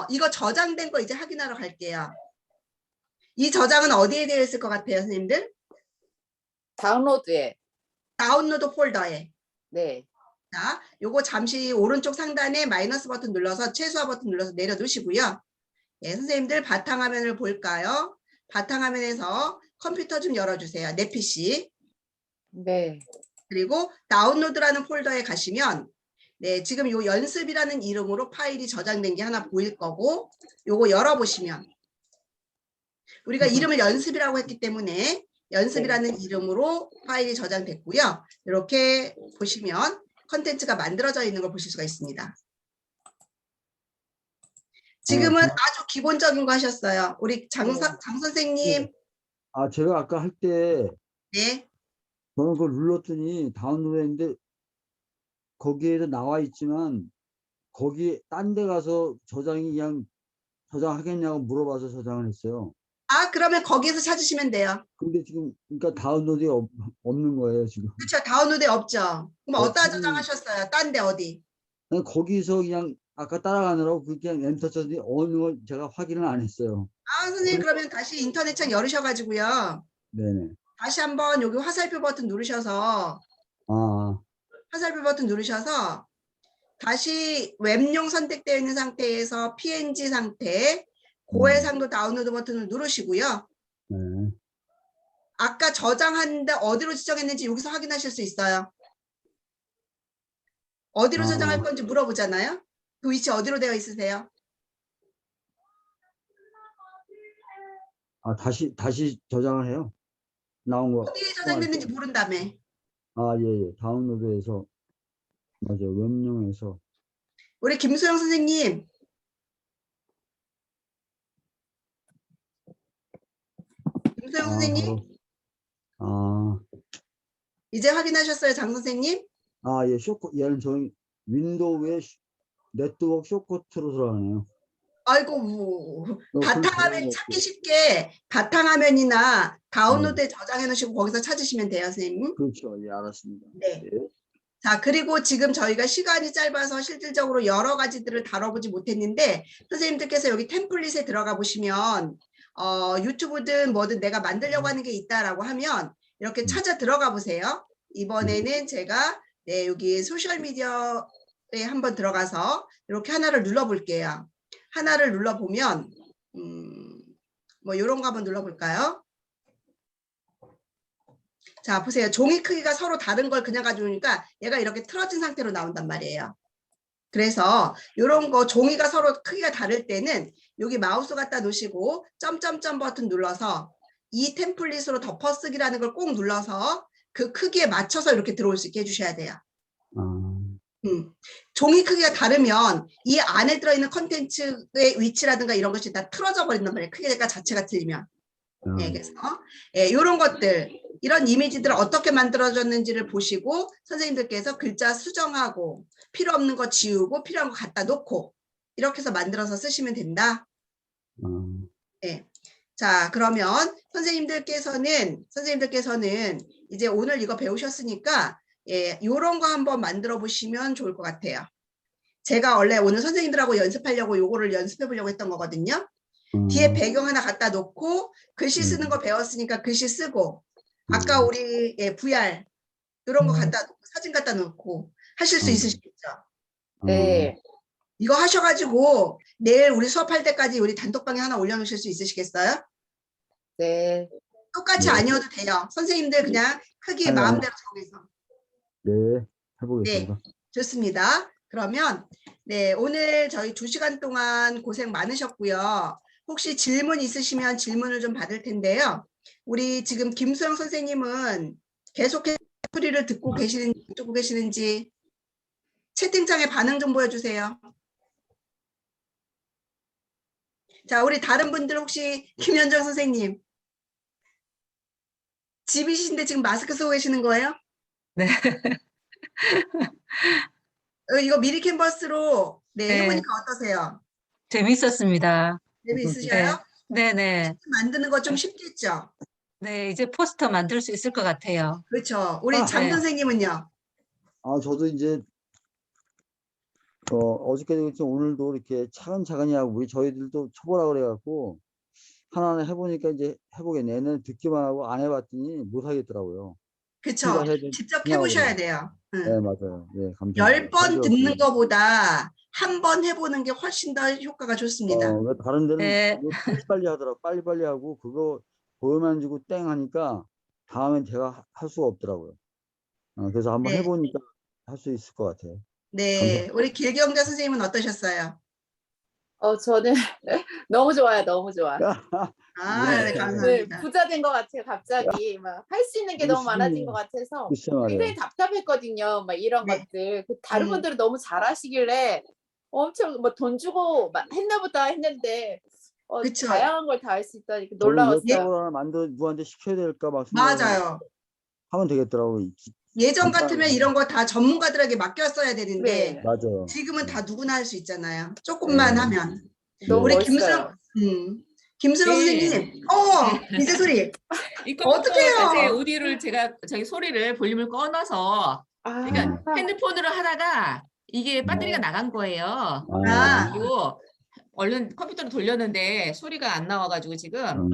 이거 저장된 거 이제 확인하러 갈게요. 이 저장은 어디에 되어 있을 것 같아요, 선생님들? 다운로드에. 다운로드 폴더에. 네. 자, 요거 잠시 오른쪽 상단에 마이너스 버튼 눌러서 최소화 버튼 눌러서 내려두시고요. 예, 선생님들 바탕화면을 볼까요? 바탕화면에서 컴퓨터 좀 열어주세요. 내 PC. 네. 그리고 다운로드라는 폴더에 가시면 네, 지금 요 연습이라는 이름으로 파일이 저장된 게 하나 보일 거고 요거 열어보시면 우리가 이름을 연습이라고 했기 때문에 연습이라는 이름으로 파일이 저장됐고요. 이렇게 보시면 컨텐츠가 만들어져 있는 걸 보실 수가 있습니다. 지금은 아주 기본적인 거 하셨어요. 우리 장 선생님. 제가 아까 할 때 네. 저는 그걸 눌렀더니 다운로드 했는데 거기에도 나와 있지만 거기 딴 데 가서 저장이 그냥 저장하겠냐고 물어봐서 저장을 했어요. 아, 그러면 거기에서 찾으시면 돼요. 근데 지금 그러니까 다운로드에 없는 거예요, 지금. 그렇죠. 다운로드에 없죠. 그럼 어디다 지금 저장하셨어요? 딴 데 어디? 그냥 거기서 그냥 아까 따라가느라고 그냥 엔터 쳤더니 어느 걸 제가 확인을 안 했어요. 아, 선생님 그러면 다시 인터넷 창 열으셔가지고요. 네네. 다시 한번 여기 화살표 버튼 누르셔서 아, 화살표 버튼 누르셔서 다시 웹용 선택되어 있는 상태에서 PNG 상태 고해상도 다운로드 버튼을 누르시고요. 네. 아까 저장하는데 어디로 지정했는지 여기서 확인하실 수 있어요. 어디로 저장할 건지 물어보잖아요. 그 위치 어디로 되어 있으세요? 아, 다시 저장을 해요. 나온 거. 어디에 저장됐는지 모른다며. 아, 예, 예. 다운로드해서 맞아요. 웹용에서. 우리 김소영 선생님. 김소영 선생님 바로. 아, 이제 확인하셨어요, 장 선생님? 예, 얘는 저희 윈도우의 네트워크 쇼커트로 들어가네요. 아이고, 그럼 바탕화면 저장해 찾기 놓을게요. 쉽게 바탕화면이나 다운로드에 저장해 놓으시고 거기서 찾으시면 돼요, 선생님. 그렇죠. 예, 알았습니다. 네. 예. 자, 그리고 지금 저희가 시간이 짧아서 실질적으로 여러 가지들을 다뤄보지 못했는데 선생님들께서 여기 템플릿에 들어가 보시면 유튜브든 뭐든 내가 만들려고 하는 게 있다라고 하면 이렇게 찾아 들어가 보세요. 이번에는 제가 네, 여기 소셜미디어에 한번 들어가서 이렇게 하나를 눌러볼게요. 하나를 눌러보면 뭐 이런 거 한번 눌러볼까요? 자, 보세요. 종이 크기가 서로 다른 걸 그냥 가져오니까 얘가 이렇게 틀어진 상태로 나온단 말이에요. 그래서 이런 거 종이가 서로 크기가 다를 때는 여기 마우스 갖다 놓으시고 점점점 버튼 눌러서 이 템플릿으로 덮어쓰기라는 걸 꼭 눌러서 그 크기에 맞춰서 이렇게 들어올 수 있게 해주셔야 돼요. 종이 크기가 다르면 이 안에 들어있는 컨텐츠의 위치라든가 이런 것이 다 틀어져 버린단 말이에요. 크기가 자체가 틀리면. 네, 그래서 이런 것들, 이런 이미지들을 어떻게 만들어졌는지를 보시고 선생님들께서 글자 수정하고 필요 없는 거 지우고 필요한 거 갖다 놓고 이렇게 해서 만들어서 쓰시면 된다. 네. 자, 그러면 선생님들께서는 이제 오늘 이거 배우셨으니까 요런 거 한번 만들어 보시면 좋을 것 같아요. 제가 원래 오늘 선생님들하고 연습하려고 요거를 연습해 보려고 했던 거거든요. 뒤에 배경 하나 갖다 놓고 글씨 쓰는 거 배웠으니까 글씨 쓰고 아까 우리 VR 이런 거 갖다 놓고 사진 갖다 놓고 하실 수 있으시겠죠? 네. 이거 하셔가지고 내일 우리 수업할 때까지 우리 단톡방에 하나 올려놓으실 수 있으시겠어요? 네. 똑같이 네. 아니어도 돼요. 선생님들 그냥 크기 마음대로 정해서. 네, 해보겠습니다. 네, 좋습니다. 그러면 네, 오늘 저희 2시간 동안 고생 많으셨고요. 혹시 질문 있으시면 질문을 좀 받을 텐데요. 우리 지금 김수영 선생님은 계속해서 소리를 듣고 계시는지 채팅창에 반응 좀 보여주세요. 자, 우리 다른 분들 혹시 김현정 선생님 집이신데 지금 마스크 쓰고 계시는 거예요? 네. 이거 미리 캔버스로 네. 해보니까 어떠세요? 재밌었습니다. 재미있으셔요? 네, 네. 만드는 거 좀 쉽겠죠? 네, 이제 포스터 만들 수 있을 것 같아요. 그렇죠. 우리 장 네. 선생님은요? 저도 이제 어저께도 그렇지 오늘도 이렇게 차근차근히 하고 우리 저희들도 초보라 그래갖고 하나하나 해보니까 이제 해보겠네. 얘는 듣기만 하고 안 해봤더니 못 하겠더라고요. 그렇죠. 혼자 해야 돼. 직접 그냥 해보셔야 그래요. 돼요. 네, 맞아요. 네, 감사합니다. 10번 듣는 것보다 한 번 해보는 게 훨씬 더 효과가 좋습니다. 왜 다른 데는 네. 이거 빨리빨리 하더라고. 빨리빨리 하고 그거 보여만 주고 땡 하니까 다음엔 제가 할 수가 없더라고요. 그래서 한번 네. 해보니까 할 수 있을 것 같아요. 네, 감사합니다. 우리 길경자 선생님은 어떠셨어요? 저는 너무 좋아요. 너무 좋아. 아, 네, 네, 감사합니다. 부자 된 것 같아요. 갑자기 막 할 수 있는 게 우리 너무 많아진 수준이 것 같아서 글쎄 말이에요. 굉장히 답답했거든요. 막 이런 네. 것들. 다른 분들은 너무 잘하시길래 엄청 뭐 돈 주고 막 했나 보다 했는데 그쵸. 다양한 걸 다 할 수 있다니까 저는 놀라웠어요. 웹작을 하나 만들어 누구한테 시켜야 될까 막 생각을 맞아요. 하면 되겠더라고요. 예전 간단하게. 같으면 이런 거 다 전문가들에게 맡겼어야 되는데 네. 맞아요. 지금은 다 누구나 할 수 있잖아요. 조금만 네. 하면. 너무 우리 멋있어요. 김수영 네. 선생님. 이제 소리. 이 컴퓨터 어떡해요? 자체 오디오를 제가 저기 소리를 볼륨을 꺼놔서 아, 그러니까 핸드폰으로 하다가 이게 배터리가 네. 나간 거예요. 아. 그리고 얼른 컴퓨터로 돌렸는데 소리가 안 나와가지고 지금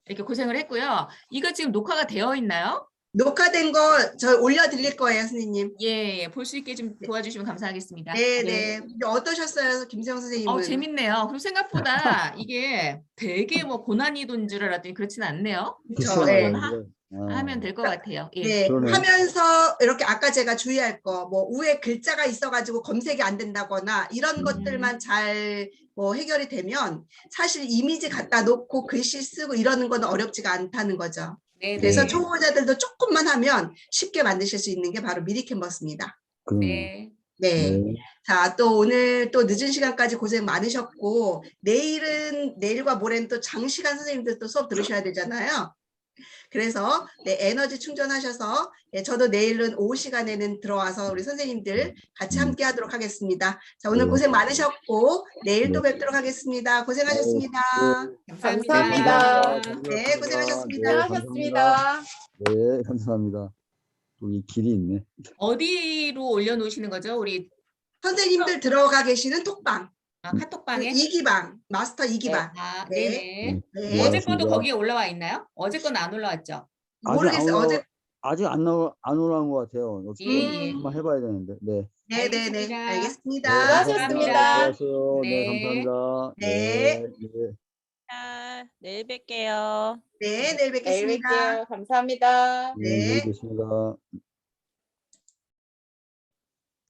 이렇게 고생을 했고요. 이거 지금 녹화가 되어 있나요? 녹화된 거 저 올려드릴 거예요, 선생님. 예, 볼 수 있게 좀 도와주시면 감사하겠습니다. 네. 근데 어떠셨어요, 김수영 선생님은? 재밌네요. 그리고 생각보다 이게 되게 뭐 고난이도인 줄 알았더니 그렇지는 않네요. 그렇죠. 네. 하면 될 것 같아요. 예. 네, 그러네. 하면서 이렇게 아까 제가 주의할 거, 뭐 위에 글자가 있어가지고 검색이 안 된다거나 이런 것들만 잘 뭐 해결이 되면 사실 이미지 갖다 놓고 글씨 쓰고 이러는 건 어렵지가 않다는 거죠. 네, 그래서 네. 초보자들도 조금만 하면 쉽게 만드실 수 있는 게 바로 미리 캔버스입니다. 네. 네. 자, 또 오늘 또 늦은 시간까지 고생 많으셨고 내일과 모레는 또 장시간 선생님들 또 수업 들으셔야 되잖아요. 그래서 에너지 충전하셔서 저도 내일은 오후 시간에는 들어와서 우리 선생님들 같이 함께 하도록 하겠습니다. 자, 오늘 네. 고생 많으셨고 내일 또 뵙도록 하겠습니다. 고생하셨습니다. 감사합니다. 네, 고생하셨습니다. 고생하셨습니다. 네, 감사합니다. 또 이 길이 있네. 어디로 올려놓으시는 거죠? 우리 선생님들 들어가 계시는 톡방, 카톡방에? 2기방, 마스터 2기방. 네네. 네. 어제 거도 거기에 올라와 있나요? 어제 거는 안 올라왔죠? 모르겠어요. 어제 아직 안 올라온 것 같아요. 예. 한번 해봐야 되는데. 네. 네네네. 알겠습니다. 알겠습니다. 수고하셨습니다. 수고하세요. 네, 네. 감사합니다. 네. 내일 뵐게요. 네, 내일 내일 뵙겠습니다. 뵐게요. 감사합니다. 네, 네. 내일 뵙겠습니다.